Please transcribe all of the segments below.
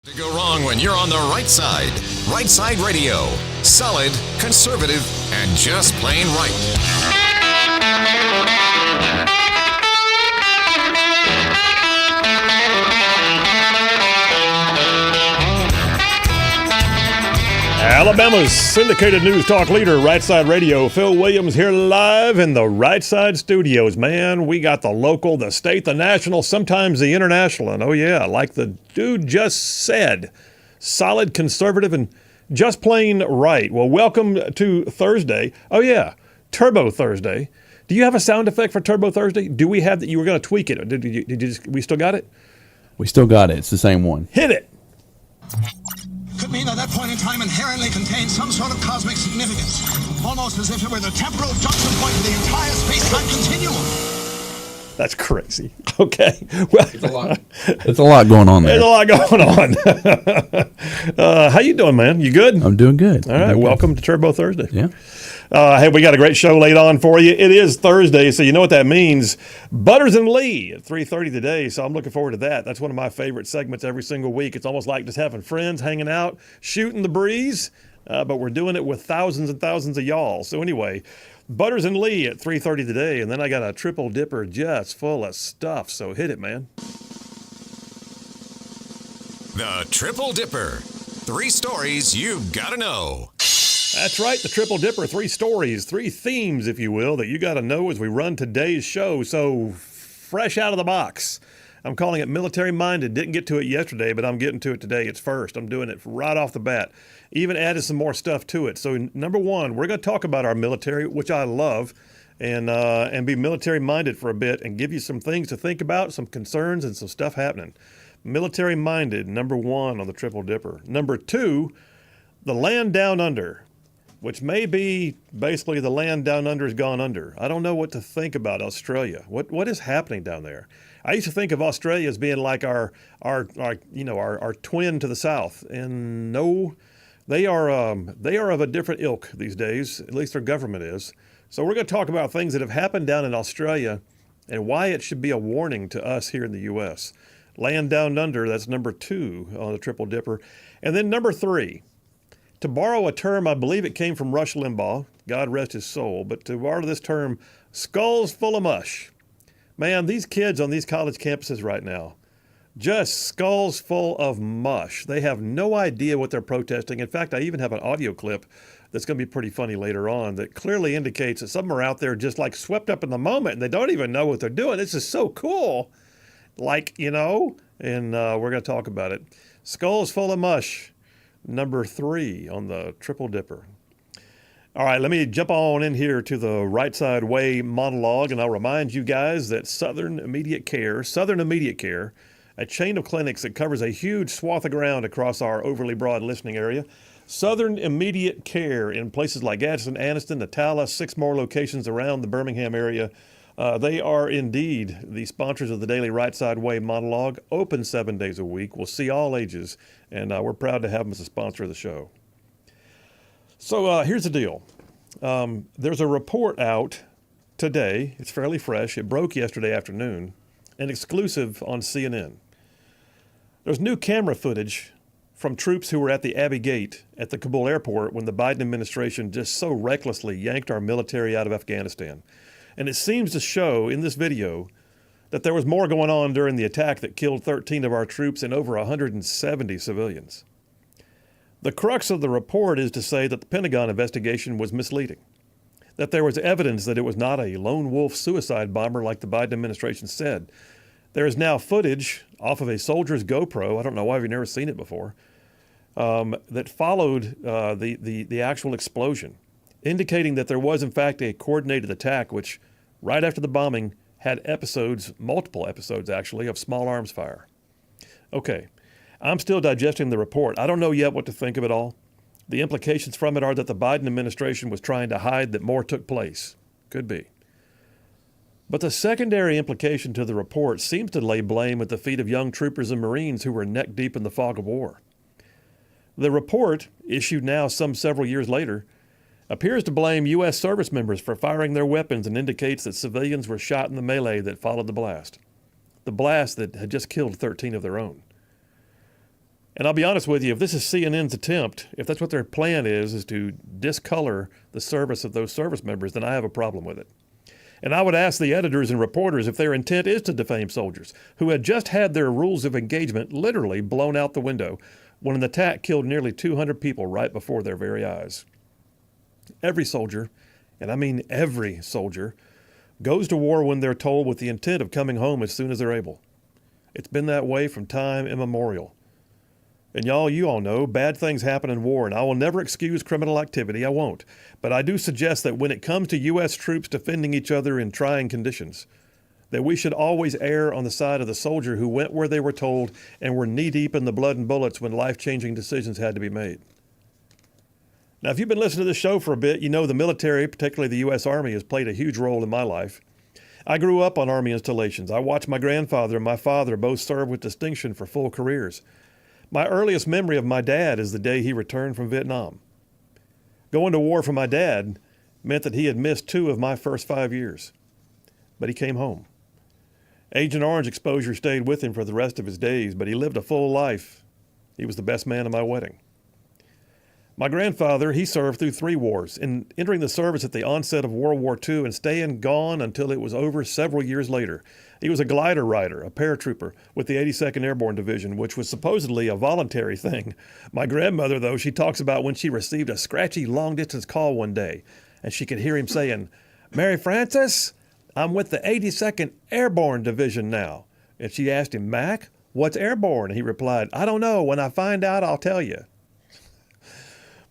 To go wrong when you're on the right side. Rightside Radio. Solid, conservative, and just plain right. Alabama's syndicated news talk leader, Rightside Radio. Phil Williams here live in the Rightside studios. Man, we got the local, the state, the national, sometimes the international. And oh yeah, like the dude just said, solid, conservative, and just plain right. Well, welcome to Thursday. Oh yeah, Turbo Thursday. Do you have a sound effect for Turbo Thursday? Do we have that? You were going to tweak it. We still got it? We still got it. It's the same one. Hit it. Could mean that point in time inherently contains some sort of cosmic significance, almost as if it were the temporal junction point of the entire space-time continuum. That's crazy. Okay. Well, It's a lot going on there. There's a lot going on. How you doing, man? You good? I'm doing good. All right. Welcome to Turbo Thursday. Yeah. Hey, we got a great show laid on for you. It is Thursday, so you know what that means. Butters and Lee at 3:30 today, so I'm looking forward to that. That's one of my favorite segments every single week. It's almost like just having friends, hanging out, shooting the breeze, but we're doing it with thousands and thousands of y'all. So anyway, Butters and Lee at 3:30 today, and then I got a triple dipper just full of stuff, so hit it, man. The Triple Dipper. 3 stories you've got to know. That's right, the Triple Dipper, 3 stories, 3 themes, if you will, that you got to know as we run today's show. So, fresh out of the box. I'm calling it military-minded. Didn't get to it yesterday, but I'm getting to it today. It's first. I'm doing it right off the bat. Even added some more stuff to it. So, number one, we're going to talk about our military, which I love, and be military-minded for a bit and give you some things to think about, some concerns, and some stuff happening. Military-minded, number 1 on the Triple Dipper. Number 2, the land down under, which may be basically the land down under has gone under. I don't know what to think about Australia. What is happening down there? I used to think of Australia as being like our twin to the south, and no, they are of a different ilk these days. At least their government is. So we're going to talk about things that have happened down in Australia and why it should be a warning to us here in the U.S. Land down under. That's number 2 on the Triple Dipper, and then number 3. To borrow a term, I believe it came from Rush Limbaugh, God rest his soul, but to borrow this term, skulls full of mush. Man, these kids on these college campuses right now, just skulls full of mush. They have no idea what they're protesting. In fact, I even have an audio clip that's going to be pretty funny later on that clearly indicates that some are out there just like swept up in the moment and they don't even know what they're doing. This is so cool. And we're going to talk about it. Skulls full of mush. Number 3 on the Triple Dipper. All right, let me jump on in here to the Right Side Way monologue, and I'll remind you guys that Southern Immediate Care, a chain of clinics that covers a huge swath of ground across our overly broad listening area. Southern Immediate Care in places like Gadsden, Anniston, Atala, 6 more locations around the Birmingham area. They are indeed the sponsors of the daily Right Side Way monologue, open 7 days a week. We'll see all ages, and we're proud to have them as a sponsor of the show. So here's the deal. There's a report out today. It's fairly fresh. It broke yesterday afternoon, an exclusive on CNN. There's new camera footage from troops who were at the Abbey Gate at the Kabul airport when the Biden administration just so recklessly yanked our military out of Afghanistan. And it seems to show in this video that there was more going on during the attack that killed 13 of our troops and over 170 civilians. The crux of the report is to say that the Pentagon investigation was misleading, that there was evidence that it was not a lone wolf suicide bomber like the Biden administration said. There is now footage off of a soldier's GoPro, I don't know why we've never seen it before, that followed the actual explosion, indicating that there was, in fact, a coordinated attack, which, right after the bombing, had multiple episodes, actually, of small arms fire. Okay, I'm still digesting the report. I don't know yet what to think of it all. The implications from it are that the Biden administration was trying to hide that more took place. Could be. But the secondary implication to the report seems to lay blame at the feet of young troopers and Marines who were neck deep in the fog of war. The report, issued now some several years later, appears to blame U.S. service members for firing their weapons and indicates that civilians were shot in the melee that followed the blast that had just killed 13 of their own. And I'll be honest with you, if this is CNN's attempt, if that's what their plan is to discolor the service of those service members, then I have a problem with it. And I would ask the editors and reporters if their intent is to defame soldiers who had just had their rules of engagement literally blown out the window when an attack killed nearly 200 people right before their very eyes. Every soldier, and I mean every soldier, goes to war when they're told with the intent of coming home as soon as they're able. It's been that way from time immemorial. And you all know, bad things happen in war, and I will never excuse criminal activity, I won't. But I do suggest that when it comes to U.S. troops defending each other in trying conditions, that we should always err on the side of the soldier who went where they were told and were knee-deep in the blood and bullets when life-changing decisions had to be made. Now, if you've been listening to this show for a bit, you know the military, particularly the U.S. Army, has played a huge role in my life. I grew up on Army installations. I watched my grandfather and my father both serve with distinction for full careers. My earliest memory of my dad is the day he returned from Vietnam. Going to war for my dad meant that he had missed 2 of my first 5 years. But he came home. Agent Orange exposure stayed with him for the rest of his days, but he lived a full life. He was the best man at my wedding. My grandfather, he served through 3 wars, entering the service at the onset of World War II and staying gone until it was over several years later. He was a glider rider, a paratrooper with the 82nd Airborne Division, which was supposedly a voluntary thing. My grandmother, though, she talks about when she received a scratchy long-distance call one day, and she could hear him saying, "Mary Frances, I'm with the 82nd Airborne Division now." And she asked him, "Mac, what's airborne?" And he replied, "I don't know. When I find out, I'll tell you."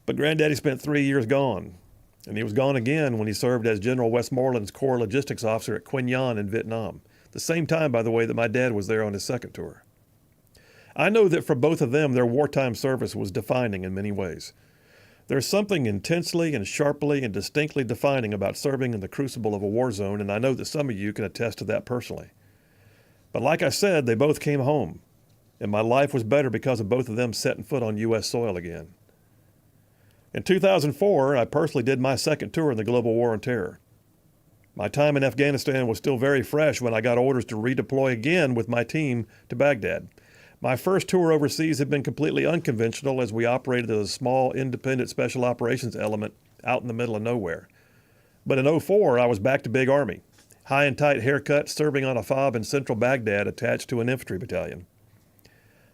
But Granddaddy spent 3 years gone, and he was gone again when he served as General Westmoreland's Corps Logistics Officer at Quy Nhon in Vietnam, the same time, by the way, that my dad was there on his second tour. I know that for both of them, their wartime service was defining in many ways. There's something intensely and sharply and distinctly defining about serving in the crucible of a war zone, and I know that some of you can attest to that personally. But like I said, they both came home, and my life was better because of both of them setting foot on U.S. soil again. In 2004, I personally did my second tour in the global war on terror. My time in Afghanistan was still very fresh when I got orders to redeploy again with my team to Baghdad. My first tour overseas had been completely unconventional as we operated as a small independent special operations element out in the middle of nowhere. But in 2004, I was back to big Army, high and tight haircut, serving on a FOB in central Baghdad attached to an infantry battalion.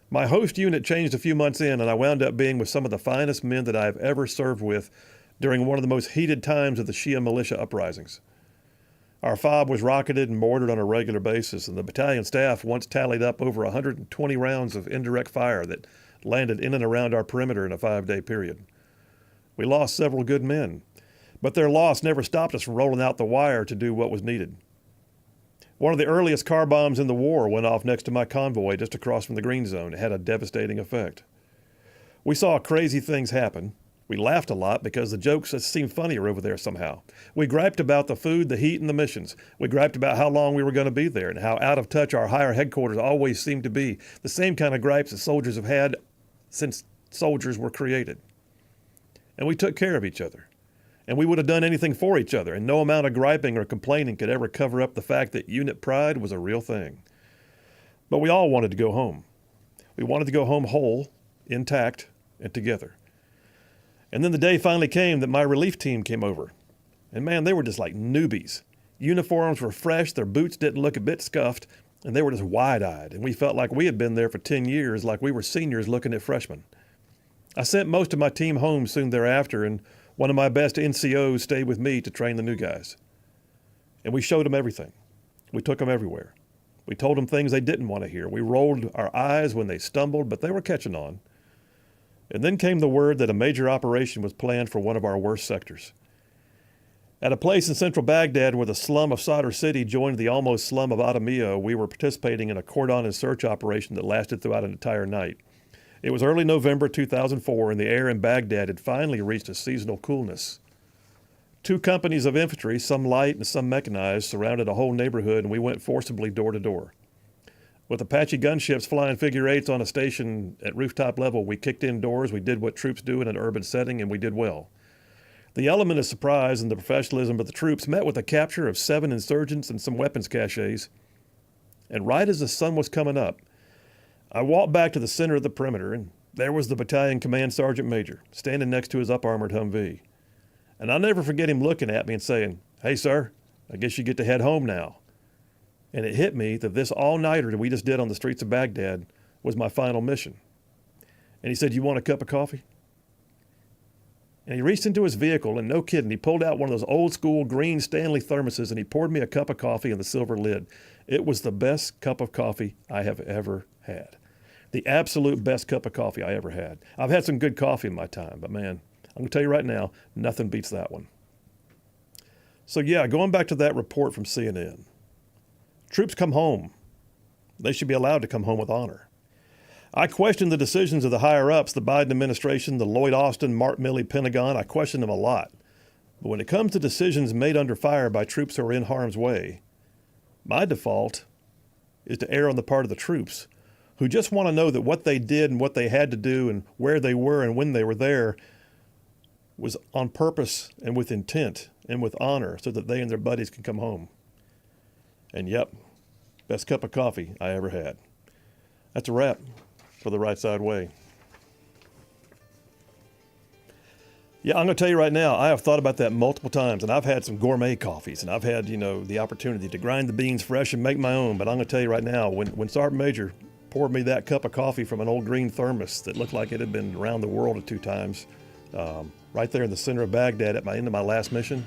My host unit changed a few months in, and I wound up being with some of the finest men that I have ever served with during one of the most heated times of the Shia militia uprisings. Our FOB was rocketed and mortared on a regular basis, and the battalion staff once tallied up over 120 rounds of indirect fire that landed in and around our perimeter in a 5-day period. We lost several good men, but their loss never stopped us from rolling out the wire to do what was needed. One of the earliest car bombs in the war went off next to my convoy just across from the green zone. It had a devastating effect. We saw crazy things happen. We laughed a lot because the jokes just seemed funnier over there somehow. We griped about the food, the heat, and the missions. We griped about how long we were going to be there and how out of touch our higher headquarters always seemed to be. The same kind of gripes that soldiers have had since soldiers were created. And we took care of each other. And we would have done anything for each other, and no amount of griping or complaining could ever cover up the fact that unit pride was a real thing. But we all wanted to go home. We wanted to go home whole, intact, and together. And then the day finally came that my relief team came over. And man, they were just like newbies. Uniforms were fresh, their boots didn't look a bit scuffed, and they were just wide-eyed. And we felt like we had been there for 10 years, like we were seniors looking at freshmen. I sent most of my team home soon thereafter, and one of my best NCOs stayed with me to train the new guys. And we showed them everything. We took them everywhere. We told them things they didn't want to hear. We rolled our eyes when they stumbled, but they were catching on. And then came the word that a major operation was planned for one of our worst sectors. At a place in central Baghdad where the slum of Sadr City joined the almost slum of Adamiyah, we were participating in a cordon and search operation that lasted throughout an entire night. It was early November 2004, and the air in Baghdad had finally reached a seasonal coolness. 2 companies of infantry, some light and some mechanized, surrounded a whole neighborhood, and we went forcibly door to door. With Apache gunships flying figure eights on a station at rooftop level, we kicked in doors, we did what troops do in an urban setting, and we did well. The element of surprise and the professionalism of the troops met with the capture of 7 insurgents and some weapons caches. And right as the sun was coming up, I walked back to the center of the perimeter, and there was the battalion command sergeant major standing next to his up-armored Humvee. And I'll never forget him looking at me and saying, "Hey, sir, I guess you get to head home now." And it hit me that this all-nighter that we just did on the streets of Baghdad was my final mission. And he said, "You want a cup of coffee?" And he reached into his vehicle, and no kidding, he pulled out one of those old-school green Stanley thermoses, and he poured me a cup of coffee in the silver lid. It was the best cup of coffee I have ever had. The absolute best cup of coffee I ever had. I've had some good coffee in my time, but man, I'm going to tell you right now, nothing beats that one. So yeah, going back to that report from CNN, troops come home. They should be allowed to come home with honor. I question the decisions of the higher-ups, the Biden administration, the Lloyd Austin, Mark Milley Pentagon. I question them a lot. But when it comes to decisions made under fire by troops who are in harm's way, my default is to err on the part of the troops who just want to know that what they did and what they had to do and where they were and when they were there was on purpose and with intent and with honor so that they and their buddies can come home. And yep, best cup of coffee I ever had. That's a wrap for the Right Side Way. Yeah, I'm going to tell you right now, I have thought about that multiple times, and I've had some gourmet coffees, and I've had, the opportunity to grind the beans fresh and make my own. But I'm going to tell you right now, when Sergeant Major poured me that cup of coffee from an old green thermos that looked like it had been around the world 2 times, right there in the center of Baghdad at my end of my last mission,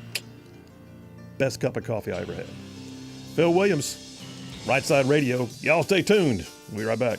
best cup of coffee I ever had. Phil Williams, Right Side Radio. Y'all stay tuned. We'll be right back.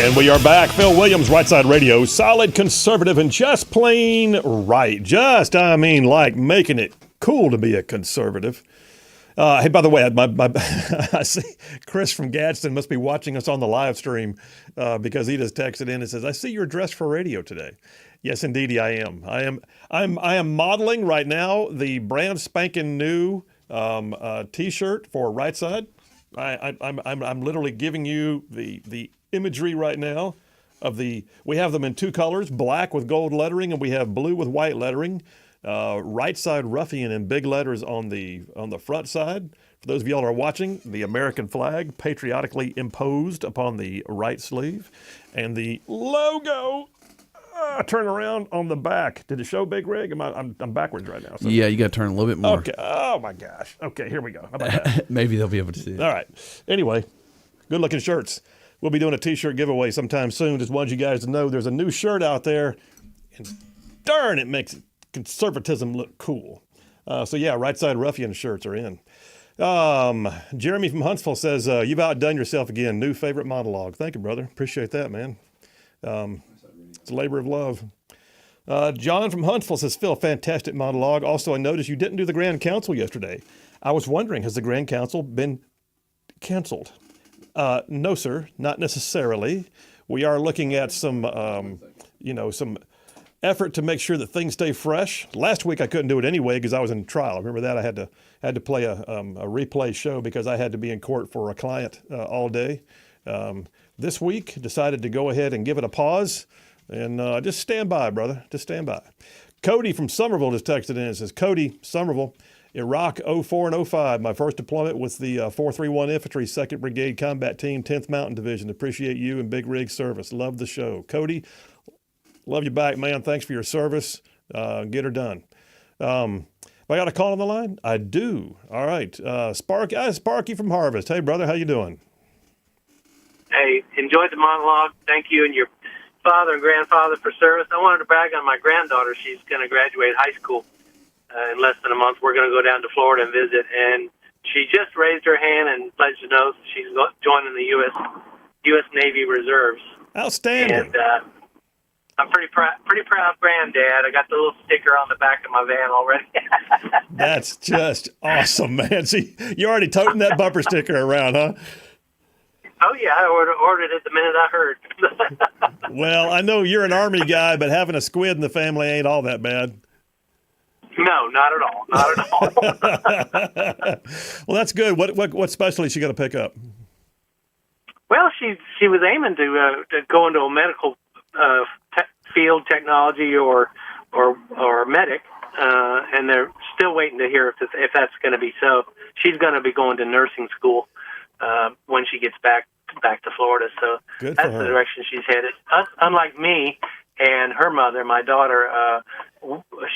And we are back. Phil Williams, Rightside Radio. Solid, conservative, and just plain right. Like making it cool to be a conservative. Hey, by the way, I see Chris from Gadsden must be watching us on the live stream because he just texted in and says, "I see you're dressed for radio today." Yes, indeedy, I am. I am modeling right now the brand spanking new T-shirt for Rightside. I'm literally giving you the imagery right now of we have them in two colors, black with gold lettering, and we have blue with white lettering. Rightside Ruffian in big letters on the front side. For those of y'all who are watching, the American flag patriotically imposed upon the right sleeve, and the logo. Turn around on the back. Did it show, Big Rig? I'm backwards right now. So. Yeah, you got to turn a little bit more. Okay. Oh my gosh. Okay, here we go. How about that? Maybe they'll be able to see it. All right. Anyway, good looking shirts. We'll be doing a T-shirt giveaway sometime soon. Just want you guys to know there's a new shirt out there, and darn, it makes conservatism look cool. So yeah, Rightside Ruffian shirts are in. Jeremy from Huntsville says, you've outdone yourself again. New favorite monologue. Thank you, brother. Appreciate that, man. It's a labor of love. John from Huntsville says, Phil, fantastic monologue. Also, I noticed you didn't do the Grand Council yesterday. I was wondering, has the Grand Council been canceled? No, sir, not necessarily. We are looking at some effort to make sure that things stay fresh. Last week I couldn't do it anyway because I was in trial. Remember that? I had to play a replay show because I had to be in court for a client all day. This week decided to go ahead and give it a pause and just stand by, brother. Just stand by. Cody from Somerville just texted in and says, Cody, Somerville, Iraq 04 and 05, my first deployment with the 431 Infantry 2nd Brigade Combat Team, 10th Mountain Division. Appreciate you and Big Rig service. Love the show. Cody, love you back, man. Thanks for your service. Get her done. I got a call on the line? I do. All right. Sparky from Harvest. Hey, brother, how you doing? Hey, enjoyed the monologue. Thank you and your father and grandfather for service. I wanted to brag on my granddaughter. She's going to graduate high school in less than a month. We're going to go down to Florida and visit, and she just raised her hand and pledged an oath. She's joining the U.S. Navy Reserves. Outstanding. And I'm pretty proud granddad. I got the little sticker on the back of my van already. That's just awesome, man. See, you're already toting that bumper sticker around, huh? Oh, yeah, I ordered it the minute I heard. Well, I know you're an Army guy, but having a squid in the family ain't all that bad. No, not at all. Not at all. Well, that's good. What specialty is she going to pick up? Well, she was aiming to go into a medical field, technology, or medic, and they're still waiting to hear if that's going to be so. She's going to be going to nursing school when she gets back to Florida. So good that's the direction she's headed. Unlike me and her mother, my daughter,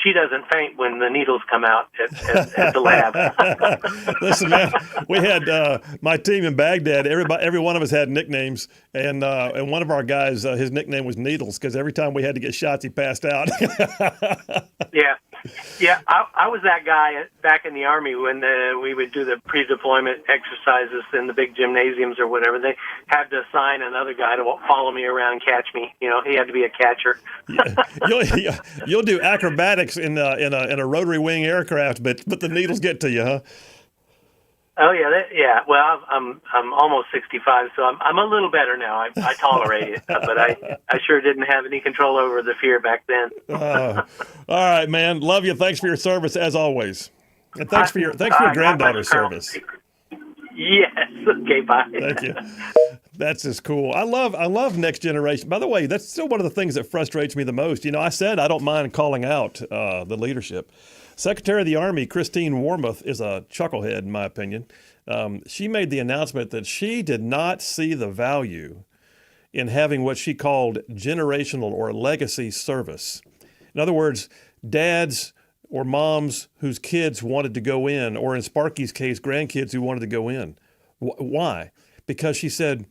she doesn't faint when the needles come out at the lab. Listen, man, we had my team in Baghdad. Every one of us had nicknames, and one of our guys, his nickname was Needles because every time we had to get shots, he passed out. Yeah. I was that guy back in the Army when we would do the pre-deployment exercises in the big gymnasiums or whatever. They had to assign another guy to follow me around and catch me. You know, he had to be a catcher. You'll do acrobatics in a rotary wing aircraft, but the needles get to you, huh? Oh yeah. Well, I'm almost 65, so I'm a little better now. I tolerate it, but I sure didn't have any control over the fear back then. All right, man. Love you. Thanks for your service as always, and thanks for your granddaughter's service. Yes. Okay. Bye. Thank you. That's just cool. I love next generation. By the way, that's still one of the things that frustrates me the most. You know, I said I don't mind calling out the leadership. Secretary of the Army, Christine Wormuth, is a chucklehead, in my opinion. She made the announcement that she did not see the value in having what she called generational or legacy service. In other words, dads or moms whose kids wanted to go in, or in Sparky's case, grandkids who wanted to go in. Why? Because she said,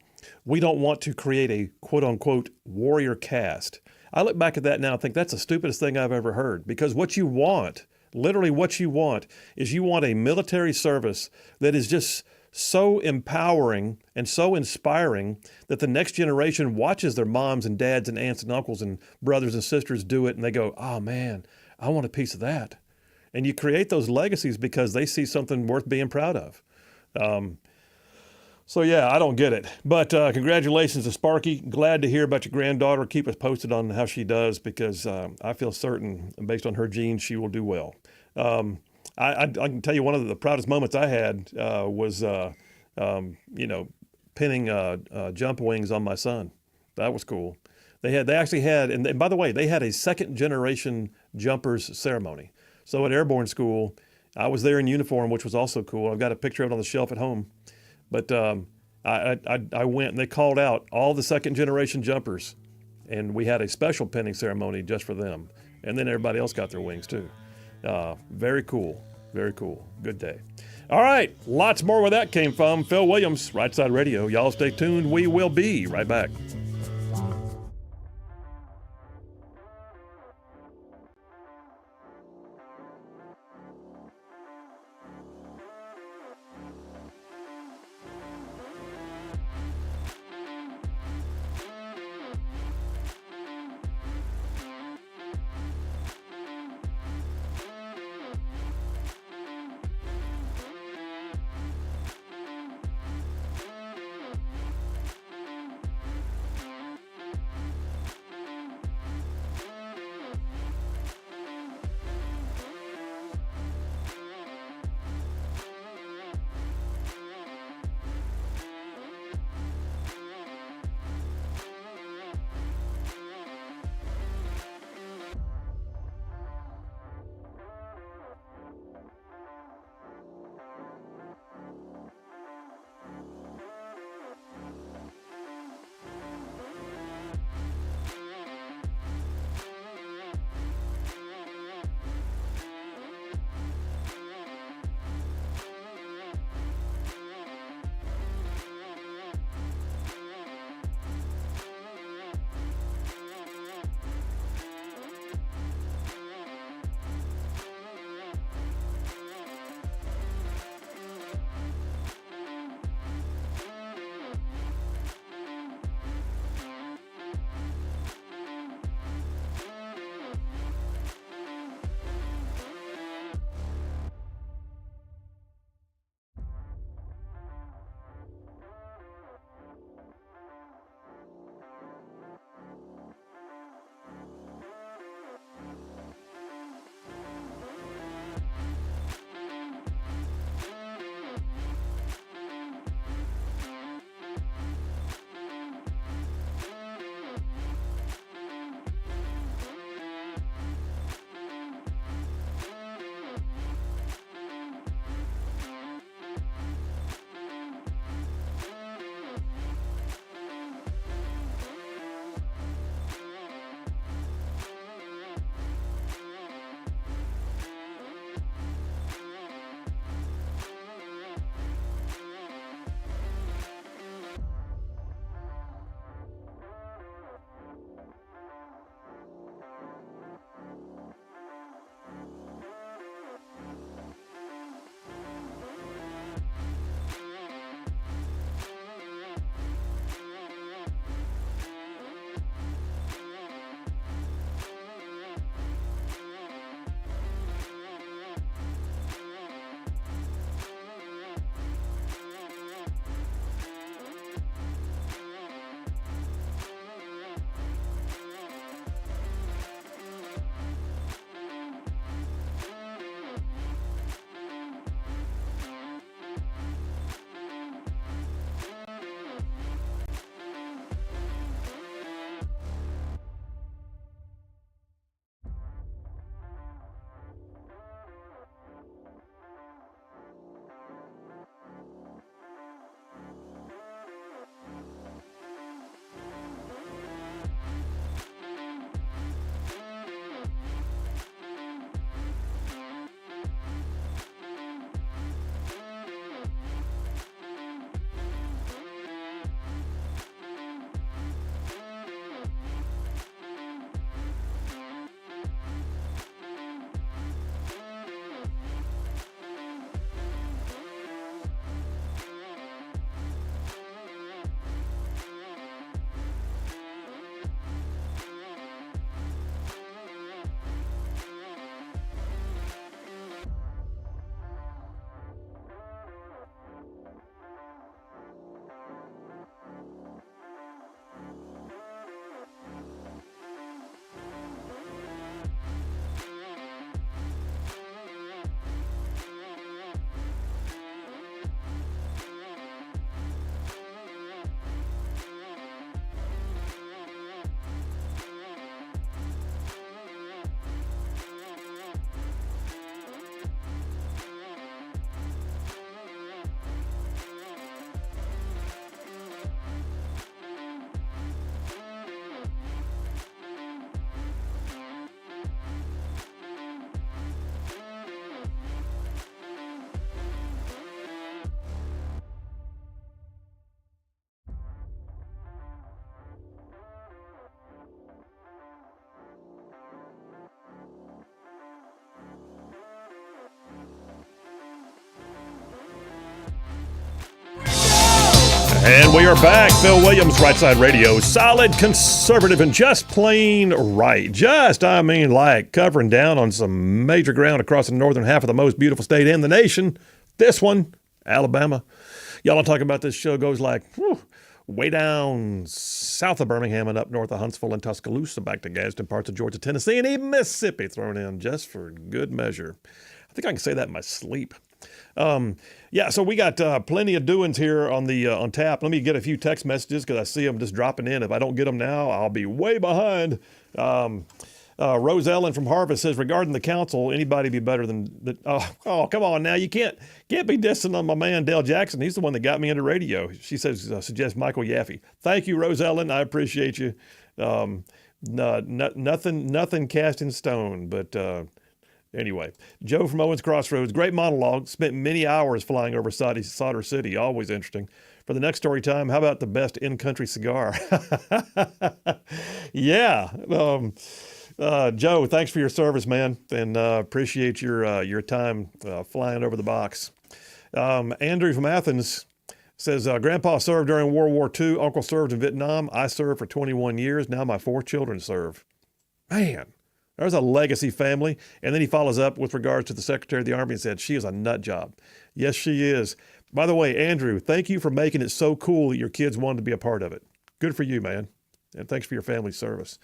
we don't want to create a quote-unquote warrior caste. I look back at that now and think that's the stupidest thing I've ever heard, because what you want, literally what you want, is you want a military service that is just so empowering and so inspiring that the next generation watches their moms and dads and aunts and uncles and brothers and sisters do it, and they go, oh man, I want a piece of that. And you create those legacies because they see something worth being proud of. So yeah, I don't get it. But congratulations to Sparky. Glad to hear about your granddaughter. Keep us posted on how she does, because I feel certain, based on her genes, she will do well. I can tell you one of the proudest moments I had was, pinning jump wings on my son. That was cool. They actually had, and by the way, they had a second generation jumpers ceremony. So at airborne school, I was there in uniform, which was also cool. I've got a picture of it on the shelf at home. But I went, and they called out all the second generation jumpers, and we had a special pinning ceremony just for them. And then everybody else got their wings too. Very cool. Very cool. Good day. All right. Lots more where that came from. Phil Williams, Right Side Radio. Y'all stay tuned. We will be right back. And we are back. Phil Williams, Rightside Radio. Solid, conservative, and just plain right. Like covering down on some major ground across the northern half of the most beautiful state in the nation. This one, Alabama. Y'all are talking about this show goes like way down south of Birmingham and up north of Huntsville and Tuscaloosa, back to Gadsden, parts of Georgia, Tennessee, and even Mississippi thrown in just for good measure. I think I can say that in my sleep. So we got plenty of doings here on the on tap. Let me get a few text messages because I see them just dropping in. If I don't get them now, I'll be way behind. Rose Ellen from Harvest says, regarding the council, anybody be better than the. Oh, come on now, you can't be dissing on my man Dale Jackson. He's the one that got me into radio. She says, suggest Michael Yaffe. Thank you, Rose Ellen. I appreciate you. Nothing cast in stone, but. Anyway, Joe from Owens Crossroads, great monologue. Spent many hours flying over Solder City. Always interesting. For the next story time, how about the best in-country cigar? Yeah. Joe, thanks for your service, man, and appreciate your time flying over the box. Andrew from Athens says, Grandpa served during World War II. Uncle served in Vietnam. I served for 21 years. Now my 4 children serve. Man. There's a legacy family. And then he follows up with regards to the Secretary of the Army and said, she is a nut job. Yes, she is. By the way, Andrew, thank you for making it so cool that your kids wanted to be a part of it. Good for you, man. And thanks for your family's service.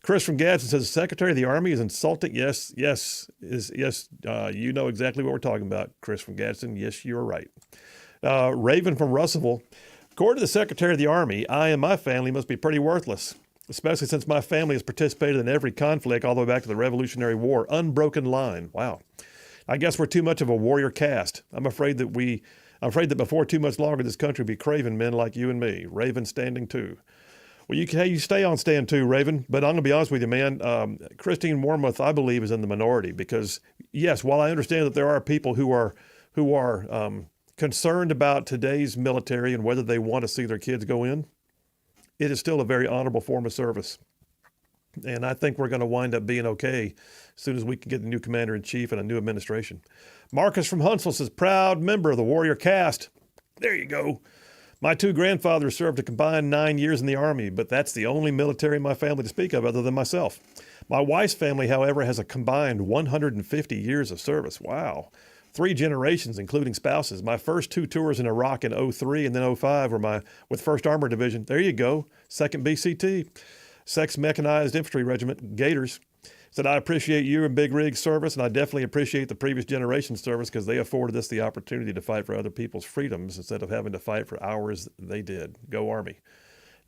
Chris from Gadsden says, the Secretary of the Army is insulting. Yes. You know exactly what we're talking about, Chris from Gadsden. Yes, you're right. Raven from Russellville. According to the Secretary of the Army, I and my family must be pretty worthless, especially since my family has participated in every conflict all the way back to the Revolutionary War. Unbroken line. Wow. I guess we're too much of a warrior caste. I'm afraid that before too much longer, this country will be craving men like you and me. Raven standing 2. Well, you stay on stand 2, Raven. But I'm going to be honest with you, man. Christine Wormuth, I believe, is in the minority because, yes, while I understand that there are people who are concerned about today's military and whether they want to see their kids go in, it is still a very honorable form of service. And I think we're going to wind up being okay as soon as we can get the new commander-in-chief and a new administration. Marcus from Huntsville says, proud member of the warrior caste. There you go. My 2 grandfathers served a combined 9 years in the Army, but that's the only military in my family to speak of other than myself. My wife's family, however, has a combined 150 years of service. Wow. 3 generations, including spouses. My first 2 tours in Iraq in 03 and then 05 were with 1st Armored Division. There you go. 2nd BCT. 6th Mechanized Infantry Regiment, Gators. Said, I appreciate you and Big Rig's service, and I definitely appreciate the previous generation's service because they afforded us the opportunity to fight for other people's freedoms instead of having to fight for ours they did. Go Army.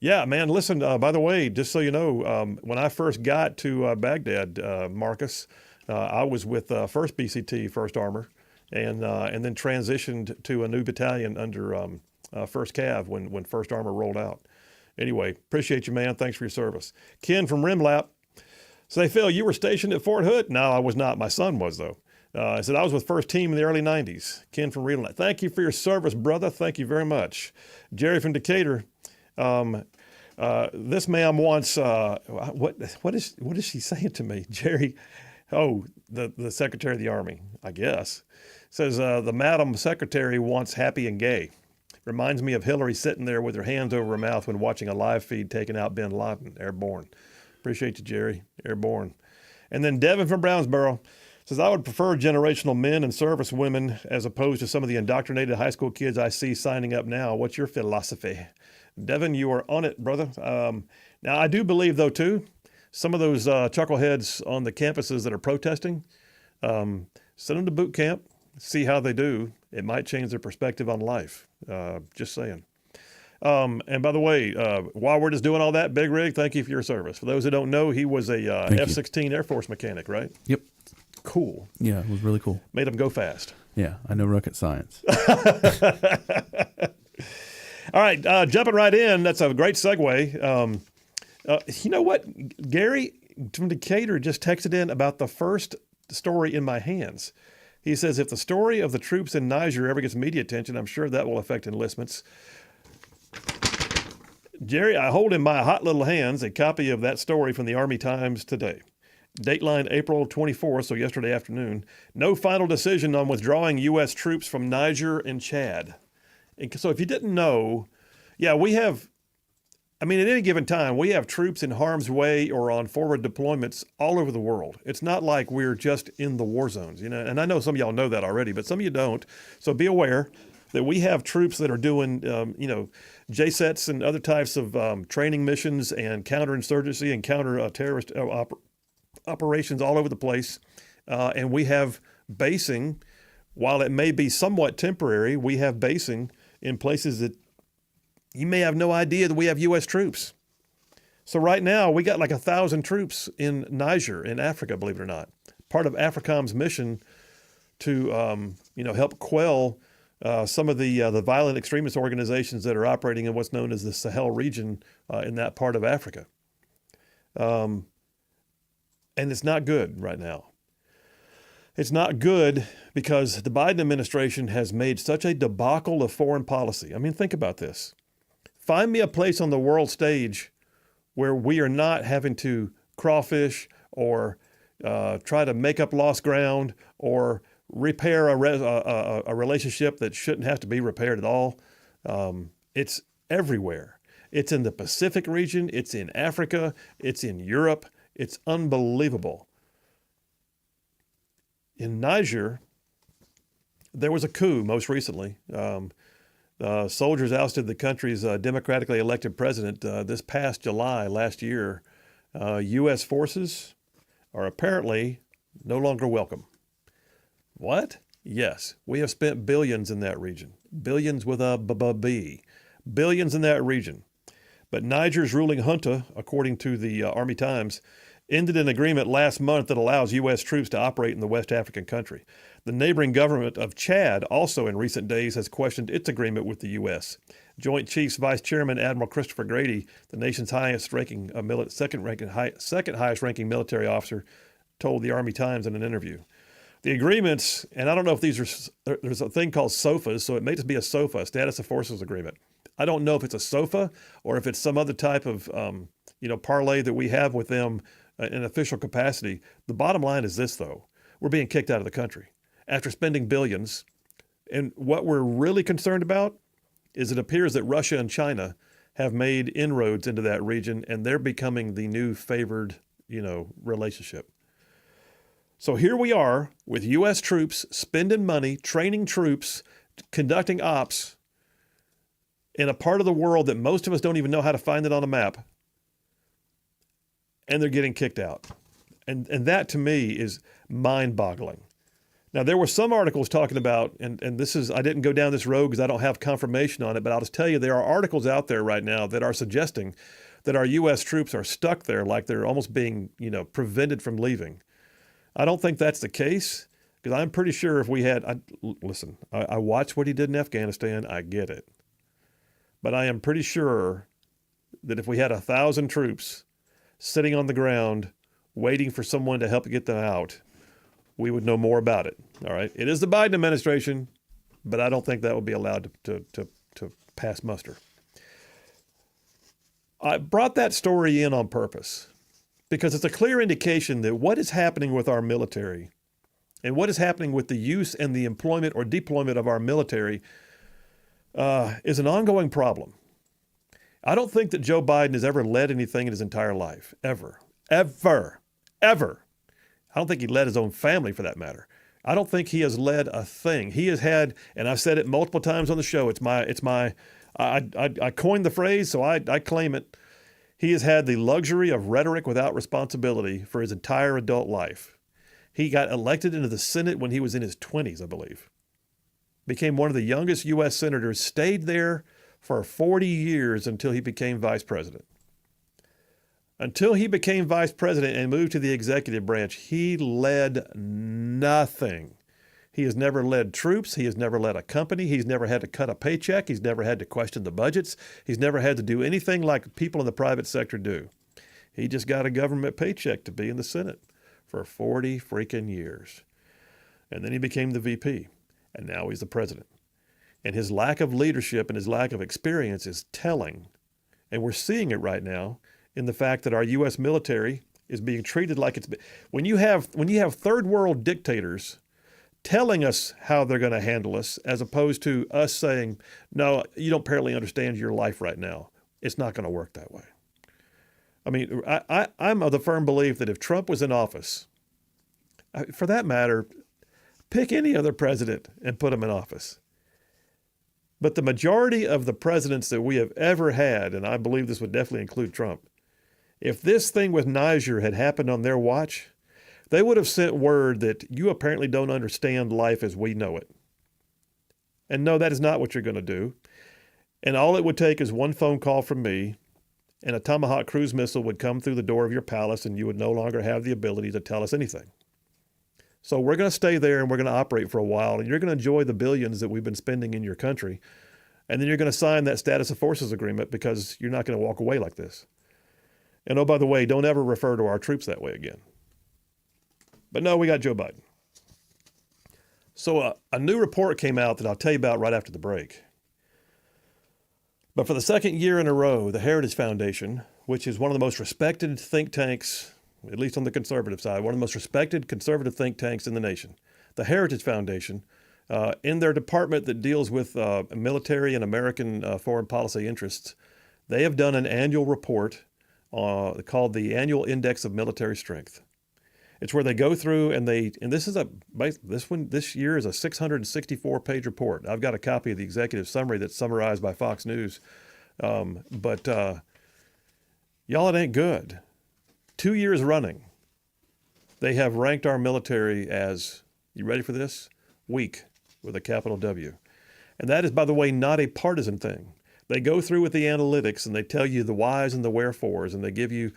Yeah, man, listen, by the way, just so you know, when I first got to Baghdad, Marcus, I was with 1st BCT, 1st Armor. And then transitioned to a new battalion under 1st Cav when 1st Armor rolled out. Anyway, appreciate you, man. Thanks for your service. Ken from Rimlap. Say, Phil, you were stationed at Fort Hood? No, I was not. My son was, though. I said, I was with 1st Team in the early 90s. Ken from Rimlap. Thank you for your service, brother. Thank you very much. Jerry from Decatur. This ma'am wants, what is she saying to me? Jerry, the Secretary of the Army, I guess. Says, the Madam Secretary wants happy and gay. Reminds me of Hillary sitting there with her hands over her mouth when watching a live feed taking out bin Laden. Airborne. Appreciate you, Jerry. Airborne. And then Devin from Brownsboro says, I would prefer generational men and service women as opposed to some of the indoctrinated high school kids I see signing up now. What's your philosophy? Devin, you are on it, brother. Now, I do believe, though, too, some of those chuckleheads on the campuses that are protesting, send them to boot camp. See how they do. It might change their perspective on life. Just saying. And by the way, while we're just doing all that, Big Rig, thank you for your service. For those who don't know, he was a F-16 Air Force mechanic, right? Yep. Cool. Yeah, it was really cool. Made him go fast. Yeah, I know rocket science. All right, jumping right in. That's a great segue. You know what? Gary from Decatur just texted in about the first story in my hands. He says, if the story of the troops in Niger ever gets media attention, I'm sure that will affect enlistments. Jerry, I hold in my hot little hands a copy of that story from the Army Times today. Dateline April 24th, so yesterday afternoon. No final decision on withdrawing U.S. troops from Niger and Chad. And so if you didn't know, Yeah, we have. I mean, at any given time, we have troops in harm's way or on forward deployments all over the world. It's not like we're just in the war zones, you know. And I know some of y'all know that already, but some of you don't. So be aware that we have troops that are doing, JSETs and other types of training missions and counterinsurgency and counter-terrorist operations all over the place. And we have basing, while it may be somewhat temporary, we have basing in places that you may have no idea that we have U.S. troops. So right now, we got like 1,000 troops in Niger, in Africa, believe it or not. Part of AFRICOM's mission to, help quell some of the violent extremist organizations that are operating in what's known as the Sahel region in that part of Africa. And it's not good right now. It's not good because the Biden administration has made such a debacle of foreign policy. I mean, think about this. Find me a place on the world stage where we are not having to crawfish or try to make up lost ground or repair a relationship that shouldn't have to be repaired at all. It's everywhere. It's in the Pacific region. It's in Africa. It's in Europe. It's unbelievable. In Niger, there was a coup most recently. Soldiers ousted the country's democratically elected president this past July last year. U.S. forces are apparently no longer welcome. What? Yes, we have spent billions in that region. Billions with a B. Billions in that region. But Niger's ruling junta, according to the Army Times, ended an agreement last month that allows U.S. troops to operate in the West African country. The neighboring government of Chad also in recent days has questioned its agreement with the U.S. Joint Chiefs Vice Chairman Admiral Christopher Grady, the nation's second highest ranking military officer, told the Army Times in an interview. The agreements, and I don't know if there's a thing called SOFAs, so it may just be a SOFA, Status of Forces Agreement. I don't know if it's a SOFA or if it's some other type of parlay that we have with them in official capacity. The bottom line is this, though. We're being kicked out of the country after spending billions. And what we're really concerned about is it appears that Russia and China have made inroads into that region, and they're becoming the new favored, relationship. So here we are with U.S. troops spending money, training troops, conducting ops in a part of the world that most of us don't even know how to find it on a map. And they're getting kicked out. And that to me is mind-boggling. Now, there were some articles talking about, and this is, I didn't go down this road because I don't have confirmation on it, but I'll just tell you there are articles out there right now that are suggesting that our U.S. troops are stuck there like they're almost being, prevented from leaving. I don't think that's the case because I'm pretty sure if we had, I watched what he did in Afghanistan. I get it. But I am pretty sure that if we had 1,000 troops sitting on the ground waiting for someone to help get them out, we would know more about it. All right. It is the Biden administration, but I don't think that would be allowed to pass muster. I brought that story in on purpose because it's a clear indication that what is happening with our military and what is happening with the use and the employment or deployment of our military is an ongoing problem. I don't think that Joe Biden has ever led anything in his entire life, ever. I don't think he led his own family for that matter. I don't think he has led a thing. He has had, and I've said it multiple times on the show, I coined the phrase, so I claim it. He has had the luxury of rhetoric without responsibility for his entire adult life. He got elected into the Senate when he was in his 20s, I believe. Became one of the youngest U.S. senators, stayed there for 40 years until he became vice president. Until he became vice president and moved to the executive branch, he led nothing. He has never led troops. He has never led a company. He's never had to cut a paycheck. He's never had to question the budgets. He's never had to do anything like people in the private sector do. He just got a government paycheck to be in the Senate for 40 freaking years. And then he became the VP, and now he's the president. And his lack of leadership and his lack of experience is telling. And we're seeing it right now in the fact that our U.S. military is being treated like it's... When you have third world dictators telling us how they're going to handle us, as opposed to us saying, no, you don't apparently understand your life right now. It's not going to work that way. I mean, I'm of the firm belief that if Trump was in office, for that matter, pick any other president and put him in office. But the majority of the presidents that we have ever had, and I believe this would definitely include Trump, if this thing with Niger had happened on their watch, they would have sent word that you apparently don't understand life as we know it. And no, that is not what you're going to do. And all it would take is one phone call from me, and a Tomahawk cruise missile would come through the door of your palace, and you would no longer have the ability to tell us anything. So we're going to stay there, and we're going to operate for a while, and you're going to enjoy the billions that we've been spending in your country. And then you're going to sign that status of forces agreement because you're not going to walk away like this. And oh, by the way, don't ever refer to our troops that way again. But no, we got Joe Biden. So a new report came out that I'll tell you about right after the break. But for the second year in a row, the Heritage Foundation, which is one of the most respected think tanks, at least on the conservative side, one of the most respected conservative think tanks in the nation, the Heritage Foundation, in their department that deals with military and American foreign policy interests, they have done an annual report called the Annual Index of Military Strength. It's where they go through and this year is a 664-page report. I've got a copy of the executive summary that's summarized by Fox News. But y'all, it ain't good. 2 years running, they have ranked our military as, you ready for this? Weak, with a capital W. And that is, by the way, not a partisan thing. They go through with the analytics and they tell you the whys and the wherefores, and they give you,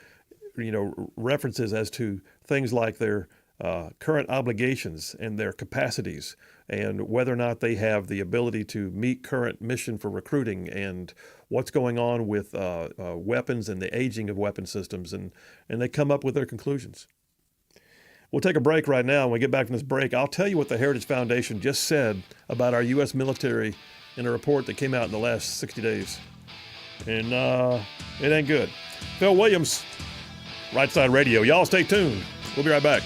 references as to things like their current obligations and their capacities, and whether or not they have the ability to meet current mission for recruiting, and what's going on with weapons and the aging of weapon systems, and they come up with their conclusions. We'll take a break right now. When we get back from this break, I'll tell you what the Heritage Foundation just said about our U.S. military in a report that came out in the last 60 days. And it ain't good. Phil Williams, Rightside Radio. Y'all stay tuned. We'll be right back.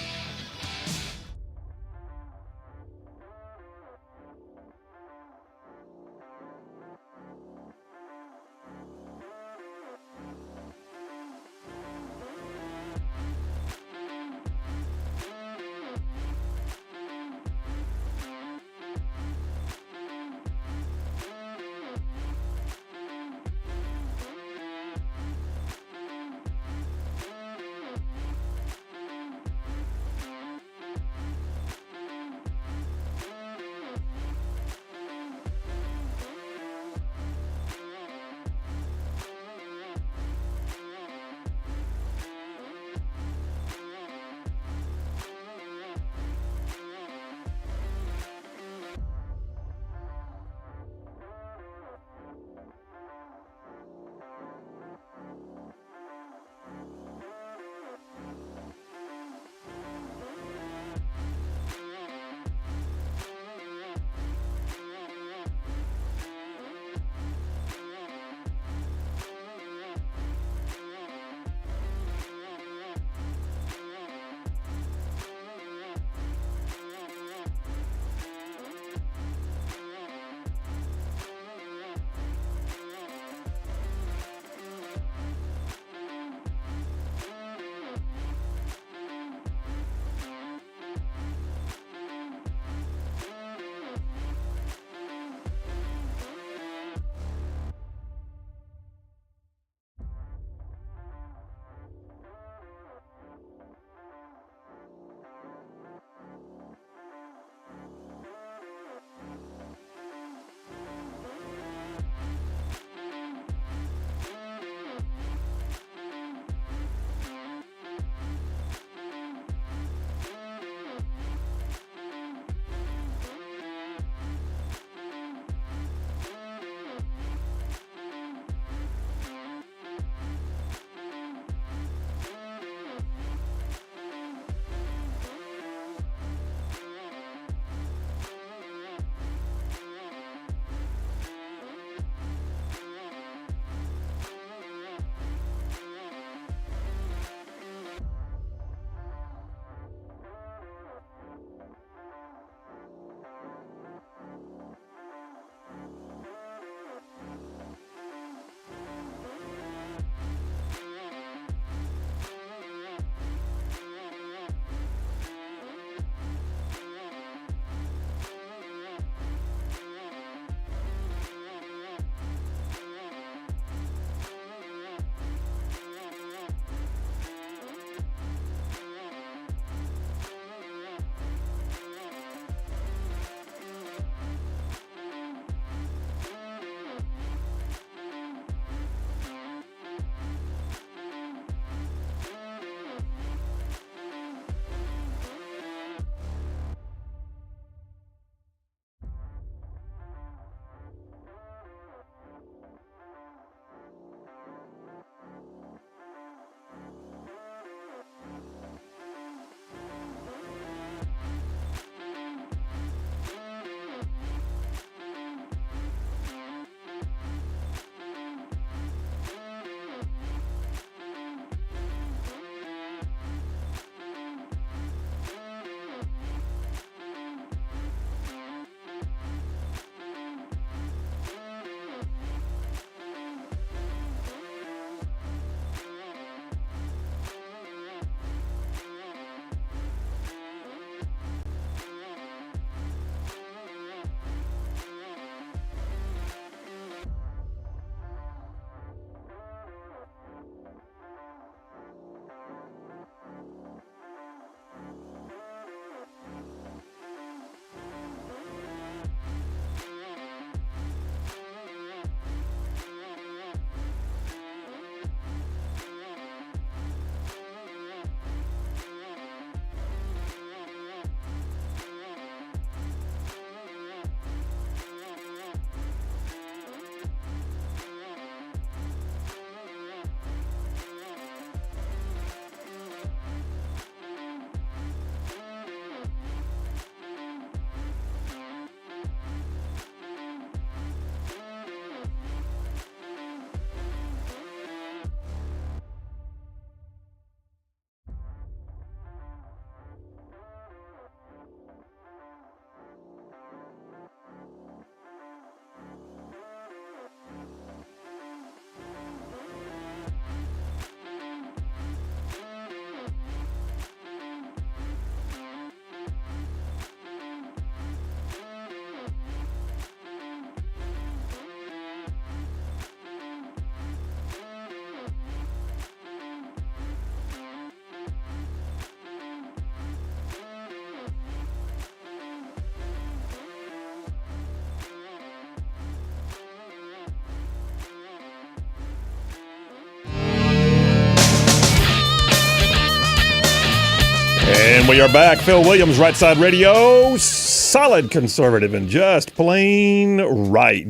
And we are back. Phil Williams, Rightside Radio. Solid conservative and just plain right.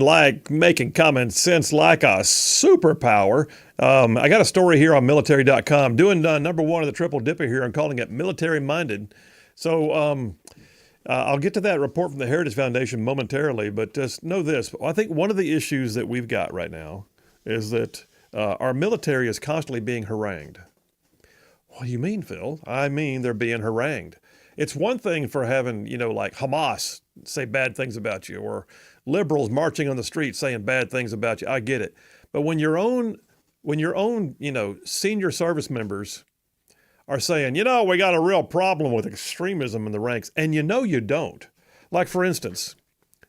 Like making common sense like a superpower. I got a story here on military.com. Doing number one of the Triple Dipper here and calling it military minded. So I'll get to that report from the Heritage Foundation momentarily, but just know this. I think one of the issues that we've got right now is that our military is constantly being harangued. What do you mean, Phil? I mean, they're being harangued. It's one thing for having, like Hamas say bad things about you or liberals marching on the street saying bad things about you. I get it. But when your own, senior service members are saying, we got a real problem with extremism in the ranks, and you don't. Like, for instance,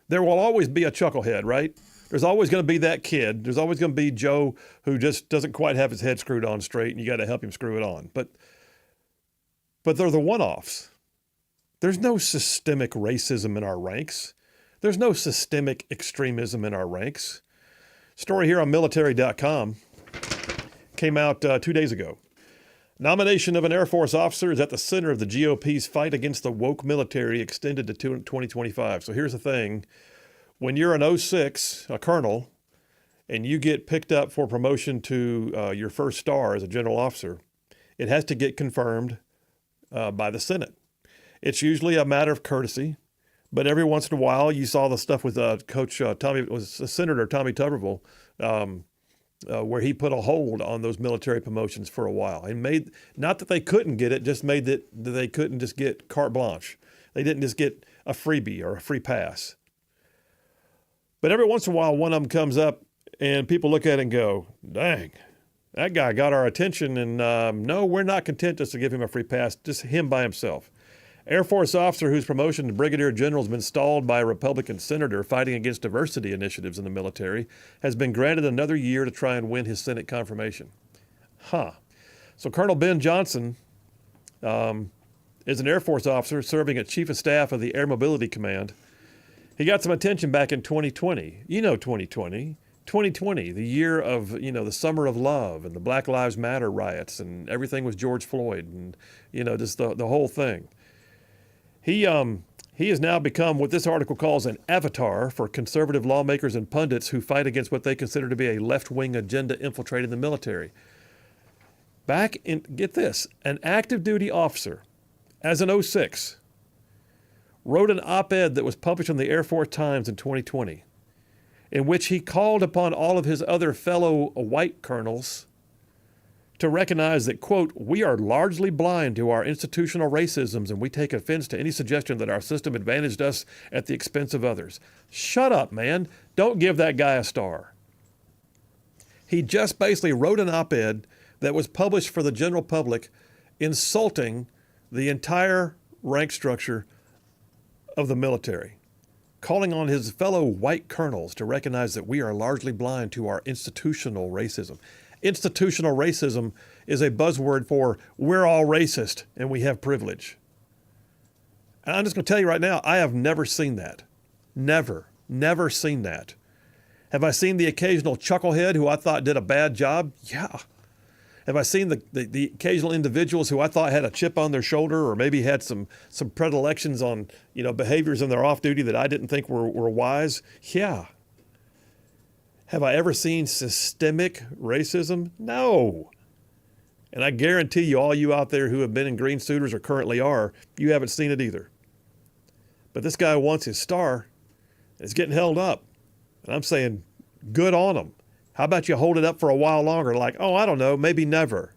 there will always be a chucklehead, right? There's always going to be that kid. There's always going to be Joe who just doesn't quite have his head screwed on straight, and you got to help him screw it on. But they're the one-offs. There's no systemic racism in our ranks. There's no systemic extremism in our ranks. Story here on military.com came out 2 days ago. Nomination of an Air Force officer is at the center of the GOP's fight against the woke military extended to 2025. So here's the thing. When you're an 06, a colonel, and you get picked up for promotion to your first star as a general officer, it has to get confirmed by the Senate. It's usually a matter of courtesy, but every once in a while you saw the stuff with Senator Tommy Tuberville, where he put a hold on those military promotions for a while and made, not that they couldn't get it, just made that they couldn't just get carte blanche. They didn't just get a freebie or a free pass. But every once in a while, one of them comes up and people look at it and go, dang, that guy got our attention. And no, we're not content just to give him a free pass, just him by himself. Air Force officer whose promotion to brigadier general has been stalled by a Republican senator fighting against diversity initiatives in the military has been granted another year to try and win his Senate confirmation. So Colonel Ben Johnson is an Air Force officer serving as Chief of Staff of the Air Mobility Command. He got some attention back in 2020. 2020, the year of, the summer of love and the Black Lives Matter riots and everything was George Floyd and, just the whole thing. He has now become what this article calls an avatar for conservative lawmakers and pundits who fight against what they consider to be a left-wing agenda infiltrating the military. Get this, an active duty officer as an 06 wrote an op-ed that was published in the Air Force Times in 2020 in which he called upon all of his other fellow white colonels to recognize that, quote, we are largely blind to our institutional racisms and we take offense to any suggestion that our system advantaged us at the expense of others. Shut up, man. Don't give that guy a star. He just basically wrote an op-ed that was published for the general public insulting the entire rank structure of the military, calling on his fellow white colonels to recognize that we are largely blind to our institutional racism. Institutional racism is a buzzword for we're all racist and we have privilege. And I'm just going to tell you right now, I have never seen that. Never seen that. Have I seen the occasional chucklehead who I thought did a bad job? Yeah. Have I seen the occasional individuals who I thought had a chip on their shoulder or maybe had some predilections on, behaviors in their off duty that I didn't think were wise? Yeah. Have I ever seen systemic racism? No. And I guarantee you, all you out there who have been in green suiters or currently are, you haven't seen it either. But this guy wants his star. It's getting held up. And I'm saying, good on him. How about you hold it up for a while longer? Like, I don't know, maybe never.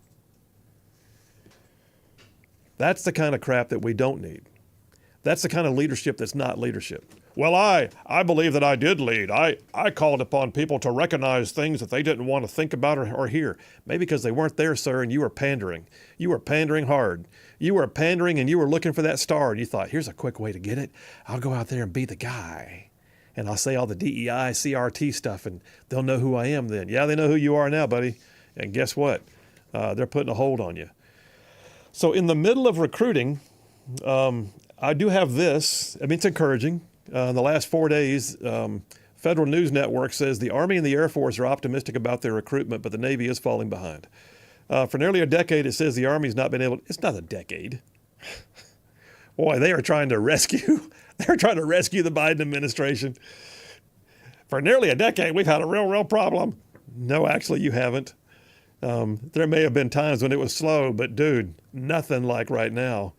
That's the kind of crap that we don't need. That's the kind of leadership that's not leadership. Well, I believe that I did lead. I called upon people to recognize things that they didn't want to think about or hear. Maybe because they weren't there, sir, and you were pandering. You were pandering hard. You were pandering and you were looking for that star, and you thought, here's a quick way to get it. I'll go out there and be the guy. And I'll say all the DEI, CRT stuff, and they'll know who I am then. Yeah, they know who you are now, buddy. And guess what? They're putting a hold on you. So in the middle of recruiting, I do have this. I mean, it's encouraging. In the last 4 days, Federal News Network says the Army and the Air Force are optimistic about their recruitment, but the Navy is falling behind. For nearly a decade, it says the Army's not been able, it's not a decade. Boy, they are trying to rescue. They're trying to rescue the Biden administration. For nearly a decade, we've had a real problem. No, actually, you haven't. There may have been times when it was slow, but dude, nothing like right now.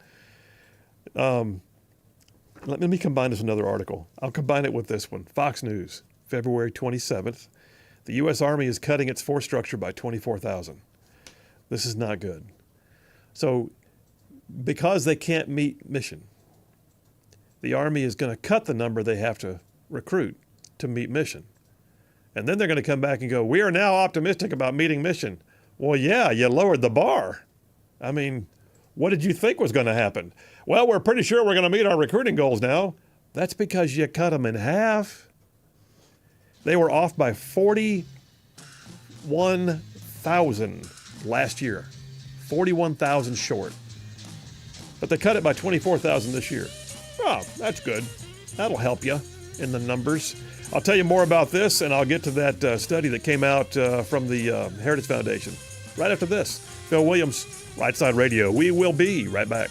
Let me combine this with another article. I'll combine it with this one. Fox News, February 27th. The U.S. Army is cutting its force structure by 24,000. This is not good. So, because they can't meet mission, the Army is going to cut the number they have to recruit to meet mission. And then they're going to come back and go, we are now optimistic about meeting mission. Well, yeah, you lowered the bar. I mean, what did you think was going to happen? Well, we're pretty sure we're going to meet our recruiting goals now. That's because you cut them in half. They were off by 41,000 last year. 41,000 short. But they cut it by 24,000 this year. Oh, that's good. That'll help you in the numbers. I'll tell you more about this, and I'll get to that study that came out from the Heritage Foundation right after this. Phil Williams, Rightside Radio. We will be right back.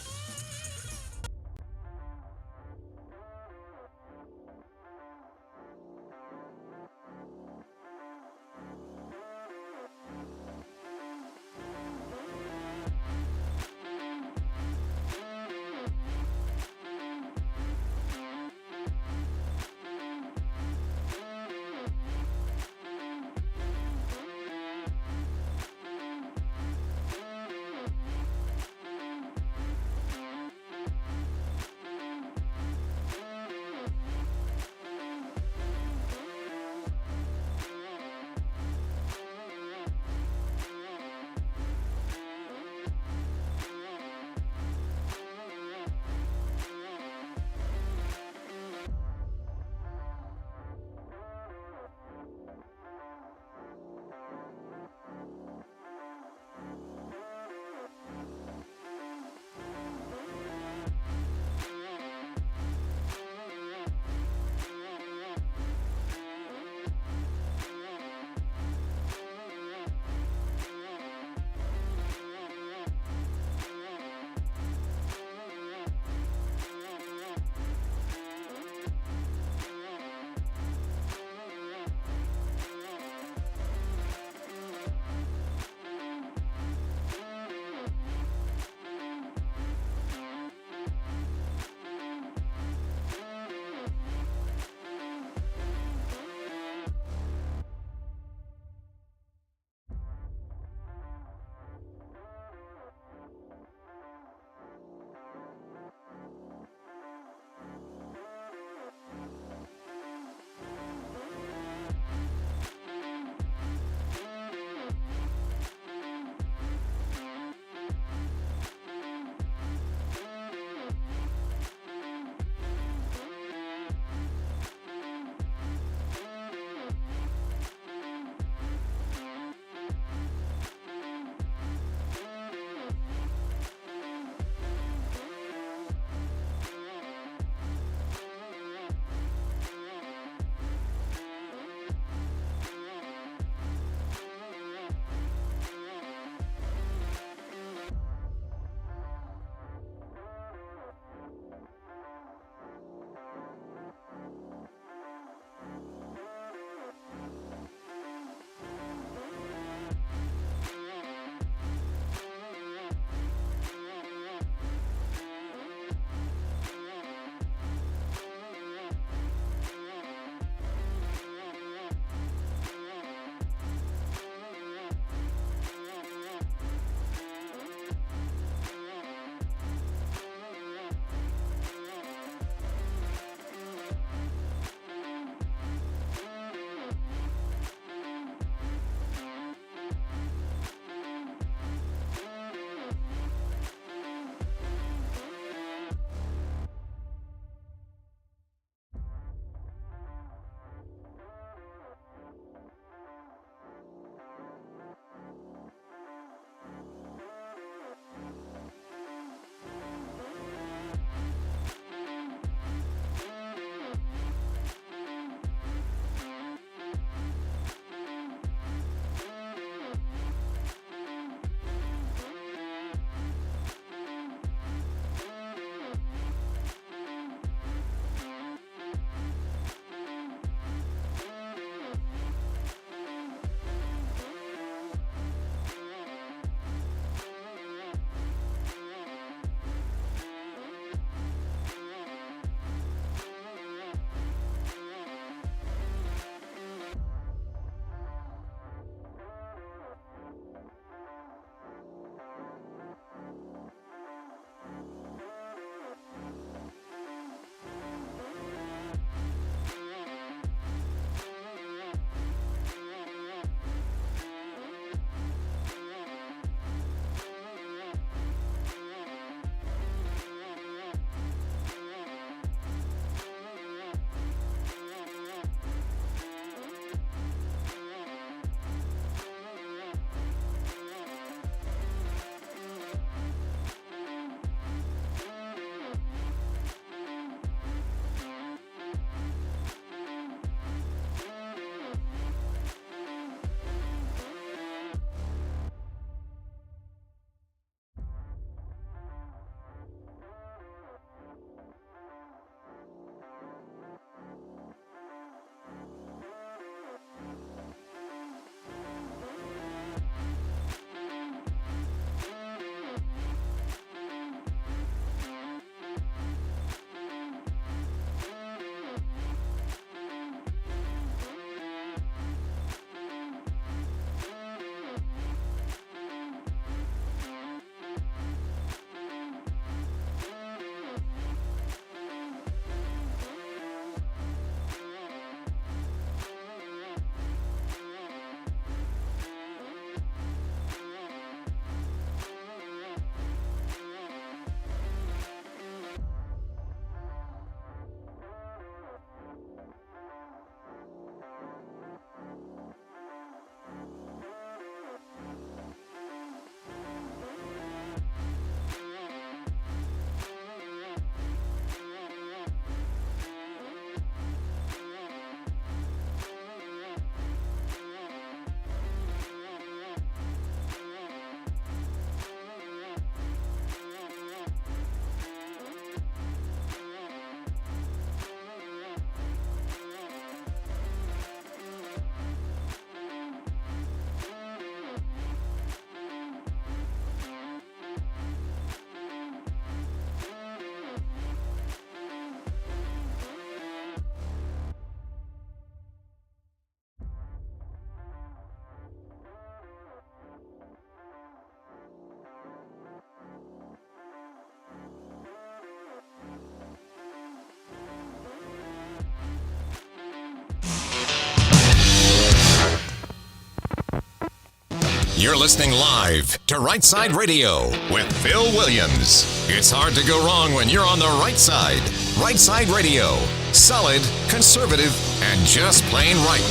You're listening live to Rightside Radio with Phil Williams. It's hard to go wrong when you're on the right side. Rightside Radio. Solid, conservative, and just plain right.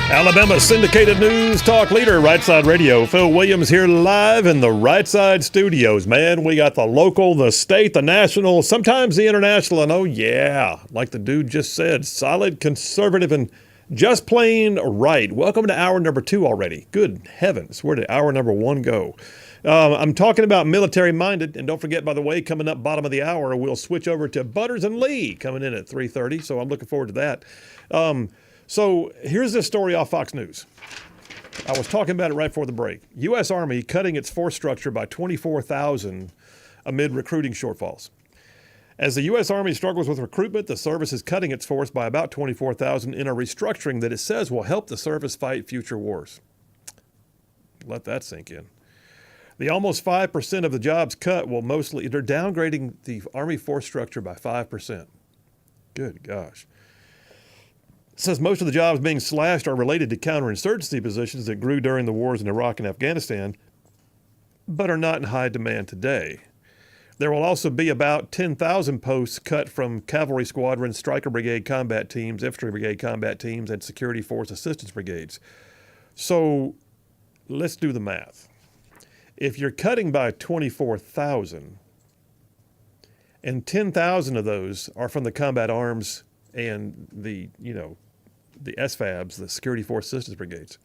Alabama syndicated news talk leader, Rightside Radio. Phil Williams here live in the Rightside studios. Man, we got the local, the state, the national, sometimes the international, and oh yeah, like the dude just said, solid, conservative, and just plain right. Welcome to hour number 2 already. Good heavens, where did hour number 1 go? I'm talking about military-minded, and don't forget, by the way, coming up bottom of the hour, we'll switch over to Butters and Lee coming in at 3:30, so I'm looking forward to that. So here's this story off Fox News. I was talking about it right before the break. U.S. Army cutting its force structure by 24,000 amid recruiting shortfalls. As the U.S. Army struggles with recruitment, the service is cutting its force by about 24,000 in a restructuring that it says will help the service fight future wars. Let that sink in. The almost 5% of the jobs cut will mostly, they're downgrading the Army force structure by 5%. Good gosh. It says most of the jobs being slashed are related to counterinsurgency positions that grew during the wars in Iraq and Afghanistan, but are not in high demand today. There will also be about 10,000 posts cut from cavalry squadrons, striker brigade combat teams, infantry brigade combat teams, and security force assistance brigades. So let's do the math. If you're cutting by 24,000, and 10,000 of those are from the combat arms and the SFABs, the Security Force Assistance Brigades,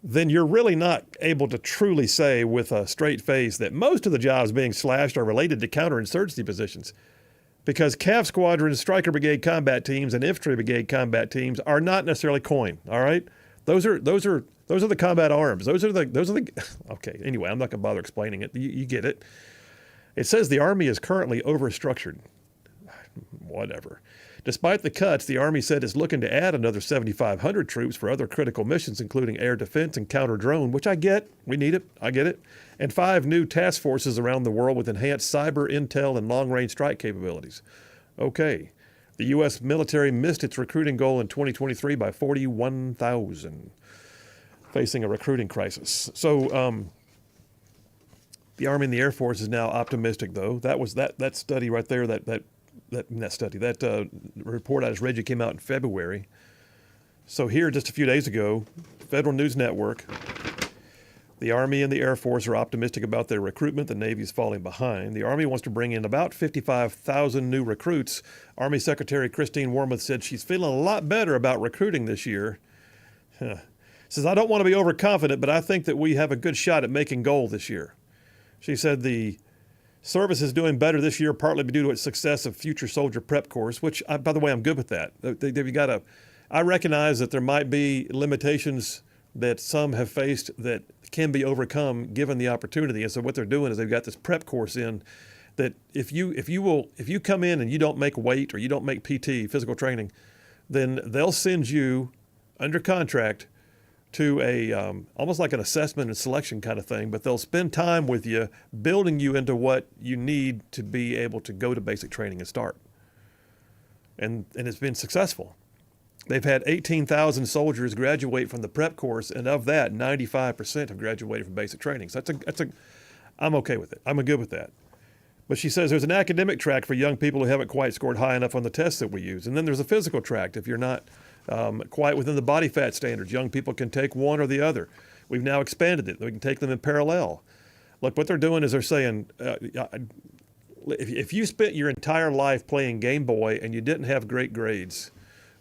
then you're really not able to truly say with a straight face that most of the jobs being slashed are related to counterinsurgency positions, because CAV squadrons, Striker Brigade combat teams, and Infantry Brigade combat teams are not necessarily coin. All right, those are the combat arms. Those are the. Okay. Anyway, I'm not going to bother explaining it. You get it. It says the Army is currently overstructured. Whatever. Despite the cuts, the Army said it's looking to add another 7,500 troops for other critical missions, including air defense and counter-drone, which I get. We need it. I get it. And 5 new task forces around the world with enhanced cyber, intel, and long-range strike capabilities. Okay. The U.S. military missed its recruiting goal in 2023 by 41,000, facing a recruiting crisis. So the Army and the Air Force is now optimistic, though. That was that study right there, that report I just read you came out in February. So here, just a few days ago, Federal News Network, the Army and the Air Force are optimistic about their recruitment. The Navy is falling behind. The Army wants to bring in about 55,000 new recruits. Army Secretary Christine Wormuth said she's feeling a lot better about recruiting this year. Says, I don't want to be overconfident, but I think that we have a good shot at making goal this year. She said the service is doing better this year, partly due to its success of Future Soldier Prep Course, which, by the way, I'm good with that. I recognize that there might be limitations that some have faced that can be overcome given the opportunity. And so what they're doing is they've got this prep course in that if you come in and you don't make weight or you don't make PT, physical training, then they'll send you under contract to a almost like an assessment and selection kind of thing, but they'll spend time with you, building you into what you need to be able to go to basic training and start. And it's been successful. They've had 18,000 soldiers graduate from the prep course, and of that, 95% have graduated from basic training. So I'm okay with it. I'm good with that. But she says there's an academic track for young people who haven't quite scored high enough on the tests that we use, and then there's a physical track if you're not quite within the body fat standards. Young people can take one or the other. We've now expanded it. We can take them in parallel. Look, what they're doing is they're saying, if you spent your entire life playing Game Boy and you didn't have great grades,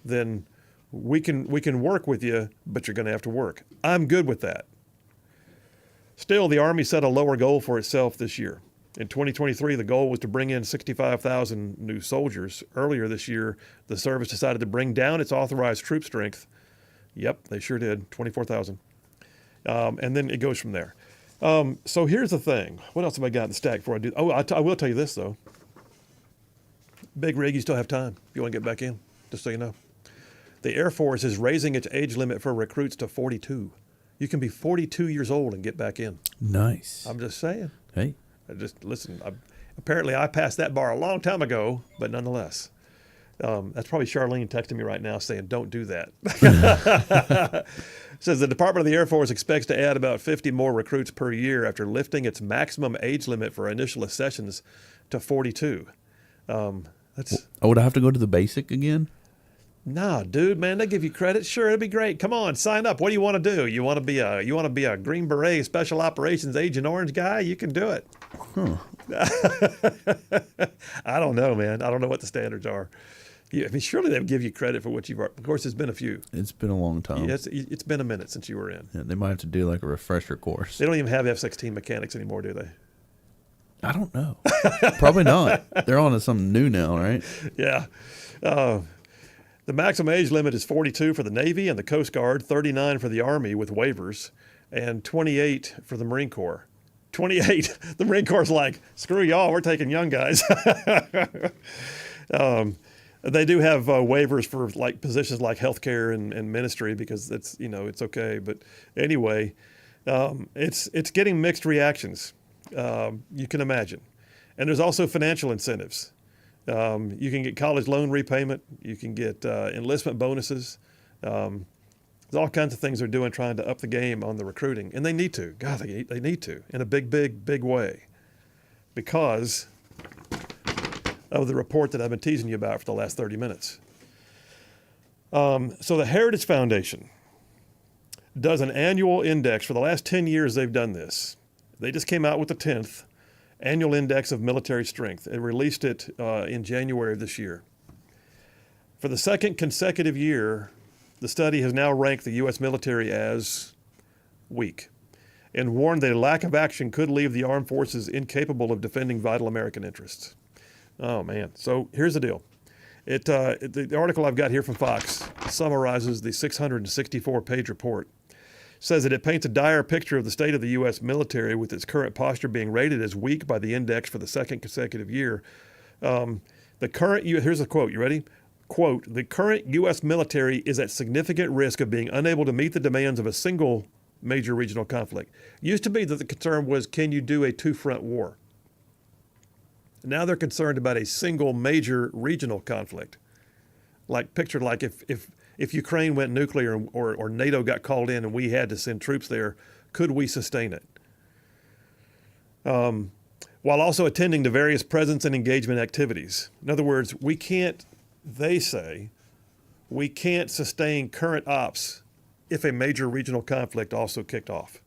then we can work with you, but you're going to have to work. I'm good with that. Still, the Army set a lower goal for itself this year. In 2023, the goal was to bring in 65,000 new soldiers. Earlier this year, the service decided to bring down its authorized troop strength. Yep, they sure did, 24,000. And then it goes from there. So here's the thing. What else have I got in the stack before I do? I will tell you this, though. Big Rig, you still have time if you want to get back in, just so you know. The Air Force is raising its age limit for recruits to 42. You can be 42 years old and get back in. Nice. I'm just saying. Hey, Apparently, I passed that bar a long time ago, but nonetheless. That's probably Charlene texting me right now saying, don't do that. Says the Department of the Air Force expects to add about 50 more recruits per year after lifting its maximum age limit for initial accessions to 42. would I have to go to the basic again? Nah, dude, man, they give you credit. Sure, it'd be great. Come on, sign up. What do you want to do? You want to be a Green Beret Special Operations Agent Orange guy? You can do it. Huh. I don't know, man. I don't know what the standards are. Yeah, I mean, surely they'll give you credit for what you've. Of course, it's been a few. It's been a long time. Yeah, it's been a minute since you were in. Yeah, they might have to do like a refresher course. They don't even have F-16 mechanics anymore, do they? I don't know. Probably not. They're on to something new now, right? Yeah. The maximum age limit is 42 for the Navy and the Coast Guard, 39 for the Army with waivers, and 28 for the Marine Corps. 28. The Marine Corps is like, screw y'all, we're taking young guys. They do have waivers for like positions like healthcare and ministry because it's okay. But anyway, it's getting mixed reactions. You can imagine, and there's also financial incentives. You can get college loan repayment. You can get enlistment bonuses. There's all kinds of things they're doing trying to up the game on the recruiting, and they need to. God, they need to in a big way, because of the report that I've been teasing you about for the last 30 minutes. So the Heritage Foundation does an annual index. For the last 10 years, they've done this. They just came out with the 10th annual index of military strength. They released it in January of this year. For the second consecutive year, the study has now ranked the U.S. military as weak and warned that a lack of action could leave the armed forces incapable of defending vital American interests. Oh, man. So here's the deal. The article I've got here from Fox summarizes the 664-page report. Says that it paints a dire picture of the state of the U.S. military with its current posture being rated as weak by the index for the second consecutive year. Here's a quote. You ready? Quote, the current U.S. military is at significant risk of being unable to meet the demands of a single major regional conflict. Used to be that the concern was, can you do a two-front war? Now they're concerned about a single major regional conflict. Pictured like if Ukraine went nuclear or NATO got called in and we had to send troops there, could we sustain it? While also attending to various presence and engagement activities. In other words, they say, we can't sustain current ops if a major regional conflict also kicked off.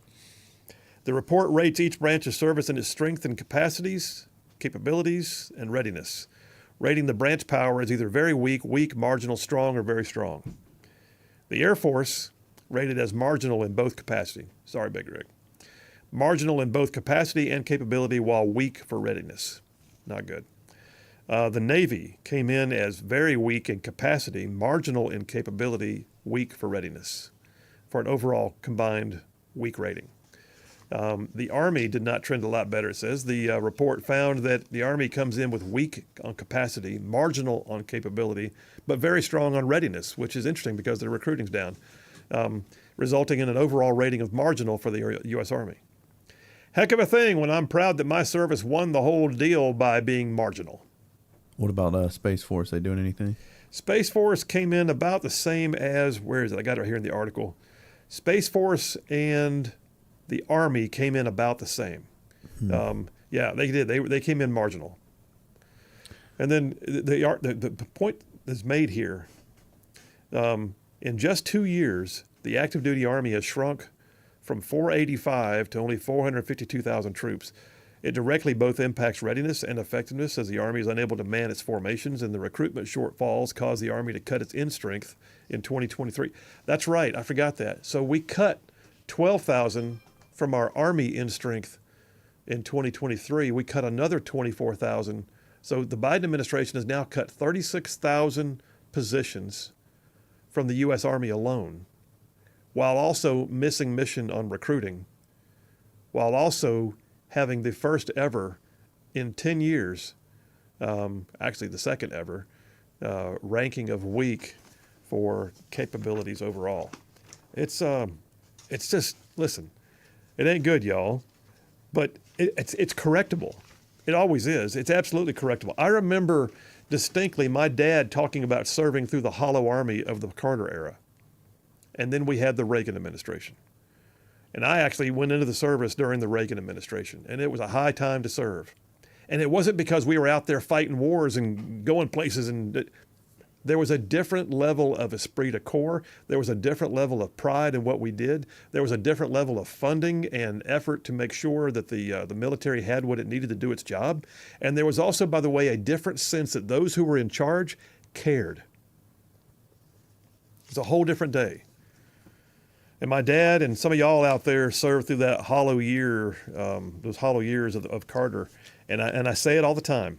The report rates each branch of service in its strength and capacities, capabilities, and readiness, rating the branch power as either very weak, marginal, strong, or very strong. The Air Force rated as marginal in both capacity. Sorry, Big Rig. Marginal in both capacity and capability while weak for readiness. Not good. The Navy came in as very weak in capacity, marginal in capability, weak for readiness, for an overall combined weak rating. The Army did not trend a lot better, it says. The report found that the Army comes in with weak on capacity, marginal on capability, but very strong on readiness, which is interesting because their recruiting's down, resulting in an overall rating of marginal for the U.S. Army. Heck of a thing when I'm proud that my service won the whole deal by being marginal. What about Space Force? They doing anything? Space Force came in about the same as, where is it? I got it right here in the article. Space Force and the Army came in about the same. Yeah, they did. They came in marginal. And then the point that's made here, in just 2 years, the active duty Army has shrunk from 485 to only 452,000 troops. It directly both impacts readiness and effectiveness as the Army is unable to man its formations, and the recruitment shortfalls cause the Army to cut its in strength in 2023. That's right. I forgot that. So we cut 12,000 from our Army in strength in 2023. We cut another 24,000. So the Biden administration has now cut 36,000 positions from the U.S. Army alone, while also missing mission on recruiting, while also having the first ever in 10 years, actually the second ever, ranking of weak for capabilities overall. It's just, listen, it ain't good, y'all, but It's correctable. It always is. It's absolutely correctable. I remember distinctly my dad talking about serving through the hollow army of the Carter era. And then we had the Reagan administration. And I actually went into the service during the Reagan administration, and it was a high time to serve. And it wasn't because we were out there fighting wars and going places, and there was a different level of esprit de corps. There was a different level of pride in what we did. There was a different level of funding and effort to make sure that the military had what it needed to do its job. And there was also, by the way, a different sense that those who were in charge cared. It was a whole different day. And my dad and some of y'all out there served through that hollow year, those hollow years of Carter. And I say it all the time.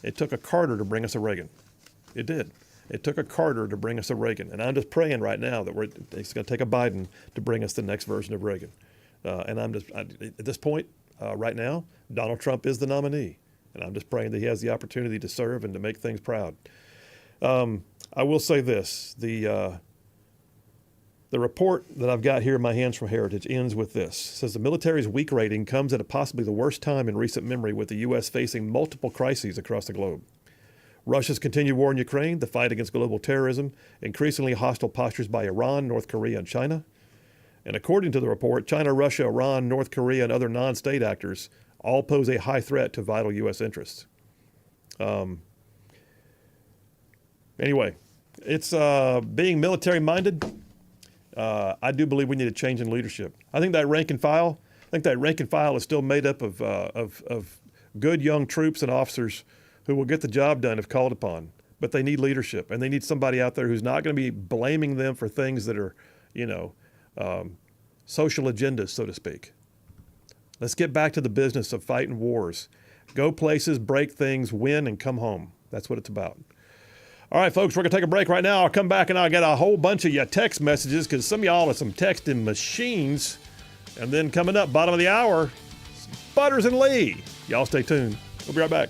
It took a Carter to bring us a Reagan. It did. It took a Carter to bring us a Reagan. And I'm just praying right now that it's going to take a Biden to bring us the next version of Reagan. And at this point, right now, Donald Trump is the nominee. And I'm just praying that he has the opportunity to serve and to make things proud. I will say this. The report that I've got here in my hands from Heritage ends with this. It says the military's weak rating comes at possibly the worst time in recent memory, with the U.S. facing multiple crises across the globe. Russia's continued war in Ukraine, the fight against global terrorism, increasingly hostile postures by Iran, North Korea, and China. And according to the report, China, Russia, Iran, North Korea, and other non-state actors all pose a high threat to vital U.S. interests. Anyway, it's being military-minded. I do believe we need a change in leadership. I think that rank and file is still made up of good young troops and officers who will get the job done if called upon. But they need leadership, and they need somebody out there who's not going to be blaming them for things that are, social agendas, so to speak. Let's get back to the business of fighting wars. Go places, break things, win, and come home. That's what it's about. All right, folks, we're going to take a break right now. I'll come back and I'll get a whole bunch of your text messages because some of y'all are some texting machines. And then coming up, bottom of the hour, Butters and Lee. Y'all stay tuned. We'll be right back.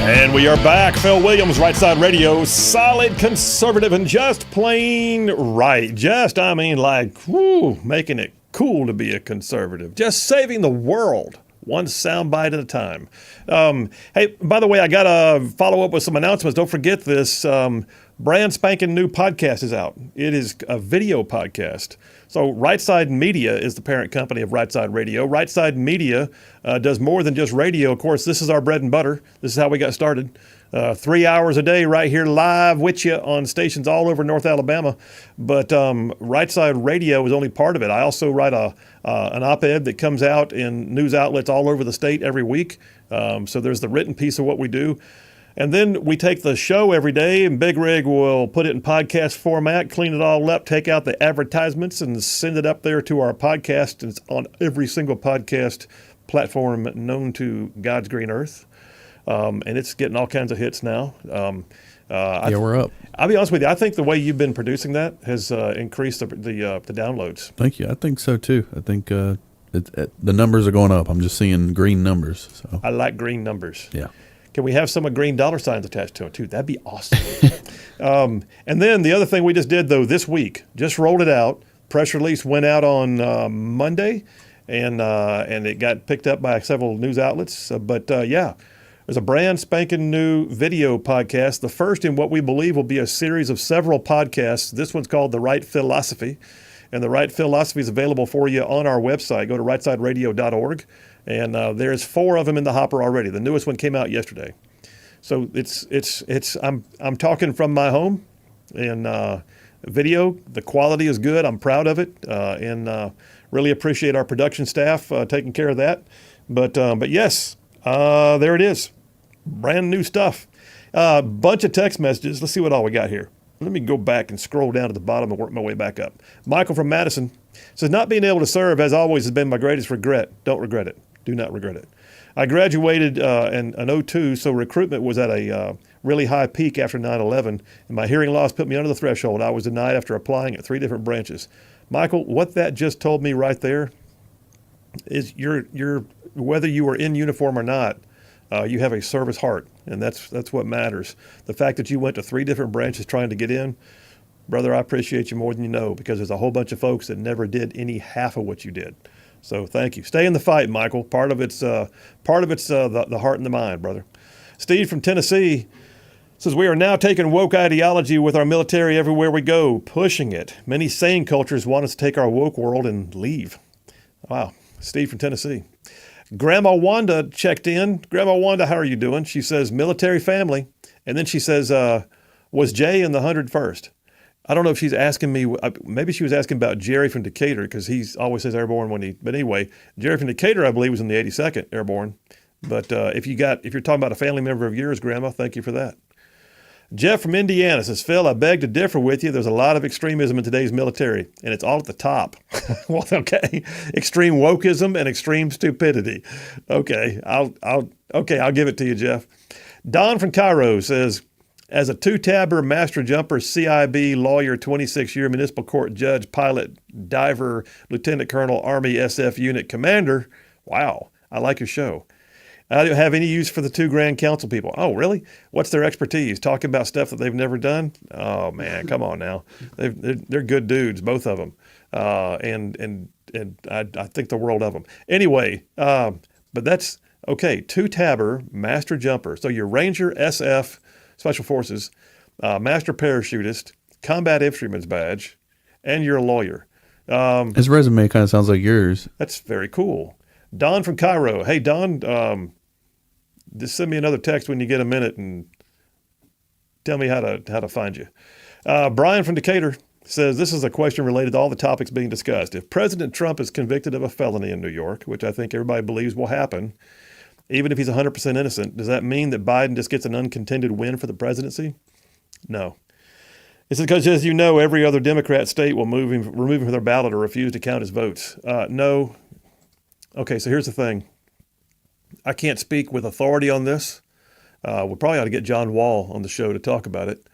And we are back. Phil Williams, Rightside Radio, solid conservative and just plain right. Making it cool to be a conservative. Just saving the world, one soundbite at a time. Hey, by the way, I got to follow up with some announcements. Don't forget this brand spanking new podcast is out. It is a video podcast. So Rightside Media is the parent company of Rightside Radio. Rightside Media does more than just radio. Of course, this is our bread and butter. This is how we got started. 3 hours a day right here live with you on stations all over North Alabama. But Rightside Radio is only part of it. I also write an op-ed that comes out in news outlets all over the state every week. So there's the written piece of what we do. And then we take the show every day, and Big Rig will put it in podcast format, clean it all up, take out the advertisements, and send it up there to our podcast. And it's on every single podcast platform known to God's green earth. And it's getting all kinds of hits now. We're up. I'll be honest with you. I think the way you've been producing that has increased the downloads. Thank you. I think so, too. I think the numbers are going up. I'm just seeing green numbers. So I like green numbers. Yeah. Can we have some green dollar signs attached to it, too? That'd be awesome. And then the other thing we just did, though, this week, just rolled it out. Press release went out on Monday, and it got picked up by several news outlets. There's a brand spanking new video podcast, the first in what we believe will be a series of several podcasts. This one's called The Right Philosophy, and The Right Philosophy is available for you on our website. Go to rightsideradio.org. And there's 4 of them in the hopper already. The newest one came out yesterday. So I'm talking from my home, and video. The quality is good. I'm proud of it, and really appreciate our production staff taking care of that. But yes, there it is, brand new stuff. Bunch of text messages. Let's see what all we got here. Let me go back and scroll down to the bottom and work my way back up. Michael from Madison says, not being able to serve, as always, has been my greatest regret. Don't regret it. Do not regret it. I graduated in 2002, so recruitment was at a really high peak after 9/11, and my hearing loss put me under the threshold. I was denied after applying at 3 different branches. Michael, what that just told me right there is you're whether you are in uniform or not, you have a service heart, and that's what matters. The fact that you went to 3 different branches trying to get in, brother, I appreciate you more than you know, because there's a whole bunch of folks that never did any half of what you did. So thank you. Stay in the fight, Michael. Part of it's the heart and the mind, brother. Steve from Tennessee says, we are now taking woke ideology with our military everywhere we go, pushing it. Many sane cultures want us to take our woke world and leave. Wow. Steve from Tennessee. Grandma Wanda checked in. Grandma Wanda, how are you doing? She says, military family. And then she says, was Jay in the 101st? I don't know if she's asking me, maybe she was asking about Jerry from Decatur, because he always says airborne but anyway, Jerry from Decatur, I believe, was in the 82nd Airborne. But if you're talking about a family member of yours, Grandma, thank you for that. Jeff from Indiana says, Phil, I beg to differ with you. There's a lot of extremism in today's military, and it's all at the top. Well, okay. Extreme wokeism and extreme stupidity. Okay, I'll give it to you, Jeff. Don from Cairo says, as a 2-tabber, master jumper, CIB, lawyer, 26-year municipal court judge, pilot, diver, lieutenant colonel, Army SF unit commander, wow, I like your show. I don't have any use for the 2 Grand Council people. Oh, really? What's their expertise? Talking about stuff that they've never done? Oh, man, come on now. They're good dudes, both of them. And I think the world of them. Anyway, but that's, okay, 2-tabber, master jumper. So you're Ranger, SF, Special Forces, master parachutist, combat infantryman's badge, and you're a lawyer. His resume kind of sounds like yours. That's very cool. Don from Cairo. Hey, Don, just send me another text when you get a minute and tell me how to find you. Brian from Decatur says, this is a question related to all the topics being discussed. If President Trump is convicted of a felony in New York, which I think everybody believes will happen, even if he's 100% innocent, does that mean that Biden just gets an uncontended win for the presidency? No. It's because, as you know, every other Democrat state will remove him from their ballot or refuse to count his votes. No. Okay, so here's the thing. I can't speak with authority on this. We probably ought to get John Wall on the show to talk about it.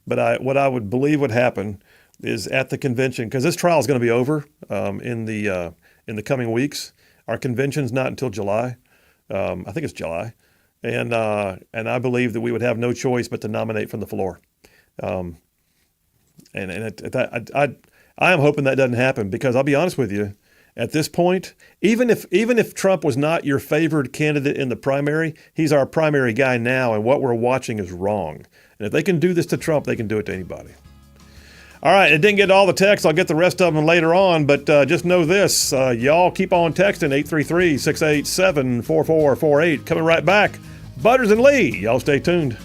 But what I would believe would happen is at the convention, because this trial is going to be over in the coming weeks. Our convention's not until July. I think it's July. and I believe that we would have no choice but to nominate from the floor. I am hoping that doesn't happen, because I'll be honest with you, at this point, even if Trump was not your favored candidate in the primary, he's our primary guy now, and what we're watching is wrong. And if they can do this to Trump, they can do it to anybody. All right, I didn't get all the texts. I'll get the rest of them later on, but just know this. Y'all keep on texting 833-687-4448. Coming right back. Butters and Lee. Y'all stay tuned.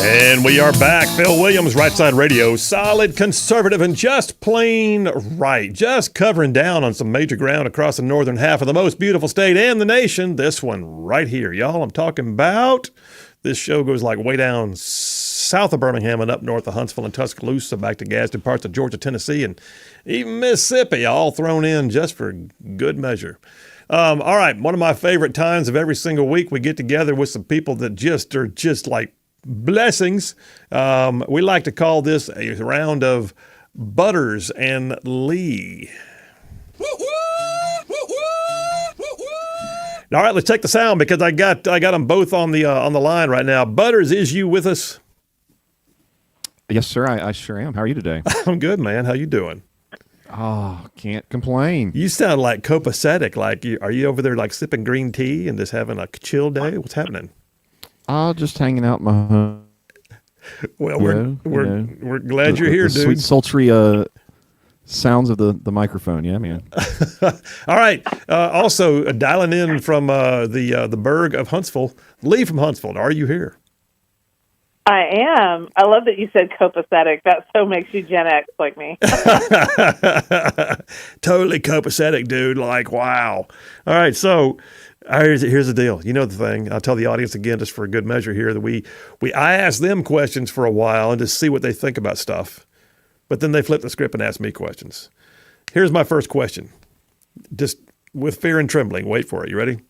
And we are back. Phil Williams, Rightside Radio. Solid, conservative, and just plain right. Just covering down on some major ground across the northern half of the most beautiful state in the nation. This one right here, y'all. I'm talking about. This show goes like way down south of Birmingham and up north of Huntsville and Tuscaloosa, back to Gadsden, parts of Georgia, Tennessee, and even Mississippi, all thrown in just for good measure. All right, one of my favorite times of every single week, we get together with some people that just are just like blessings. We like to call this a round of Butters and Lee. All right, let's check the sound because I got them both on the line right now. Butters, is you with us? Yes, sir. I sure am. How are you today? I'm good, man. How you doing? Oh, can't complain. You sound like copacetic. Like, are you over there like sipping green tea and just having a chill day? What's happening? Just hanging out in my home. Well, we're glad you're here, the dude. Sweet sultry sounds of the microphone. Yeah, man. All right. Also dialing in from the burg of Huntsville, Lee from Huntsville. Are you here? I am. I love that you said copacetic. That so makes you Gen X like me. Totally copacetic, dude. Like, wow. All right. So here's the deal. You know the thing. I'll tell the audience again, just for a good measure here, that I asked them questions for a while and just see what they think about stuff. But then they flip the script and ask me questions. Here's my first question. Just with fear and trembling. Wait for it. You ready?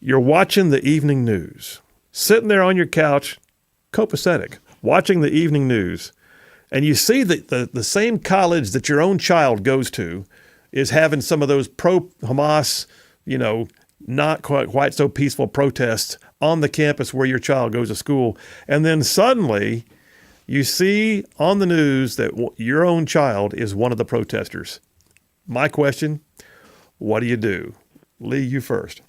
You're watching the evening news, sitting there on your couch, copacetic, watching the evening news, and you see that the same college that your own child goes to is having some of those pro-Hamas, not quite so peaceful protests on the campus where your child goes to school. And then suddenly you see on the news that your own child is one of the protesters. My question, what do you do? Lee, you first.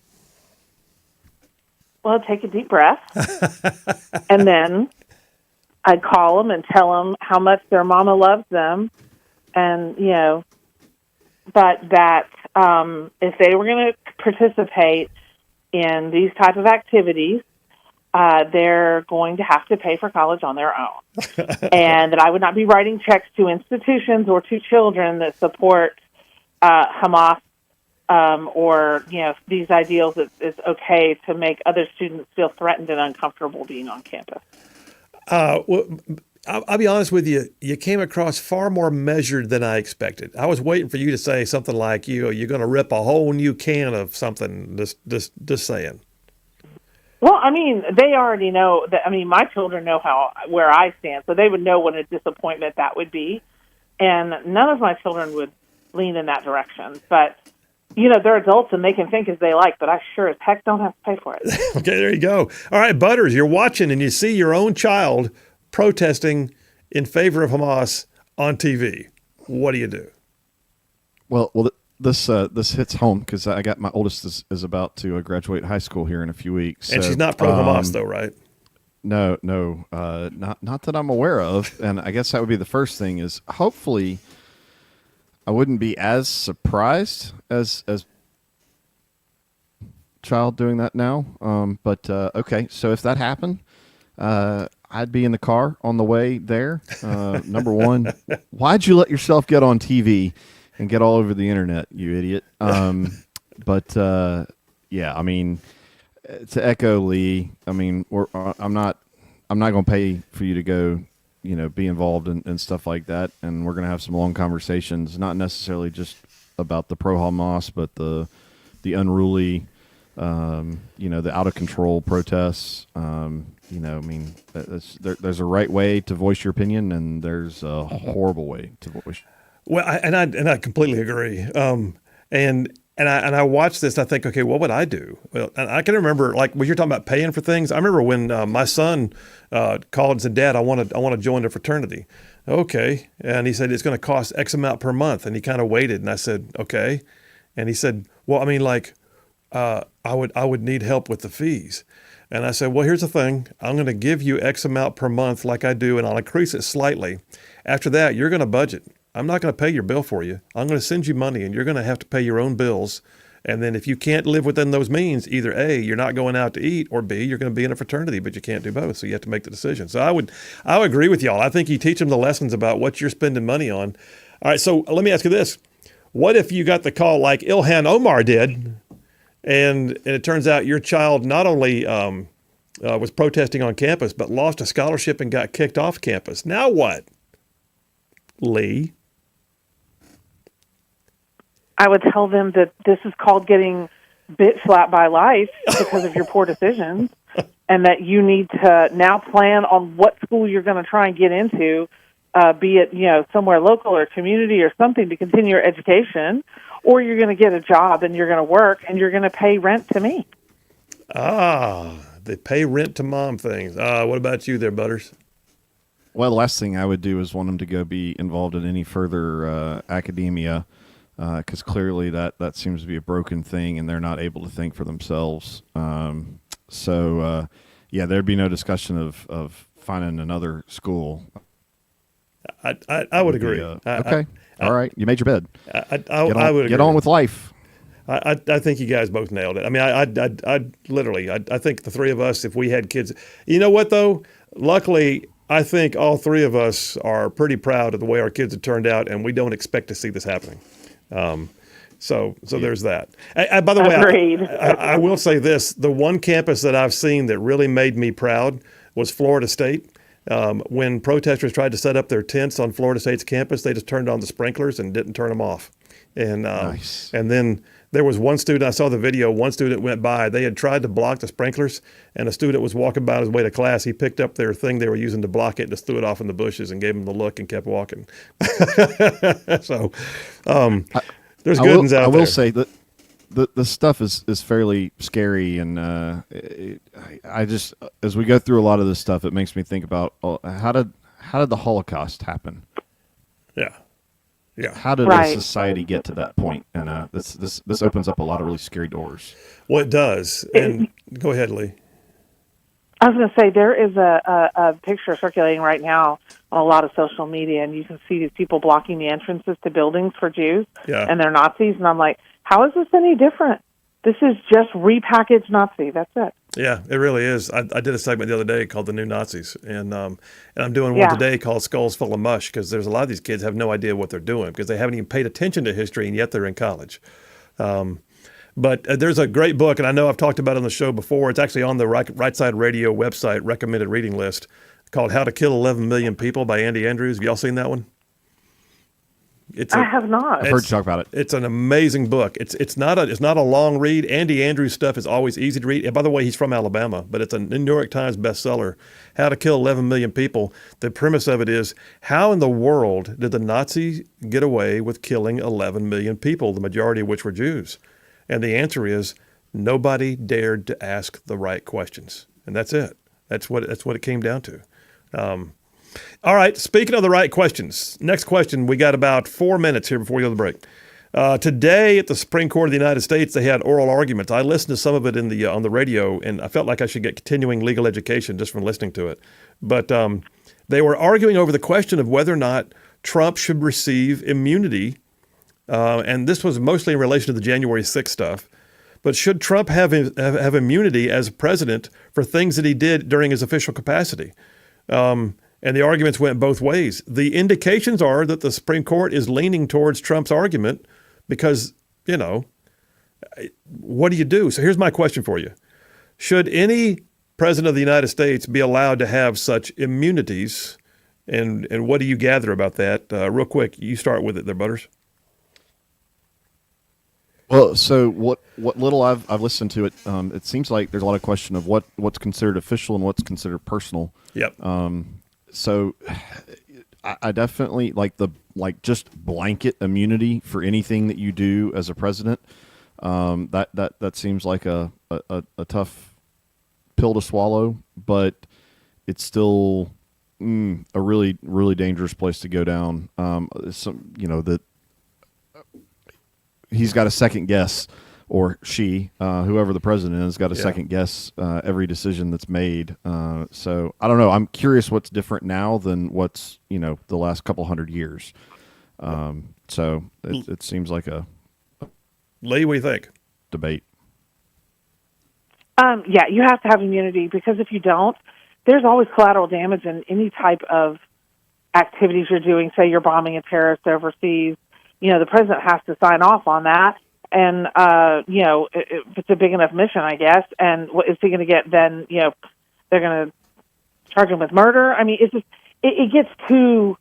Well, take a deep breath, and then I'd call them and tell them how much their mama loves them, and, but that if they were going to participate in these type of activities, they're going to have to pay for college on their own, and that I would not be writing checks to institutions or to children that support Hamas or these ideals. It's okay to make other students feel threatened and uncomfortable being on campus. Well, I'll be honest with you. You came across far more measured than I expected. I was waiting for you to say something like, you're going to rip a whole new can of something. Just saying. Well, I mean, they already know that. I mean, my children know where I stand, so they would know what a disappointment that would be. And none of my children would lean in that direction. But, they're adults and they can think as they like, but I sure as heck don't have to pay for it. Okay, there you go. All right, Butters, you're watching and you see your own child protesting in favor of Hamas on TV. What do you do? Well, this hits home because I got my oldest is about to graduate high school here in a few weeks. And so, she's not pro-Hamas though, right? No, not that I'm aware of. And I guess that would be the first thing is hopefully I wouldn't be as surprised as child doing that now. But okay, so if that happened, I'd be in the car on the way there. Number one, why'd you let yourself get on TV and get all over the internet, you idiot? But yeah, I mean, to echo Lee, I mean, I'm not going to pay for you to go, be involved in stuff like that, and we're going to have some long conversations, not necessarily just about the pro-Hamas, but the unruly, the out of control protests. I mean, there's a right way to voice your opinion, and there's a horrible way to voice. Well, I completely agree. And I watch this, and I think, okay, what would I do? Well, and I can remember, like, when you're talking about paying for things, I remember when my son called and said, Dad, I want to join a fraternity. Okay. And he said, it's going to cost X amount per month. And he kind of waited, and I said, okay. And he said, well, I mean, like, I would need help with the fees. And I said, well, here's the thing. I'm going to give you X amount per month like I do, and I'll increase it slightly. After that, you're going to budget. I'm not going to pay your bill for you. I'm going to send you money, and you're going to have to pay your own bills. And then if you can't live within those means, either A, you're not going out to eat, or B, you're going to be in a fraternity, but you can't do both. So you have to make the decision. So I would agree with y'all. I think you teach them the lessons about what you're spending money on. All right, so let me ask you this. What if you got the call like Ilhan Omar did, and it turns out your child not only was protesting on campus, but lost a scholarship and got kicked off campus? Now what, Lee? I would tell them that this is called getting bit slapped by life because of your poor decisions, and that you need to now plan on what school you're going to try and get into, be it somewhere local or community or something, to continue your education, or you're going to get a job and you're going to work and you're going to pay rent to me. The pay rent to mom things. What about you there, Butters? Well, the last thing I would do is want them to go be involved in any further academia, because clearly that seems to be a broken thing, and they're not able to think for themselves. So there'd be no discussion of finding another school. I would agree. Okay. All right. You made your bed. I would agree. Get on with life. I think you guys both nailed it. I mean, I literally, I think the three of us, if we had kids, you know what though? Luckily, I think all three of us are pretty proud of the way our kids have turned out, and we don't expect to see this happening. So there's that. By the way, I will say this: the one campus that I've seen that really made me proud was Florida State. When protesters tried to set up their tents on Florida State's campus, they just turned on the sprinklers and didn't turn them off. And nice. And then there was one student, I saw the video, one student went by, they had tried to block the sprinklers, and a student was walking by on his way to class. He picked up their thing they were using to block it and just threw it off in the bushes and gave him the look and kept walking. So there's good ones out there. I will say that the stuff is fairly scary, and I just, as we go through a lot of this stuff, it makes me think about how did the Holocaust happen? Yeah. How did a society get to that point? And this opens up a lot of really scary doors. Well, it does. And go ahead, Lee. I was going to say, there is a picture circulating right now on a lot of social media, and you can see these people blocking the entrances to buildings for Jews, and they're Nazis. And I'm like, how is this any different? This is just repackaged Nazi. That's it. Yeah, it really is. I did a segment the other day called The New Nazis, and I'm doing one today called Skulls Full of Mush, because there's a lot of these kids have no idea what they're doing because they haven't even paid attention to history, and yet they're in college. But there's a great book, and I know I've talked about it on the show before. It's actually on the Rightside Radio website recommended reading list, called How to Kill 11 Million People by Andy Andrews. Have y'all seen that one? I have not. I've heard you talk about it. It's an amazing book. It's not a long read. Andy Andrews' stuff is always easy to read. And by the way, he's from Alabama, but it's a New York Times bestseller. How to Kill 11 Million People. The premise of it is, how in the world did the Nazis get away with killing 11 million people, the majority of which were Jews? And the answer is, nobody dared to ask the right questions, and that's it. That's what it came down to. All right, speaking of the right questions, next question. We got about 4 minutes here before we go to the break. Today at the Supreme Court of the United States, they had oral arguments. I listened to some of it on the radio, and I felt like I should get continuing legal education just from listening to it. But they were arguing over the question of whether or not Trump should receive immunity, and this was mostly in relation to the January 6th stuff. But should Trump have immunity as president for things that he did during his official capacity? And the arguments went both ways. The indications are that the Supreme Court is leaning towards Trump's argument because, what do you do? So here's my question for you. Should any president of the United States be allowed to have such immunities? And what do you gather about that? Real quick, you start with it there, Butters. Well, so what little I've listened to it, it seems like there's a lot of question of what's considered official and what's considered personal. Yep. So I definitely like just blanket immunity for anything that you do as a president. That seems like a tough pill to swallow, but it's still a really, really dangerous place to go down. That he's got a second guess, or she, whoever the president is, got a second guess every decision that's made. So I don't know. I'm curious what's different now than what's the last couple hundred years. So it seems like a. Lee, what do you think? debate? Yeah, you have to have immunity because if you don't, there's always collateral damage in any type of activities you're doing. Say you're bombing a terrorist overseas, the president has to sign off on that. And, if it's a big enough mission, I guess, and what is he going to get then, they're going to charge him with murder. I mean, it's just, it gets too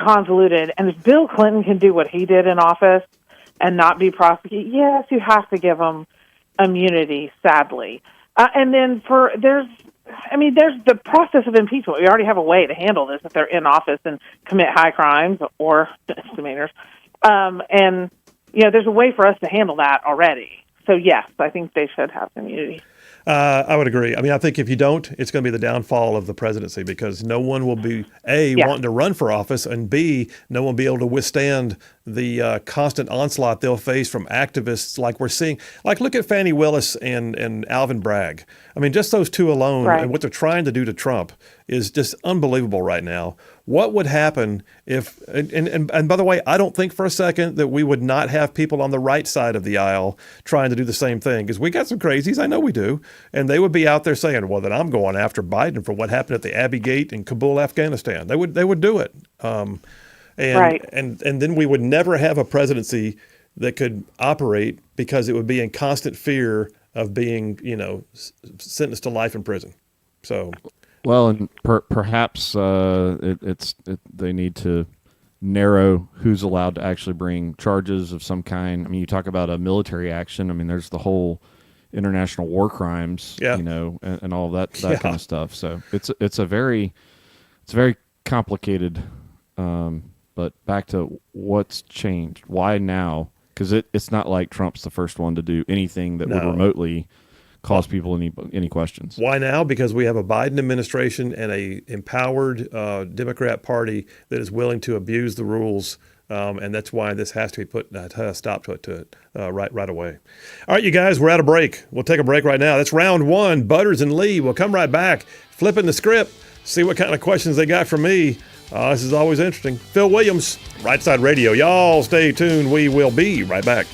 convoluted. And if Bill Clinton can do what he did in office and not be prosecuted, yes, you have to give him immunity, sadly. And then there's the process of impeachment. We already have a way to handle this if they're in office and commit high crimes or misdemeanors. And, there's a way for us to handle that already. So, yes, I think they should have immunity. I would agree. I mean, I think if you don't, it's going to be the downfall of the presidency because no one will be, A, wanting to run for office, and B, no one will be able to withstand the constant onslaught they'll face from activists like we're seeing. Like, look at Fani Willis and Alvin Bragg. I mean, just those two alone and what they're trying to do to Trump is just unbelievable right now. What would happen if, and by the way, I don't think for a second that we would not have people on the right side of the aisle trying to do the same thing, because we got some crazies, I know we do, and they would be out there saying, well, then I'm going after Biden for what happened at the Abbey Gate in Kabul, Afghanistan. They would do it. And then we would never have a presidency that could operate because it would be in constant fear of being, sentenced to life in prison. So... Well, and perhaps they need to narrow who's allowed to actually bring charges of some kind. I mean, you talk about a military action. I mean, there's the whole international war crimes, and all that kind of stuff. So it's very complicated. But back to what's changed. Why now? Because it's not like Trump's the first one to do anything that would remotely cause people any questions. Why now? Because we have a Biden administration and a empowered Democrat Party that is willing to abuse the rules, and that's why this has to be put a stop to it right away. All right, you guys, we're at a break. We'll take a break right now. That's round one. Butters and Lee. We'll come right back, flipping the script, see what kind of questions they got for me. This is always interesting. Phil Williams, Rightside Radio. Y'all stay tuned. We will be right back.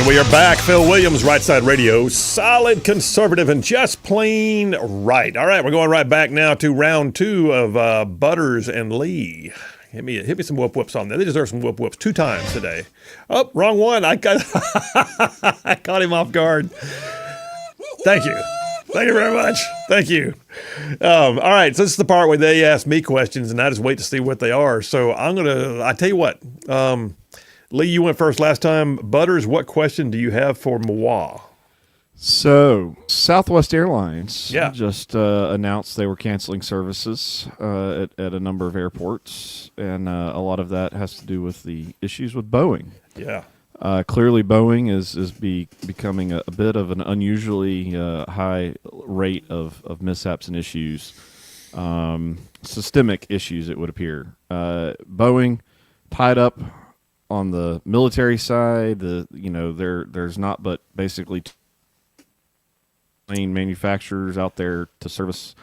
And we are back. Phil Williams, Rightside Radio. Solid, conservative, and just plain right. All right, we're going right back now to round 2 of Butters and Lee. Hit me some whoop-whoops on there. They deserve some whoop-whoops 2 times today. Oh, wrong one. I caught him off guard. Thank you. Thank you very much. Thank you. All right, so this is the part where they ask me questions, and I just wait to see what they are. So I tell you what. Lee, you went first last time. Butters, what question do you have for Mwa? So, Southwest Airlines Yeah. just announced they were canceling services at a number of airports, and a lot of that has to do with the issues with Boeing. Yeah. Clearly, Boeing is becoming a bit of an unusually high rate of mishaps and issues, systemic issues, it would appear. Boeing tied up on the military side. There's not but basically plane manufacturers out there to service.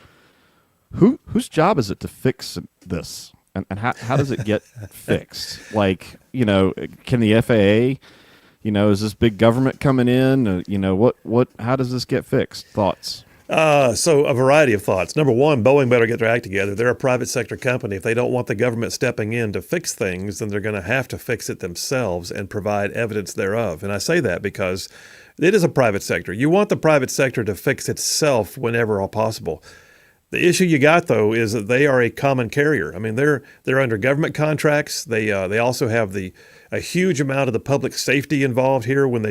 Whose job is it to fix this? And how does it get fixed? Like, can the FAA, is this big government coming in? How does this get fixed? Thoughts? So a variety of thoughts. Number one, Boeing better get their act together. They're a private sector company. If they don't want the government stepping in to fix things, then they're going to have to fix it themselves and provide evidence thereof. And I say that because it is a private sector. You want the private sector to fix itself whenever all possible. The issue you got, though, is that they are a common carrier. I mean, they're under government contracts. They also have a huge amount of the public safety involved here when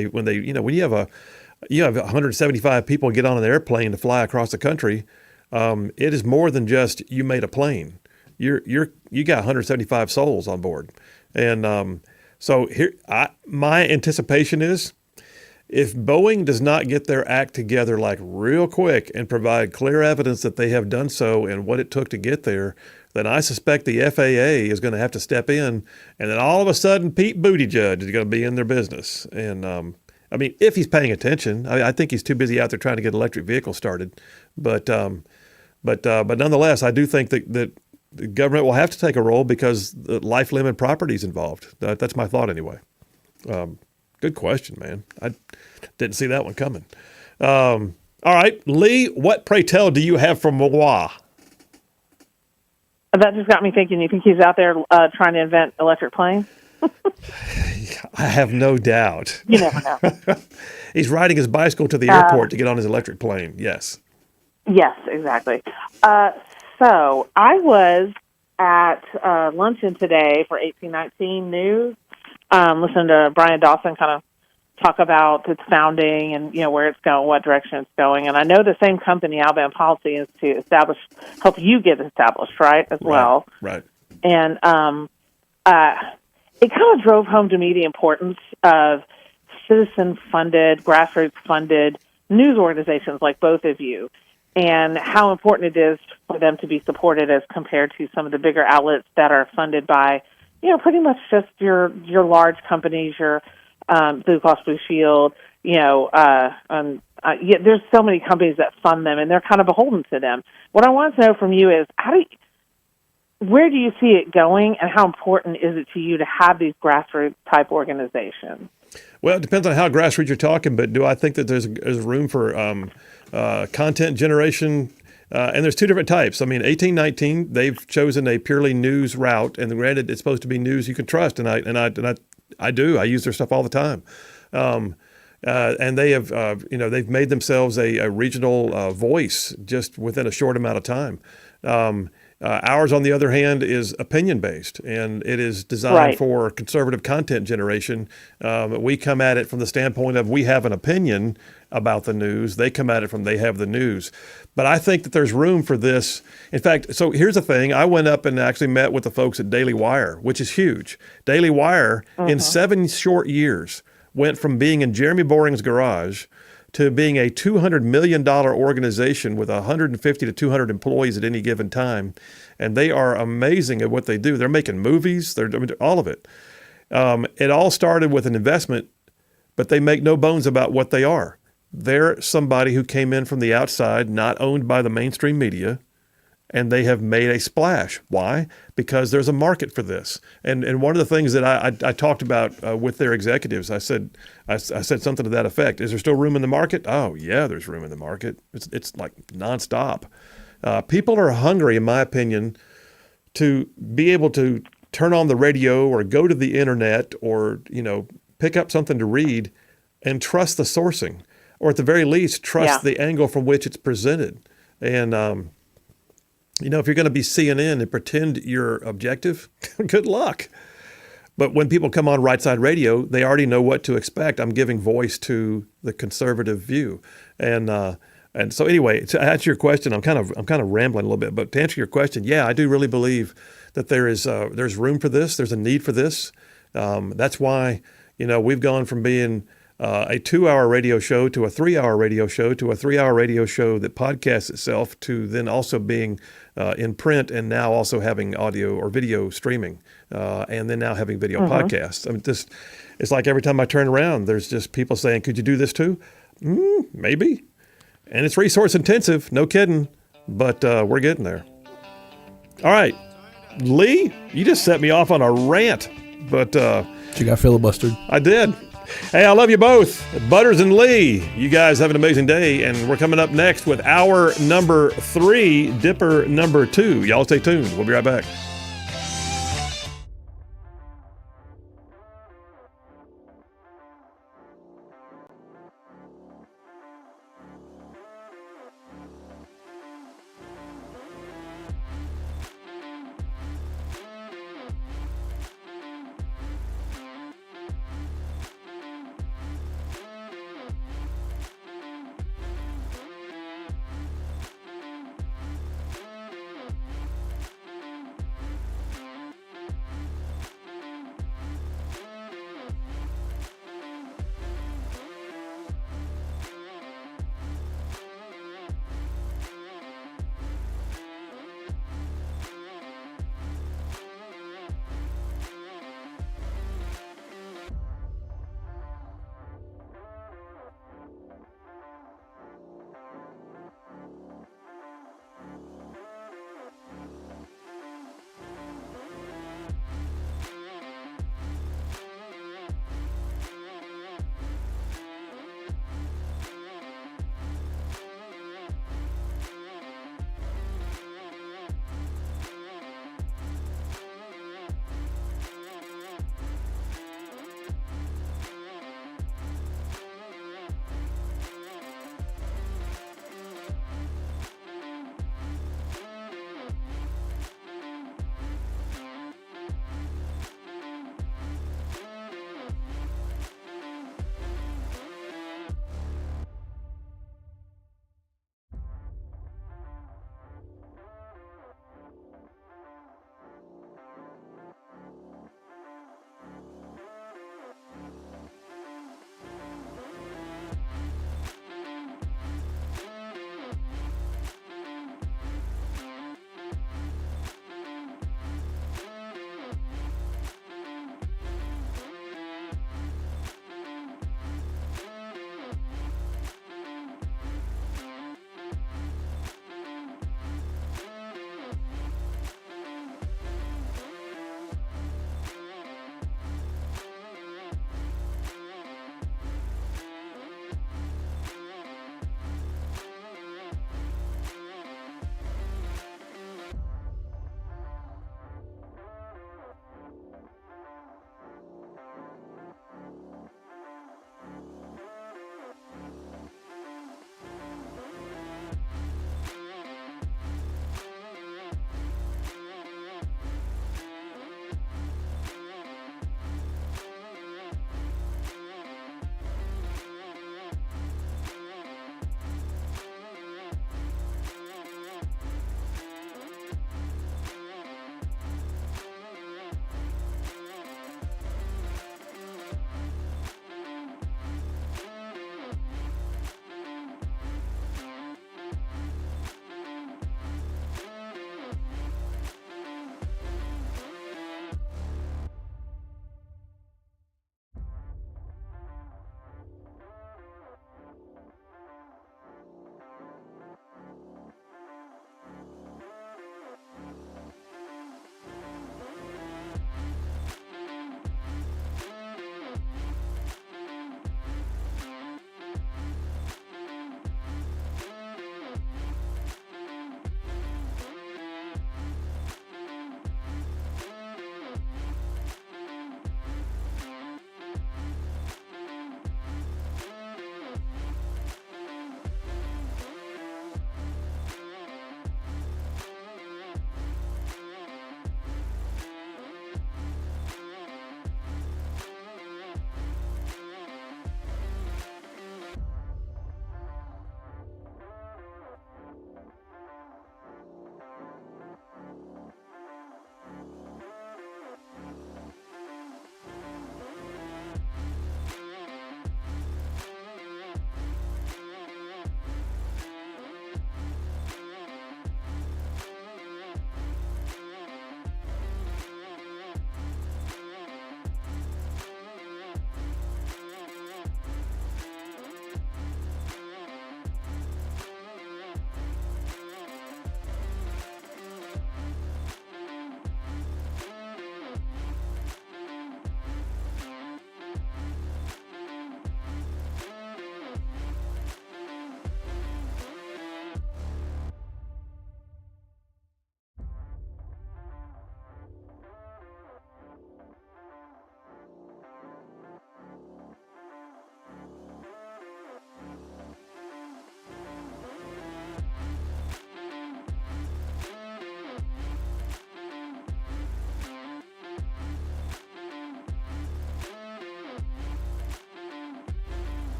you have 175 people get on an airplane to fly across the country. It is more than just you made a plane. You got 175 souls on board, and so here my anticipation is, if Boeing does not get their act together like real quick and provide clear evidence that they have done so and what it took to get there, then I suspect the FAA is going to have to step in, and then all of a sudden Pete Buttigieg is going to be in their business. And I mean, if he's paying attention, I think he's too busy out there trying to get electric vehicles started. But nonetheless, I do think that the government will have to take a role because the life, limb, and property is involved. That's my thought anyway. Good question, man. I didn't see that one coming. All right, Lee, what, pray tell, do you have from Mwa? That just got me thinking. You think he's out there trying to invent electric planes? I have no doubt. You never know. He's riding his bicycle to the airport to get on his electric plane. Yes. Yes, exactly. So I was at luncheon today for 1819 News, listening to Brian Dawson kind of talk about its founding and where it's going, what direction it's going. And I know the same company, Alabama Policy, is to help you get established, right, as well. Right. And it kind of drove home to me the importance of citizen-funded, grassroots-funded news organizations like both of you, and how important it is for them to be supported as compared to some of the bigger outlets that are funded by, pretty much just your large companies, your Blue Cross Blue Shield. There's so many companies that fund them, and they're kind of beholden to them. What I want to know from you is where do you see it going, and how important is it to you to have these grassroots type organizations? Well, it depends on how grassroots you're talking, but do I think that there's room for content generation? And there's 2 different types. I mean, 1819, they've chosen a purely news route, and granted, it's supposed to be news you can trust, and I do. I use their stuff all the time. And they have, they've made themselves a regional voice just within a short amount of time. Ours, on the other hand, is opinion-based, and it is designed for conservative content generation. We come at it from the standpoint of we have an opinion about the news. They come at it from they have the news. But I think that there's room for this. In fact, so here's the thing. I went up and actually met with the folks at Daily Wire, which is huge. Daily Wire, in 7 short years, went from being in Jeremy Boring's garage to being a $200 million organization with 150 to 200 employees at any given time. And they are amazing at what they do. They're making movies, all of it. It all started with an investment, but they make no bones about what they are. They're somebody who came in from the outside, not owned by the mainstream media, and they have made a splash. Why? Because there's a market for this. And one of the things that I talked about with their executives, I said something to that effect. Is there still room in the market? Oh yeah, there's room in the market. It's like nonstop. People are hungry, in my opinion, to be able to turn on the radio or go to the internet or pick up something to read and trust the sourcing, or at the very least trust the angle from which it's presented. And if you're going to be CNN and pretend you're objective, good luck. But when people come on Rightside Radio, they already know what to expect. I'm giving voice to the conservative view, and so anyway, to answer your question, I'm kind of rambling a little bit. But to answer your question, yeah, I do really believe that there's room for this. There's a need for this. That's why we've gone from being a 2-hour radio show to a 3-hour radio show to a 3-hour radio show that podcasts itself to then also being in print and now also having audio or video streaming and then now having video podcasts. I mean, it's like every time I turn around, there's just people saying, could you do this too? Maybe. And it's resource intensive, no kidding, but we're getting there. All right, Lee, you just set me off on a rant, but you got filibustered. I did. Hey, I love you both. Butters and Lee, you guys have an amazing day, and we're coming up next with hour number 3, Dipper number 2. Y'all stay tuned. We'll be right back.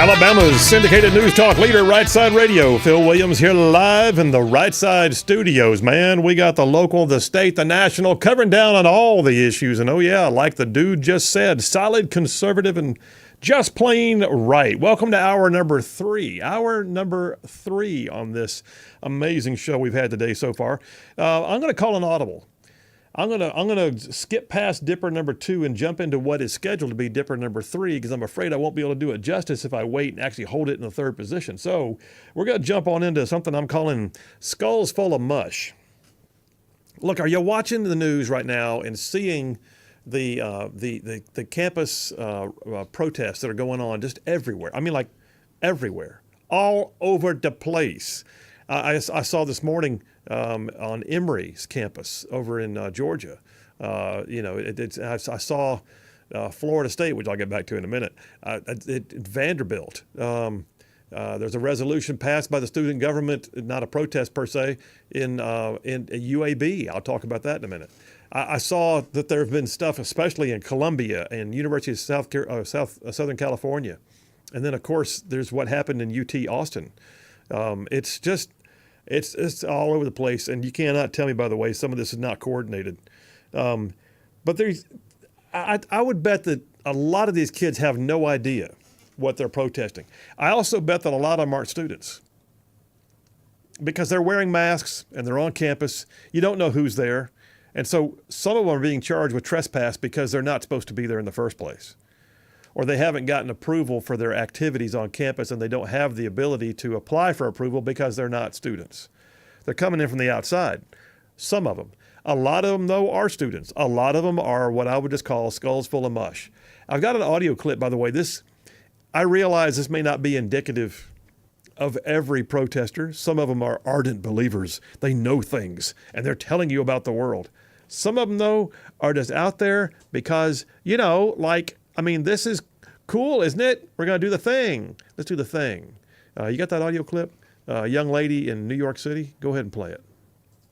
Alabama's syndicated news talk leader, Rightside Radio. Phil Williams here live in the Rightside studios. Man, we got the local, the state, the national, covering down on all the issues. And oh yeah, like the dude just said, solid, conservative, and just plain right. Welcome to hour number three. Hour number three on this amazing show we've had today so far. I'm going to call an audible. I'm gonna skip past Dipper number 2 and jump into what is scheduled to be Dipper number 3 because I'm afraid I won't be able to do it justice if I wait and actually hold it in the third position. So we're gonna jump on into something I'm calling Skulls Full of Mush. Look, are you watching the news right now and seeing the campus protests that are going on just everywhere? I mean, like everywhere, all over the place. I saw this morning on Emory's campus over in Georgia. I saw Florida State, which I'll get back to in a minute. Vanderbilt. There's a resolution passed by the student government, not a protest per se, in UAB. I'll talk about that in a minute. I saw that there have been stuff, especially in Columbia and University of Southern California. And then, of course, there's what happened in UT Austin. It's all over the place, and you cannot tell me, by the way, some of this is not coordinated. But I would bet that a lot of these kids have no idea what they're protesting. I also bet that a lot of them aren't students because they're wearing masks and they're on campus. You don't know who's there. And so some of them are being charged with trespass because they're not supposed to be there in the first place, or they haven't gotten approval for their activities on campus and they don't have the ability to apply for approval because they're not students. They're coming in from the outside, some of them. A lot of them, though, are students. A lot of them are what I would just call skulls full of mush. I've got an audio clip, by the way. I realize this may not be indicative of every protester. Some of them are ardent believers. They know things, and they're telling you about the world. Some of them, though, are just out there because, this is cool, isn't it? We're going to do the thing. Let's do the thing. You got that audio clip? A young lady in New York City? Go ahead and play it.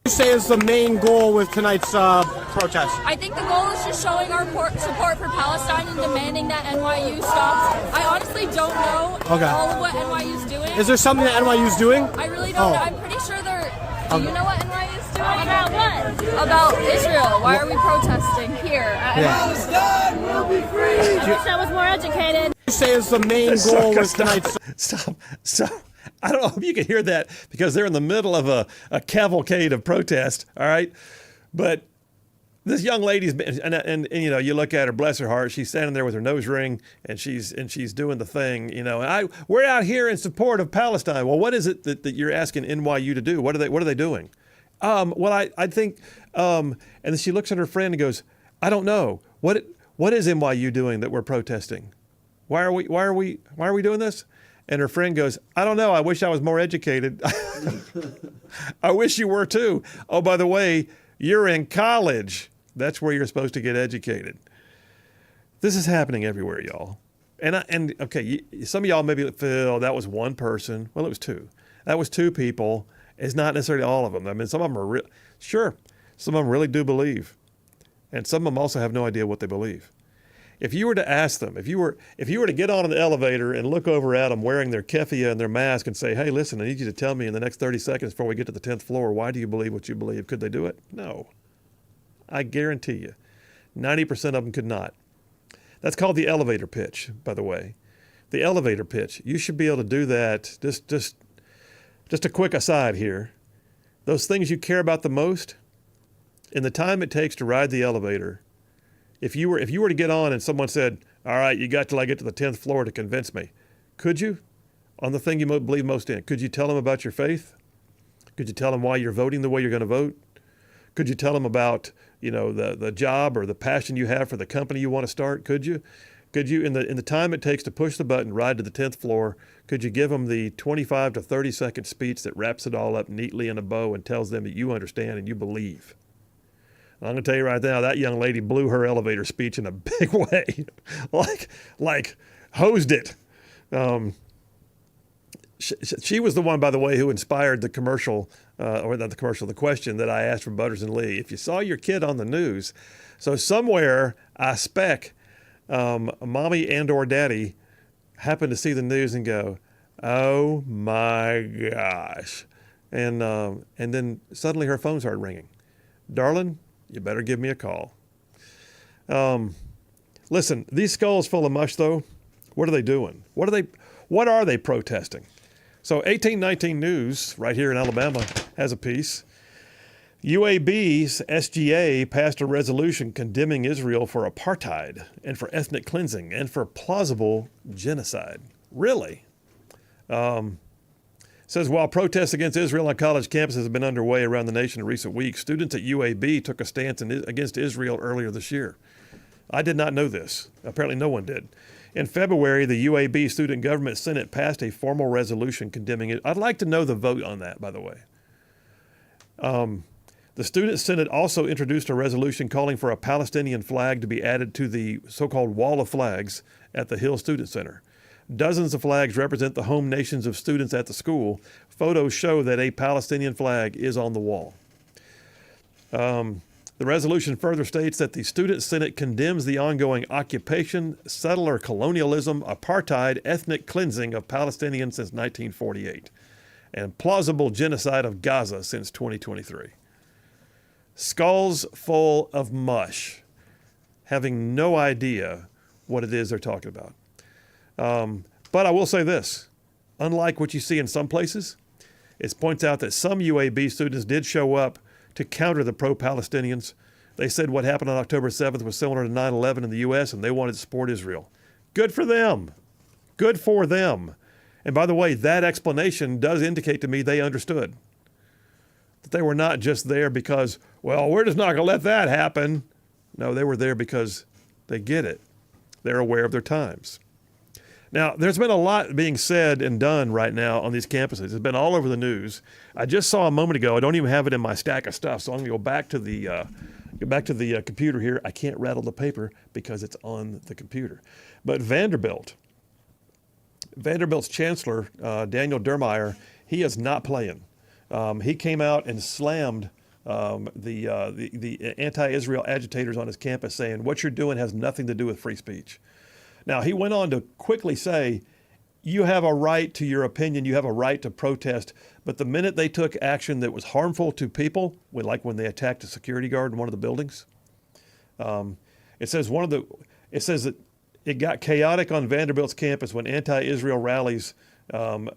What do you say is the main goal with tonight's protest? I think the goal is just showing our support for Palestine and demanding that NYU stops. I honestly don't know all of what NYU's doing. Is there something that NYU's doing? I really don't know. I'm pretty sure they're... Do you know what NYU's doing? About what? About Israel. Why are we protesting here? Palestine will be free! I wish I was more educated. What do you say is the main goal with tonight's... Stop. I don't know if you can hear that because they're in the middle of a cavalcade of protest, all right? But this young lady's been, and you look at her, bless her heart, she's standing there with her nose ring and she's doing the thing, we're out here in support of Palestine. Well, what is it that you're asking NYU to do? What are they doing? I think, and then she looks at her friend and goes, I don't know. What is NYU doing that we're protesting? Why are we doing this? And her friend goes, I don't know. I wish I was more educated. I wish you were too. Oh, by the way, you're in college. That's where you're supposed to get educated. This is happening everywhere, y'all. And okay, some of y'all maybe feel that was one person. Well, it was two. That was two people. It's not necessarily all of them. I mean, some of them are sure. Some of them really do believe, and some of them also have no idea what they believe. If you were to ask them, if you were to get on an elevator and look over at them wearing their keffiyeh and their mask and say, hey, listen, I need you to tell me in the next 30 seconds before we get to the 10th floor, why do you believe what you believe? Could they do it? No. I guarantee you, 90% of them could not. That's called the elevator pitch, by the way. The elevator pitch. You should be able to do that. Just a quick aside here. Those things you care about the most, in the time it takes to ride the elevator, if you were to get on and someone said, all right, you got till I get to the 10th floor to convince me, could you? On the thing you believe most in, could you tell them about your faith? Could you tell them why you're voting the way you're going to vote? Could you tell them about, the job or the passion you have for the company you want to start? Could you? Could you, in the time it takes to push the button, ride to the 10th floor, could you give them the 25 to 30 second speech that wraps it all up neatly in a bow and tells them that you understand and you believe? I'm going to tell you right now, that young lady blew her elevator speech in a big way, like hosed it. She was the one, by the way, who inspired the commercial, the question that I asked from Butters and Lee. If you saw your kid on the news, so somewhere I spec mommy and or daddy happened to see the news and go, "Oh my gosh," and then suddenly her phone started ringing. "Darling, you better give me a call." Listen, these skulls full of mush, though, what are they doing? What are they protesting? So 1819 News, right here in Alabama, has a piece. UAB's SGA passed a resolution condemning Israel for apartheid and for ethnic cleansing and for plausible genocide. Really? Says while protests against Israel on college campuses have been underway around the nation in recent weeks, students at UAB took a stance against Israel earlier this year. I did not know this. Apparently no one did. In February, the UAB Student Government Senate passed a formal resolution condemning it. I'd like to know the vote on that, by the way. The Student Senate also introduced a resolution calling for a Palestinian flag to be added to the so-called Wall of Flags at the Hill Student Center. Dozens of flags represent the home nations of students at the school. Photos show that a Palestinian flag is on the wall. The resolution further states that the Student Senate condemns the ongoing occupation, settler colonialism, apartheid, ethnic cleansing of Palestinians since 1948, and plausible genocide of Gaza since 2023. Skulls full of mush, having no idea what it is they're talking about. But I will say this, unlike what you see in some places, it points out that some UAB students did show up to counter the pro-Palestinians. They said what happened on October 7th was similar to 9/11 in the U.S., and they wanted to support Israel. Good for them. Good for them. And by the way, that explanation does indicate to me they understood. That they were not just there because, well, we're just not going to let that happen. No, they were there because they get it. They're aware of their times. Now, there's been a lot being said and done right now on these campuses. It's been all over the news. I just saw a moment ago, I don't even have it in my stack of stuff, so I'm going to go back to the computer here. I can't rattle the paper because it's on the computer. But Vanderbilt's chancellor, Daniel Dermeyer, he is not playing. He came out and slammed the anti-Israel agitators on his campus, saying, what you're doing has nothing to do with free speech. Now, he went on to quickly say, you have a right to your opinion, you have a right to protest, but the minute they took action that was harmful to people, like when they attacked a security guard in one of the buildings, it says that it got chaotic on Vanderbilt's campus when anti-Israel rallies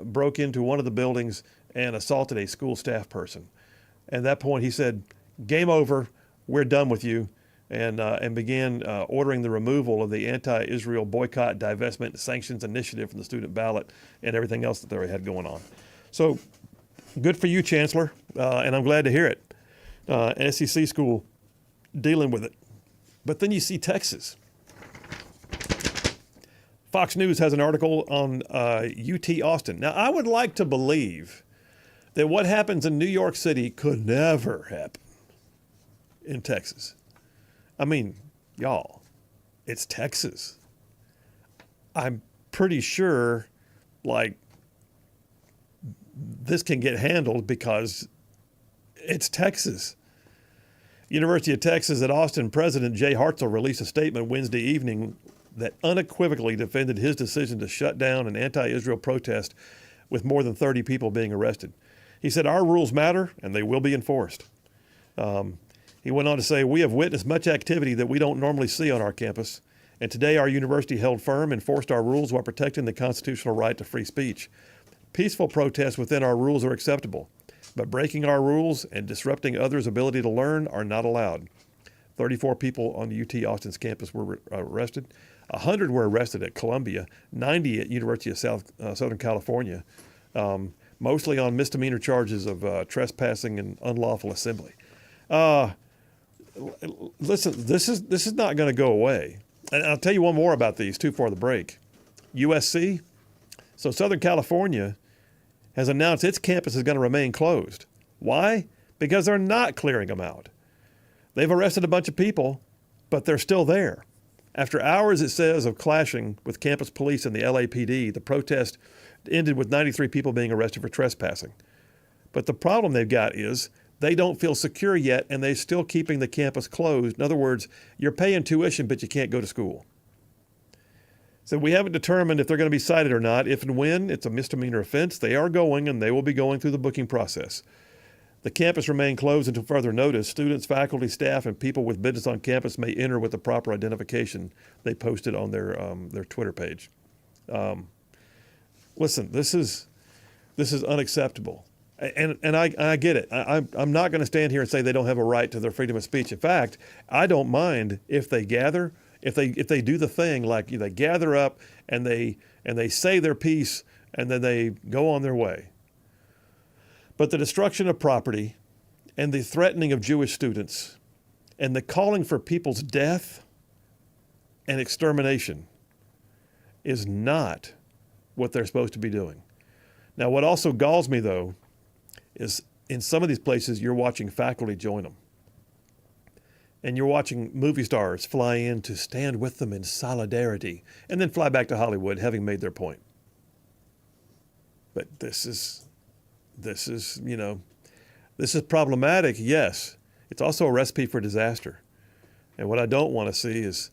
broke into one of the buildings and assaulted a school staff person. At that point, he said, game over, we're done with you. And began ordering the removal of the anti-Israel boycott, divestment, sanctions initiative from the student ballot and everything else that they had going on. So good for you, Chancellor, and I'm glad to hear it. SEC school dealing with it. But then you see Texas. Fox News has an article on UT Austin. Now, I would like to believe that what happens in New York City could never happen in Texas. I mean, y'all, it's Texas. I'm pretty sure, this can get handled because it's Texas. University of Texas at Austin President Jay Hartzell released a statement Wednesday evening that unequivocally defended his decision to shut down an anti-Israel protest with more than 30 people being arrested. He said, our rules matter and they will be enforced. He went on to say, we have witnessed much activity that we don't normally see on our campus, and today our university held firm and enforced our rules while protecting the constitutional right to free speech. Peaceful protests within our rules are acceptable, but breaking our rules and disrupting others' ability to learn are not allowed. 34 people on the UT Austin's campus were arrested. 100 were arrested at Columbia, 90 at University of Southern California, mostly on misdemeanor charges of trespassing and unlawful assembly. Listen, this is not going to go away. And I'll tell you one more about these, too, for the break. USC, so Southern California has announced its campus is going to remain closed. Why? Because they're not clearing them out. They've arrested a bunch of people, but they're still there. After hours, it says, of clashing with campus police and the LAPD, the protest ended with 93 people being arrested for trespassing. But the problem they've got is they don't feel secure yet, and they're still keeping the campus closed. In other words, you're paying tuition, but you can't go to school. So we haven't determined if they're going to be cited or not. If and when it's a misdemeanor offense, they are going and they will be going through the booking process. The campus remain closed until further notice. Students, faculty, staff, and people with business on campus may enter with the proper identification they posted on their Twitter page. Listen, this is unacceptable, and I get it. I'm not going to stand here and say they don't have a right to their freedom of speech. In fact, I don't mind if they gather. If they do the thing like they gather up and they say their piece and then they go on their way. But the destruction of property and the threatening of Jewish students and the calling for people's death and extermination is not what they're supposed to be doing. Now, what also galls me, though, is in some of these places you're watching faculty join them. And you're watching movie stars fly in to stand with them in solidarity and then fly back to Hollywood having made their point. But this is problematic, yes. It's also a recipe for disaster. And what I don't want to see is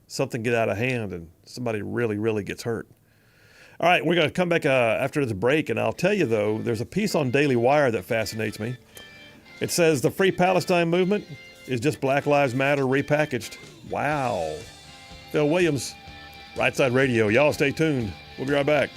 something get out of hand and somebody really, really gets hurt. All right, we're going to come back after this break, and I'll tell you, though, there's a piece on Daily Wire that fascinates me. It says the Free Palestine movement is just Black Lives Matter repackaged. Wow. Phil Williams, Rightside Radio. Y'all stay tuned. We'll be right back.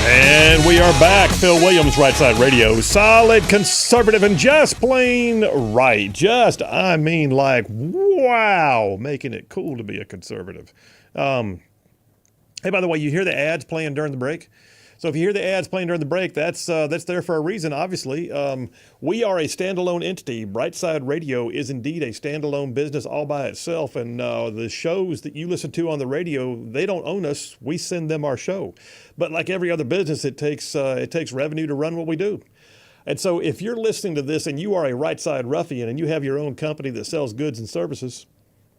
And we are back. Phil Williams, Rightside Radio. Solid, conservative, and just plain right. I mean, like, wow, making it cool to be a conservative. Hey, by the way, you hear the ads playing during the break? So if you hear the ads playing during the break, that's there for a reason, obviously. We are a standalone entity. Brightside Radio is indeed a standalone business all by itself. And the shows that you listen to on the radio, they don't own us. We send them our show. But like every other business, it takes revenue to run what we do. And so if you're listening to this and you are a Rightside ruffian and you have your own company that sells goods and services,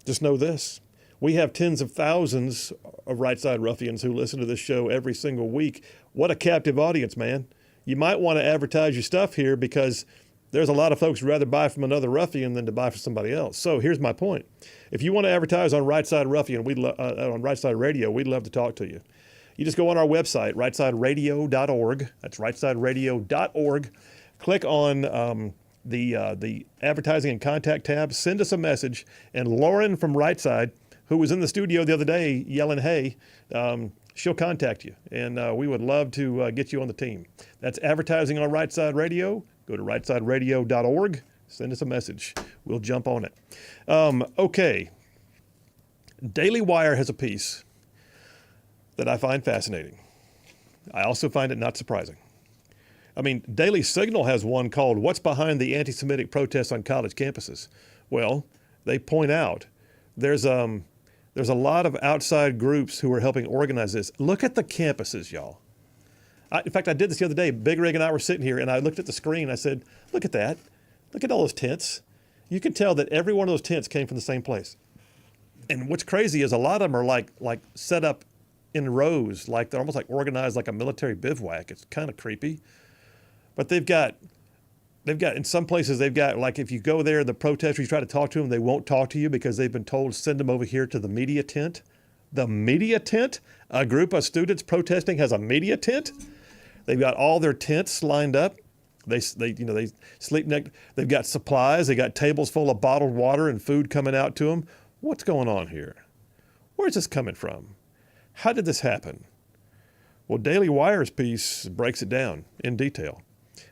just know this. We have tens of thousands of Rightside ruffians who listen to this show every single week. What a captive audience, man. You might want to advertise your stuff here because there's a lot of folks who'd rather buy from another ruffian than to buy from somebody else. So here's my point. If you want to advertise on Rightside Ruffian, on Rightside Radio, we'd love to talk to you. You just go on our website, rightsideradio.org. That's rightsideradio.org. Click on the advertising and contact tab. Send us a message. And Lauren from Rightside, who was in the studio the other day yelling, hey, she'll contact you. And we would love to get you on the team. That's advertising on Rightside Radio. Go to rightsideradio.org. Send us a message. We'll jump on it. Okay. Daily Wire has a piece that I find fascinating. I also find it not surprising. I mean, Daily Signal has one called What's Behind the Anti-Semitic Protests on College Campuses? Well, they point out there's a lot of outside groups who are helping organize this. Look at the campuses, y'all. In fact, I did this the other day. Big Rig and I were sitting here, and I looked at the screen. I said, look at that. Look at all those tents. You can tell that every one of those tents came from the same place. And what's crazy is a lot of them are like set up in rows, like they're almost like organized like a military bivouac. It's kind of creepy. But they've got, in some places, they've got, like if you go there, the protesters, you try to talk to them, they won't talk to you because they've been told, send them over here to the media tent. The media tent? A group of students protesting has a media tent? They've got all their tents lined up. They sleep next. They've got supplies. They got tables full of bottled water and food coming out to them. What's going on here? Where's this coming from? How did this happen? Well, Daily Wire's piece breaks it down in detail.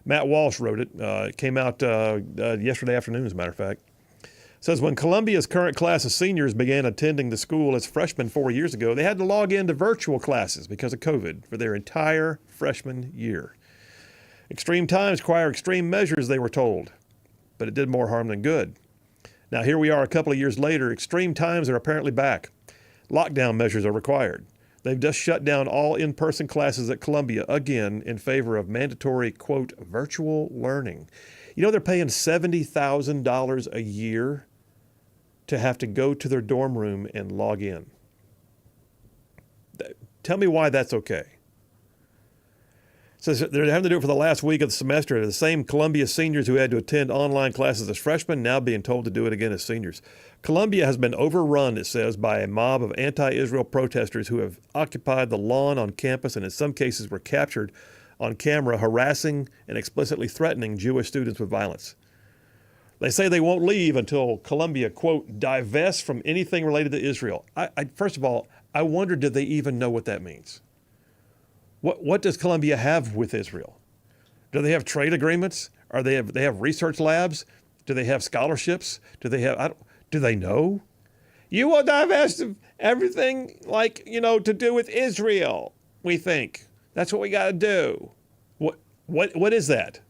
Matt Walsh wrote it. It came out yesterday afternoon, as a matter of fact. It says, when Columbia's current class of seniors began attending the school as freshmen 4 years ago, they had to log into virtual classes because of COVID for their entire freshman year. Extreme times require extreme measures, they were told, but it did more harm than good. Now, here we are a couple of years later. Extreme times are apparently back. Lockdown measures are required. They've just shut down all in-person classes at Columbia again in favor of mandatory, quote, virtual learning. You know, they're paying $70,000 a year to have to go to their dorm room and log in. Tell me why that's okay. So they're having to do it for the last week of the semester. The same Columbia seniors who had to attend online classes as freshmen now being told to do it again as seniors. Columbia has been overrun, it says, by a mob of anti-Israel protesters who have occupied the lawn on campus and in some cases were captured on camera harassing and explicitly threatening Jewish students with violence. They say they won't leave until Columbia, quote, divests from anything related to Israel. First of all, I wonder, did they even know what that means? What does Columbia have with Israel? Do they have trade agreements? They have research labs? Do they have scholarships? Do they know? You will divest of everything to do with Israel, we think. That's what we got to do. What is that?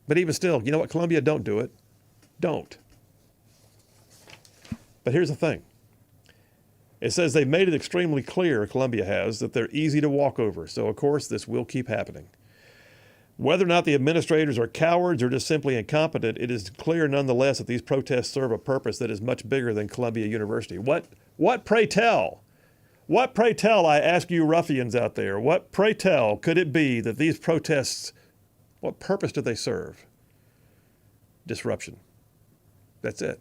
But even still, you know what, Columbia, don't do it. Don't. But here's the thing. It says they've made it extremely clear, Columbia has, that they're easy to walk over. So, of course, this will keep happening. Whether or not the administrators are cowards or just simply incompetent, it is clear nonetheless that these protests serve a purpose that is much bigger than Columbia University. What pray tell? What pray tell, I ask you ruffians out there, what pray tell could it be that these protests, what purpose do they serve? Disruption. That's it.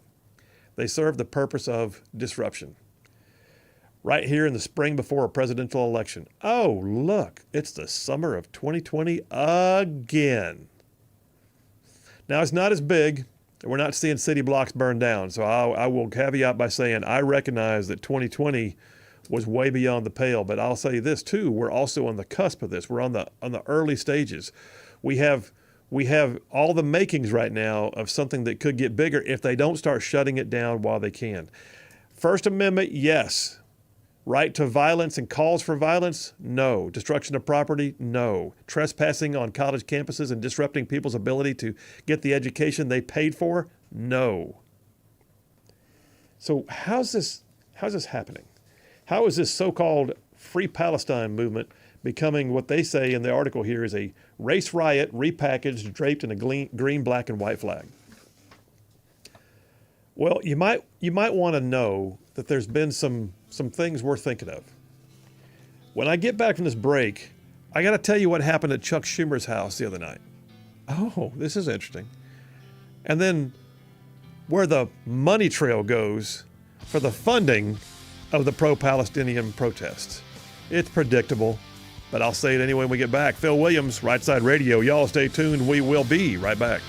They serve the purpose of disruption. Right here in the spring before a presidential election. Oh, look, it's the summer of 2020 again. Now, it's not as big. We're not seeing city blocks burn down. So I will caveat by saying I recognize that 2020 was way beyond the pale. But I'll say this too: we're also on the cusp of this. We're on the early stages. We have all the makings right now of something that could get bigger if they don't start shutting it down while they can. First Amendment, yes. Right to violence and calls for violence, no. Destruction of property, no. Trespassing on college campuses and disrupting people's ability to get the education they paid for, no. So how's this happening? How is this so-called Free Palestine movement becoming what they say in the article here is a race riot repackaged, draped in a green, black, and white flag? Well, you might want to know that there's been some things worth thinking of. When I get back from this break, I got to tell you what happened at Chuck Schumer's house the other night. Oh, this is interesting. And then where the money trail goes for the funding of the pro-Palestinian protests. It's predictable, but I'll say it anyway when we get back. Phil Williams, Rightside Radio. Y'all stay tuned. We will be right back.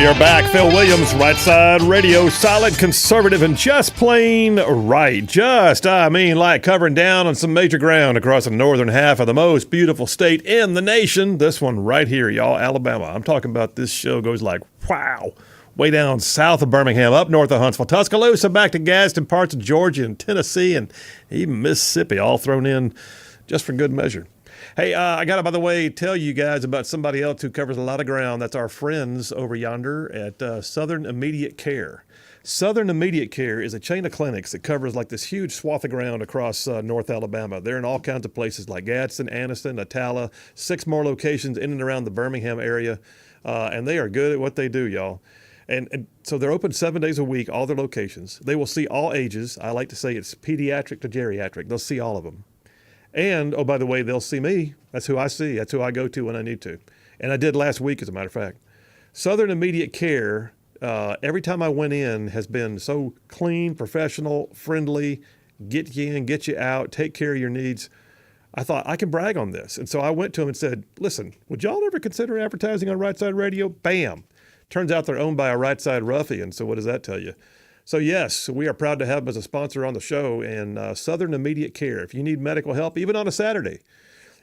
are back. Phil Williams, Right Side Radio, solid, conservative, and just plain right. Like covering down on some major ground across the northern half of the most beautiful state in the nation. This one right here, y'all, Alabama. I'm talking about this show goes like, wow, way down south of Birmingham, up north of Huntsville, Tuscaloosa, back to Gadsden, parts of Georgia and Tennessee, and even Mississippi, all thrown in just for good measure. Hey, I got to, by the way, tell you guys about somebody else who covers a lot of ground. That's our friends over yonder at Southern Immediate Care. Southern Immediate Care is a chain of clinics that covers like this huge swath of ground across North Alabama. They're in all kinds of places like Gadsden, Anniston, Atala, 6 more locations in and around the Birmingham area. And they are good at what they do, y'all. And so they're open 7 days a week, all their locations. They will see all ages. I like to say it's pediatric to geriatric. They'll see all of them. And, oh, by the way, they'll see me. That's who I see. That's who I go to when I need to. And I did last week, as a matter of fact. Southern Immediate Care, every time I went in, has been so clean, professional, friendly, get you in, get you out, take care of your needs. I thought, I can brag on this. And so I went to them and said, listen, would y'all ever consider advertising on Right Side Radio? Bam. Turns out they're owned by a Right Side ruffian, so what does that tell you? So yes, we are proud to have them as a sponsor on the show, and Southern Immediate Care. If you need medical help, even on a Saturday,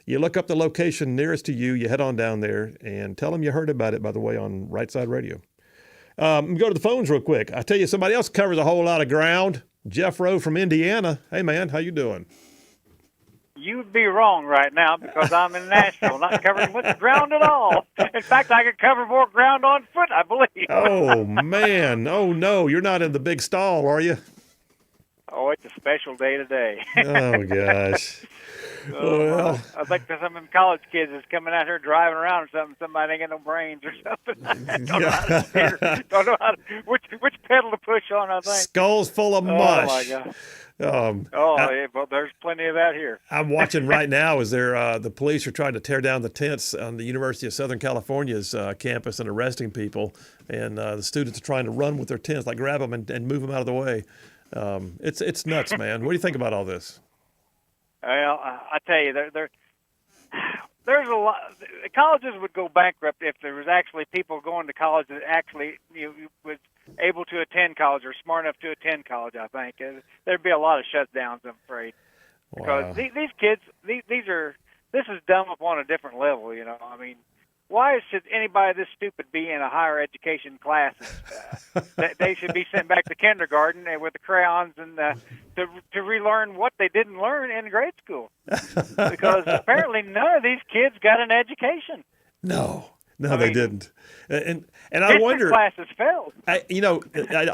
you look up the location nearest to you, you head on down there, and tell them you heard about it, by the way, on Right Side Radio. Go to the phones real quick. I tell you, somebody else covers a whole lot of ground. Jeff Rowe from Indiana. Hey, man, how you doing? You'd be wrong right now because I'm in Nashville, not covering much ground at all. In fact, I could cover more ground on foot, I believe. Oh, man. Oh, no. You're not in the big stall, are you? Oh, it's a special day today. Oh, gosh. Well, I think there's some college kids that's coming out here driving around or something. Somebody ain't got no brains or something. Don't know how to steer. Don't know which pedal to push on, I think. Skulls full of mush. Oh, my God. Yeah, well, there's plenty of that here. I'm watching right now as the police are trying to tear down the tents on the University of Southern California's campus and arresting people, and the students are trying to run with their tents, like grab them and move them out of the way. It's nuts, man. What do you think about all this? Well, I tell you, there's a lot. Colleges would go bankrupt if there was actually people going to college that actually was able to attend college or smart enough to attend college. I think there'd be a lot of shutdowns. I'm afraid because these kids, this is dumb up on a different level. You know, I mean, why should anybody this stupid be in a higher education class? They should be sent back to kindergarten with the crayons and to relearn what they didn't learn in grade school. Because apparently none of these kids got an education. No, they didn't. And I wonder. Classes failed. I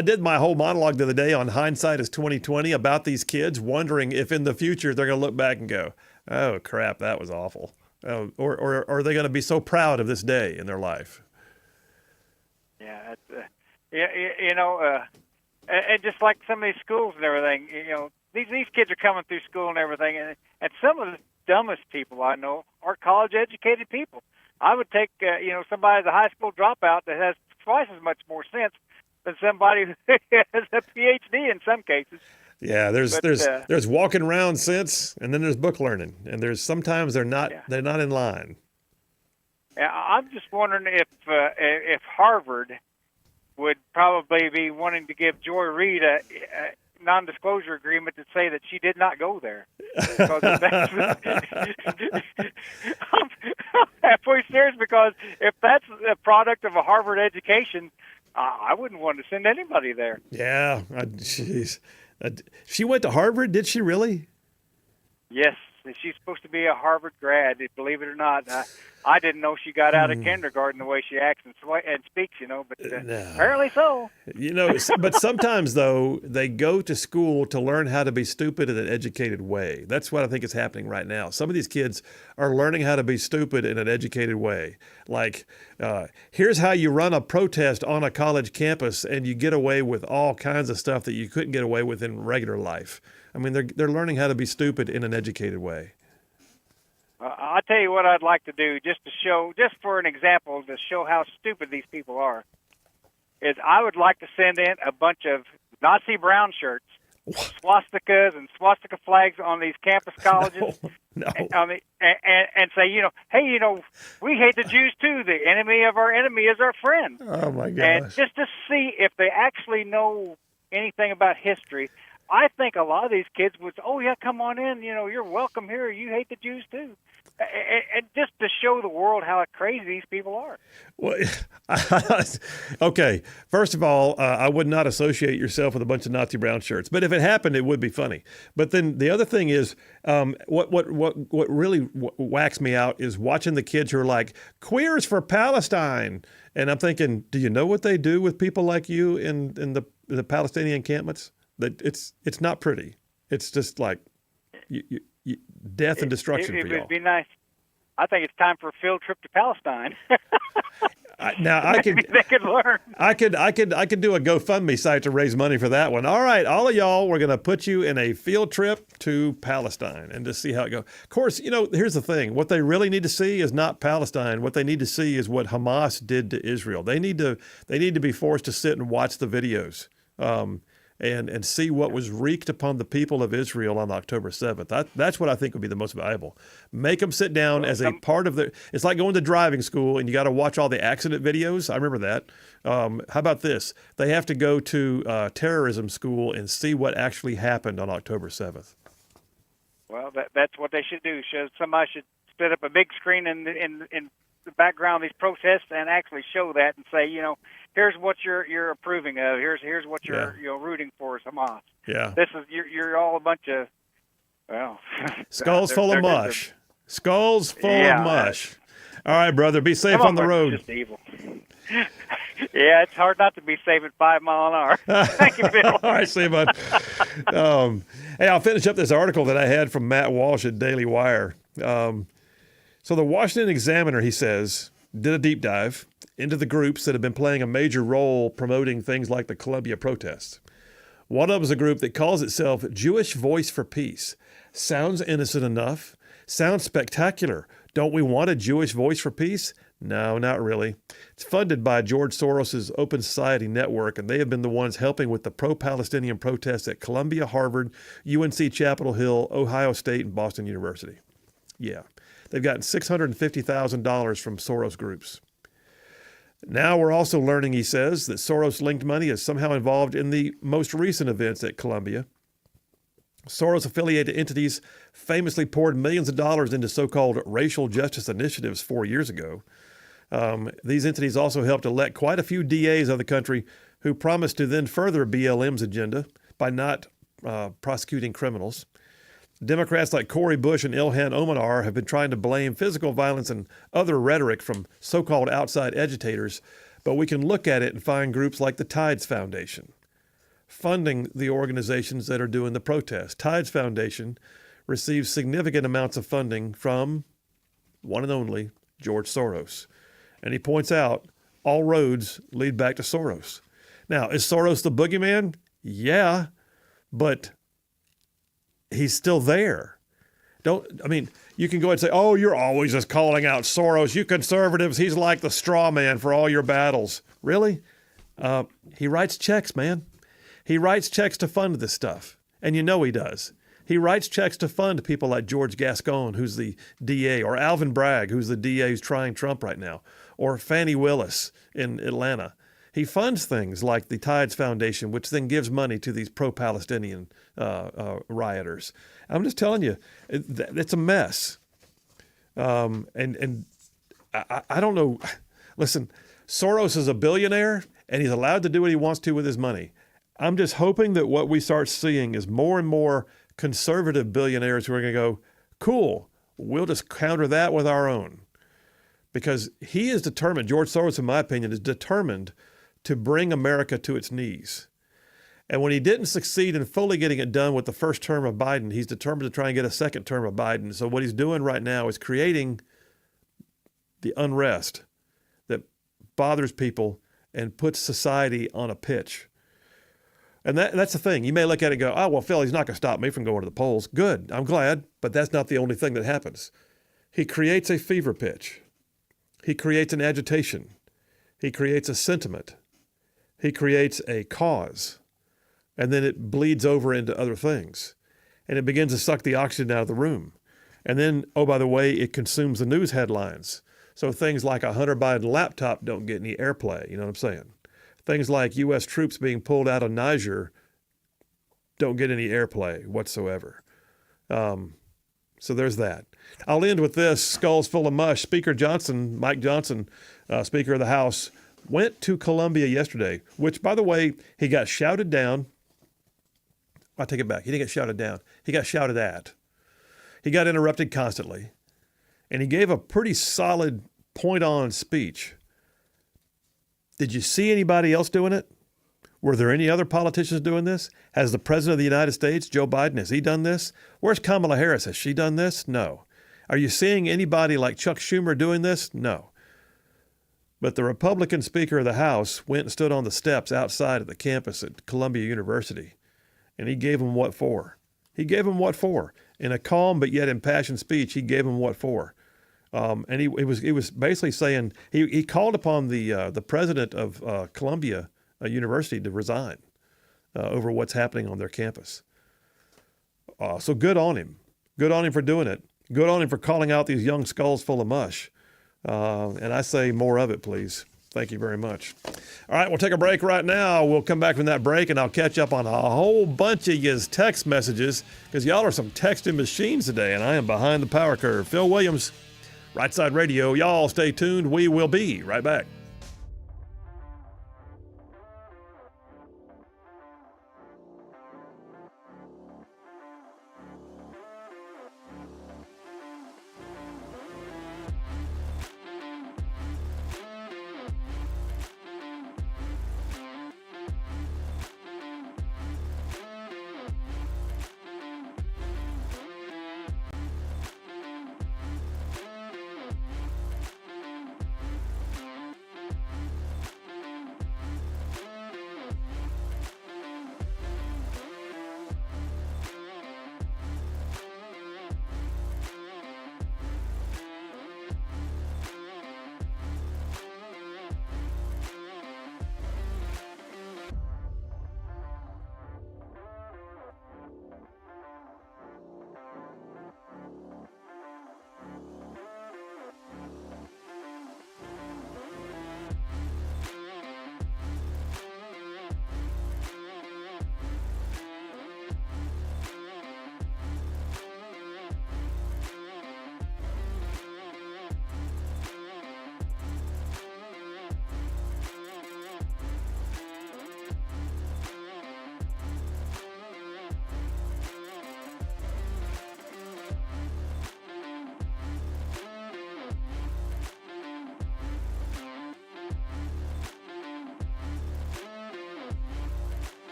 did my whole monologue the other day on hindsight is 2020 about these kids, wondering if in the future they're going to look back and go, "Oh crap, that was awful." Or are they going to be so proud of this day in their life? Yeah, and just like some of these schools and everything, these kids are coming through school and everything, and some of the dumbest people I know are college-educated people. I would take, somebody as a high school dropout that has twice as much more sense than somebody who has a PhD in some cases. Yeah, there's walking around sense, and then there's book learning, and there's sometimes they're not in line. Yeah, I'm just wondering if Harvard would probably be wanting to give Joy Reid a non-disclosure agreement to say that she did not go there. Because I'm halfway serious, because if that's a product of a Harvard education, I wouldn't want to send anybody there. Yeah, jeez. She went to Harvard, did she really? Yes, she's supposed to be a Harvard grad, believe it or not. I didn't know she got out of kindergarten the way she acts and speaks, but apparently so. But sometimes, though, they go to school to learn how to be stupid in an educated way. That's what I think is happening right now. Some of these kids are learning how to be stupid in an educated way. Like, here's how you run a protest on a college campus and you get away with all kinds of stuff that you couldn't get away with in regular life. I mean, they're learning how to be stupid in an educated way. I'll tell you what I'd like to do, just for an example, to show how stupid these people are, is I would like to send in a bunch of Nazi brown shirts swastikas and swastika flags on these campus colleges. No. And say, hey, we hate the Jews too. The enemy of our enemy is our friend. Oh my gosh. And just to see if they actually know anything about history, I think a lot of these kids would say, oh yeah, come on in. You're welcome here. You hate the Jews too. And just to show the world how crazy these people are. Well, okay. First of all, I would not associate yourself with a bunch of Nazi brown shirts. But if it happened, it would be funny. But then the other thing is, what really whacks me out is watching the kids who are like, queers for Palestine. And I'm thinking, do you know what they do with people like you in the Palestinian encampments? That it's not pretty. It's just like death and destruction for y'all. It would be nice. I think it's time for a field trip to Palestine. They could learn. I could do a GoFundMe site to raise money for that one. All right, all of y'all, we're going to put you in a field trip to Palestine and just see how it goes. Of course, here's the thing. What they really need to see is not Palestine. What they need to see is what Hamas did to Israel. They need to be forced to sit and watch the videos. And see what was wreaked upon the people of Israel on October 7th. That's what I think would be the most valuable. Make them sit down as a part of it's like going to driving school and you got to watch all the accident videos. I remember that. How about this? They have to go to terrorism school and see what actually happened on October 7th. Well, that's what they should do. Somebody should set up a big screen in the background of these protests and actually show that and say, here's what you're approving of. Here's what you're rooting for is Hamas. Yeah. This is you're all a bunch of skulls full of mush. Skulls full of mush. All right, brother. Be safe on the road. Just evil. Yeah, it's hard not to be safe at 5 miles an hour. Thank you, Bill. All right, see you, bud. Hey, I'll finish up this article that I had from Matt Walsh at Daily Wire. So the Washington Examiner, he says, did a deep dive into the groups that have been playing a major role promoting things like the Columbia protests. One of them is a group that calls itself Jewish Voice for Peace. Sounds innocent enough. Sounds spectacular. Don't we want a Jewish voice for peace? No, not really. It's funded by George Soros' Open Society Network, and they have been the ones helping with the pro-Palestinian protests at Columbia, Harvard, UNC Chapel Hill, Ohio State, and Boston University. Yeah. They've gotten $650,000 from Soros groups. Now we're also learning, he says, that Soros-linked money is somehow involved in the most recent events at Columbia. Soros-affiliated entities famously poured millions of dollars into so-called racial justice initiatives 4 years ago. These entities also helped elect quite a few DAs of the country who promised to then further BLM's agenda by not prosecuting criminals. Democrats like Cori Bush and Ilhan Omar have been trying to blame physical violence and other rhetoric from so-called outside agitators, but we can look at it and find groups like the Tides Foundation funding the organizations that are doing the protests. Tides Foundation receives significant amounts of funding from one and only George Soros. And he points out all roads lead back to Soros. Now, is Soros the boogeyman? Yeah, but he's still there. You can go and say, oh, you're always just calling out Soros. You conservatives, he's like the straw man for all your battles. Really? He writes checks, man. He writes checks to fund this stuff. And he does. He writes checks to fund people like George Gascon, who's the DA, or Alvin Bragg, who's the DA who's trying Trump right now, or Fannie Willis in Atlanta. He funds things like the Tides Foundation, which then gives money to these pro-Palestinian rioters. I'm just telling you, it's a mess. And I don't know. Listen, Soros is a billionaire, and he's allowed to do what he wants to with his money. I'm just hoping that what we start seeing is more and more conservative billionaires who are going to go, cool, we'll just counter that with our own. Because he is determined, George Soros, in my opinion, is determined to bring America to its knees. And when he didn't succeed in fully getting it done with the first term of Biden, he's determined to try and get a second term of Biden. So what he's doing right now is creating the unrest that bothers people and puts society on a pitch. And that's the thing. You may look at it and go, oh, well, Phil, he's not going to stop me from going to the polls. Good. I'm glad. But that's not the only thing that happens. He creates a fever pitch. He creates an agitation. He creates a sentiment. He creates a cause. and then it bleeds over into other things, and it begins to suck the oxygen out of the room. And then, oh, by the way, it consumes the news headlines. So things like a Hunter Biden laptop don't get any airplay. You know what I'm saying? Things like U.S. troops being pulled out of Niger don't get any airplay whatsoever. So there's that. I'll end with this, skulls full of mush. Speaker Johnson, Mike Johnson, Speaker of the House, went to Columbia yesterday, which, by the way, he got shouted down. I take it back. He didn't get shouted down. He got shouted at. He got interrupted constantly. And he gave a pretty solid point-on speech. Did you see anybody else doing it? Were there any other politicians doing this? Has the President of the United States, Joe Biden, has he done this? Where's Kamala Harris? Has she done this? No. Are you seeing anybody like Chuck Schumer doing this? No. But the Republican Speaker of the House went and stood on the steps outside of the campus at Columbia University, and he gave them what for. He gave them what for. In a calm but yet impassioned speech, he gave them what for. And he was basically saying, he called upon the president of Columbia University to resign over what's happening on their campus. So good on him. Good on him for doing it. Good on him for calling out these young skulls full of mush. And I say more of it, please. Thank you very much. All right, we'll take a break right now. We'll come back from that break, and I'll catch up on a whole bunch of y'all's text messages, because y'all are some texting machines today, and I am behind the power curve. Phil Williams, Rightside Radio. Y'all stay tuned. We will be right back.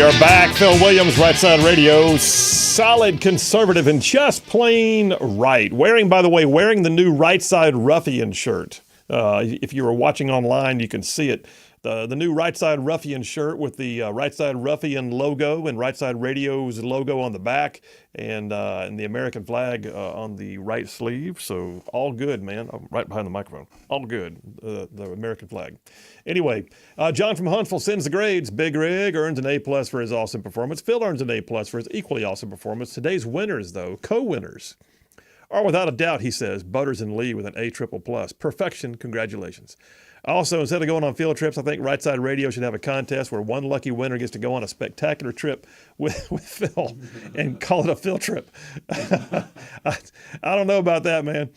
You're back. Phil Williams, Right Side Radio. Solid conservative and just plain right. By the way, wearing the new Right Side Ruffian shirt. If you were watching online, you can see it. The new Right Side Ruffian shirt with the Right Side Ruffian logo and Right Side Radio's logo on the back and the American flag on the right sleeve. So all good, man. I'm right behind the microphone. All good, the American flag. Anyway, John from Huntsville sends the grades. Big Rig earns an A+ for his awesome performance. Phil earns an A+ for his equally awesome performance. Today's winners, though, co-winners, are without a doubt, he says, Butters and Lee with an A++. Perfection. Congratulations. Also, instead of going on field trips, I think Right Side Radio should have a contest where one lucky winner gets to go on a spectacular trip with Phil and call it a field trip. I don't know about that, man.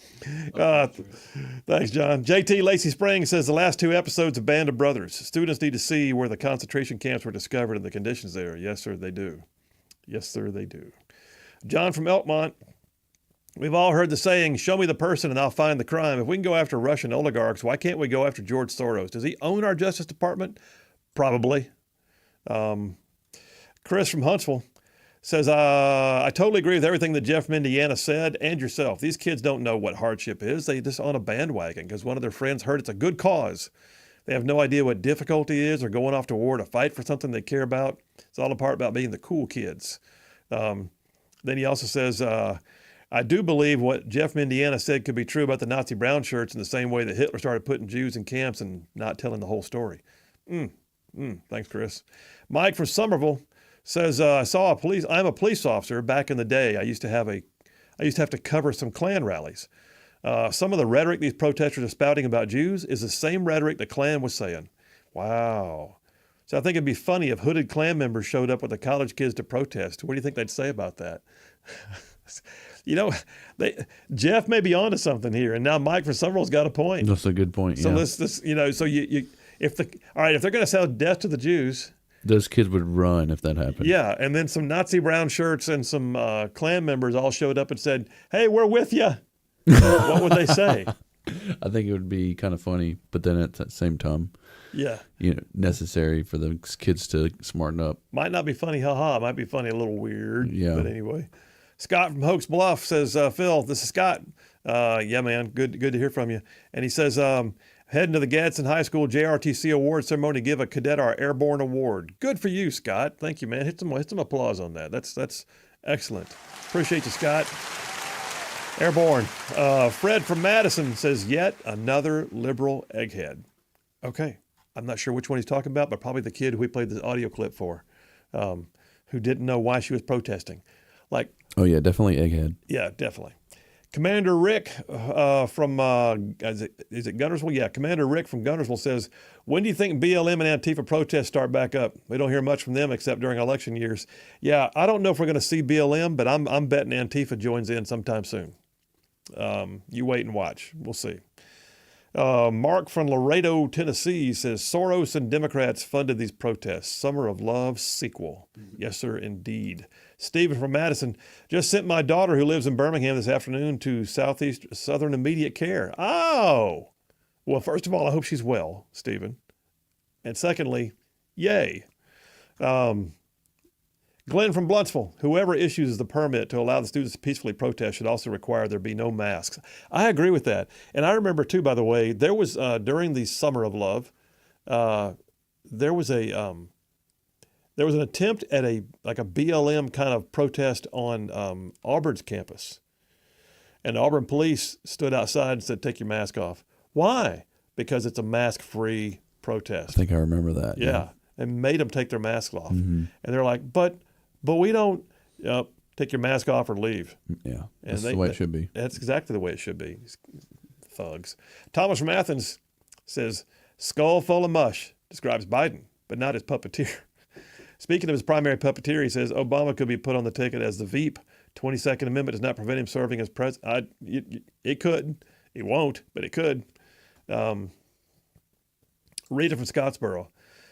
Thanks, John. JT Lacey Springs says the last 2 episodes of Band of Brothers. Students need to see where the concentration camps were discovered and the conditions there. Yes, sir, they do. Yes, sir, they do. John from Elkmont. We've all heard the saying, show me the person and I'll find the crime. If we can go after Russian oligarchs, why can't we go after George Soros? Does he own our Justice Department? Probably. Chris from Huntsville says, I totally agree with everything that Jeff from Indiana said and yourself. These kids don't know what hardship is. They just on a bandwagon because one of their friends heard it's a good cause. They have no idea what difficulty is or going off to war to fight for something they care about. It's all a part about being the cool kids. Then he also says, I do believe what Jeff from Indiana said could be true about the Nazi brown shirts in the same way that Hitler started putting Jews in camps and not telling the whole story. Thanks, Chris. Mike from Somerville says, I'm a police officer. Back in the day, I used to have to cover some Klan rallies. Some of the rhetoric these protesters are spouting about Jews is the same rhetoric the Klan was saying. Wow. So I think it'd be funny if hooded Klan members showed up with the college kids to protest. What do you think they'd say about that? You know, Jeff may be onto something here, and now Mike from Somerville's got a point. That's a good point. So yeah. if they're going to sell death to the Jews, those kids would run if that happened. Yeah, and then some Nazi brown shirts and some Klan members all showed up and said, "Hey, we're with you." What would they say? I think it would be kind of funny, but then at the same time, necessary for the kids to smarten up. Might not be funny, haha. Might be funny, a little weird. Yeah. But anyway. Scott from Hoax Bluff says, Phil, this is Scott. Yeah, man, good to hear from you. And he says, heading to the Gadsden High School JRTC Award ceremony to give a cadet our Airborne Award. Good for you, Scott. Thank you, man. Hit some applause on that. That's excellent. Appreciate you, Scott. Airborne. Fred from Madison says, yet another liberal egghead. Okay. I'm not sure which one he's talking about, but probably the kid who we played the audio clip for, who didn't know why she was protesting. Oh, yeah, definitely egghead. Yeah, definitely. Commander Rick from, is it Gunnersville? Yeah, Commander Rick from Gunnersville says, when do you think BLM and Antifa protests start back up? We don't hear much from them except during election years. Yeah, I don't know if we're going to see BLM, but I'm betting Antifa joins in sometime soon. You wait and watch. We'll see. Mark from Laredo, Tennessee says, Soros and Democrats funded these protests. Summer of Love sequel. Yes, sir, indeed. Stephen from Madison, just sent my daughter who lives in Birmingham this afternoon to Southern Immediate Care. Oh! Well, first of all, I hope she's well, Stephen. And secondly, yay. Glenn from Bluntsville, whoever issues the permit to allow the students to peacefully protest should also require there be no masks. I agree with that. And I remember, too, by the way, there was, during the Summer of Love, there was an attempt at a BLM kind of protest on Auburn's campus. And Auburn police stood outside and said, take your mask off. Why? Because it's a mask-free protest. I think I remember that. Yeah. And made them take their masks off. Mm-hmm. And they're like, but we don't take your mask off or leave. Yeah, that's the way it should be. That's exactly the way it should be. Thugs. Thomas from Athens says, skull full of mush describes Biden, but not his puppeteer. Speaking of his primary puppeteer, he says Obama could be put on the ticket as the Veep. 22nd Amendment does not prevent him serving as president. It could. It won't, but it could. Rita from Scottsboro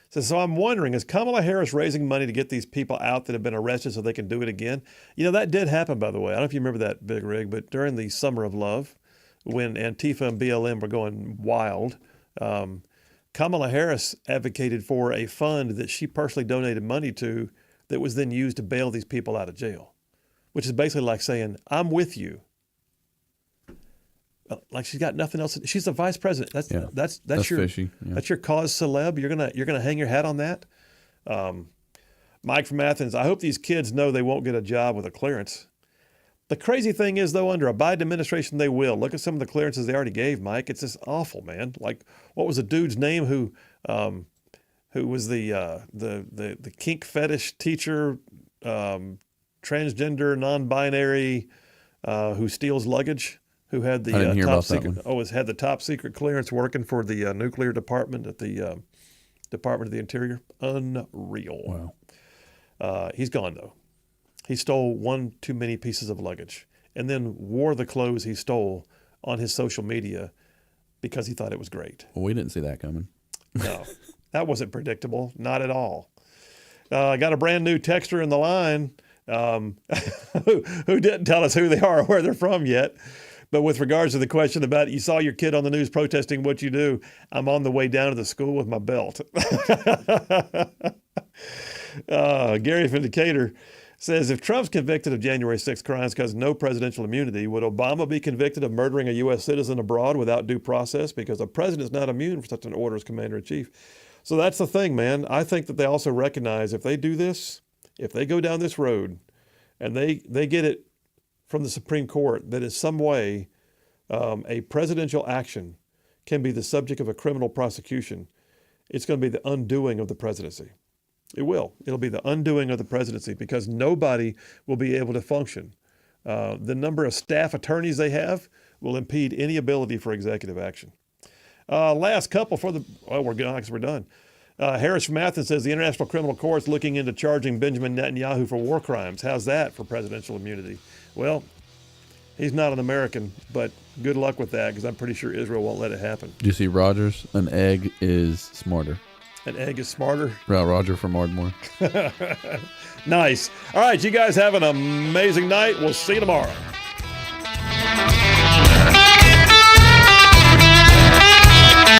says, so I'm wondering, is Kamala Harris raising money to get these people out that have been arrested so they can do it again? You know, that did happen, by the way. I don't know if you remember that, Big Rig, but during the Summer of Love, when Antifa and BLM were going wild, Kamala Harris advocated for a fund that she personally donated money to that was then used to bail these people out of jail, which is basically like saying, I'm with you. Like she's got nothing else. She's the vice president. That's your fishy. Yeah. That's your cause celeb. You're gonna hang your hat on that. Mike from Athens. I hope these kids know they won't get a job with a clearance. The crazy thing is, though, under a Biden administration, they will. Look at some of the clearances they already gave, Mike. It's just awful, man. Like, what was the dude's name who was the kink fetish teacher, transgender, non-binary, who steals luggage? Who had the top secret? Had the top secret clearance working for the nuclear department at the Department of the Interior. Unreal. Wow. He's gone though. He stole one too many pieces of luggage, and then wore the clothes he stole on his social media because he thought it was great. Well, we didn't see that coming. No, that wasn't predictable. Not at all. I got a brand new texter in the line who didn't tell us who they are or where they're from yet. But with regards to the question about you saw your kid on the news protesting what you do, I'm on the way down to the school with my belt. Gary from Decatur says, if Trump's convicted of January 6th crimes because no presidential immunity, would Obama be convicted of murdering a U.S. citizen abroad without due process? Because a president is not immune from such an order as commander-in-chief. So that's the thing, man. I think that they also recognize if they do this, if they go down this road and they get it from the Supreme Court that in some way a presidential action can be the subject of a criminal prosecution, it's going to be the undoing of the presidency. It will. It'll be the undoing of the presidency because nobody will be able to function. The number of staff attorneys they have will impede any ability for executive action. Last couple for we're done. Harris from Athens says the International Criminal Court's looking into charging Benjamin Netanyahu for war crimes. How's that for presidential immunity? Well, he's not an American, but good luck with that because I'm pretty sure Israel won't let it happen. Do you see Rogers? An egg is smarter. An egg is smarter? Roger from Ardmore. Nice. All right, you guys have an amazing night. We'll see you tomorrow.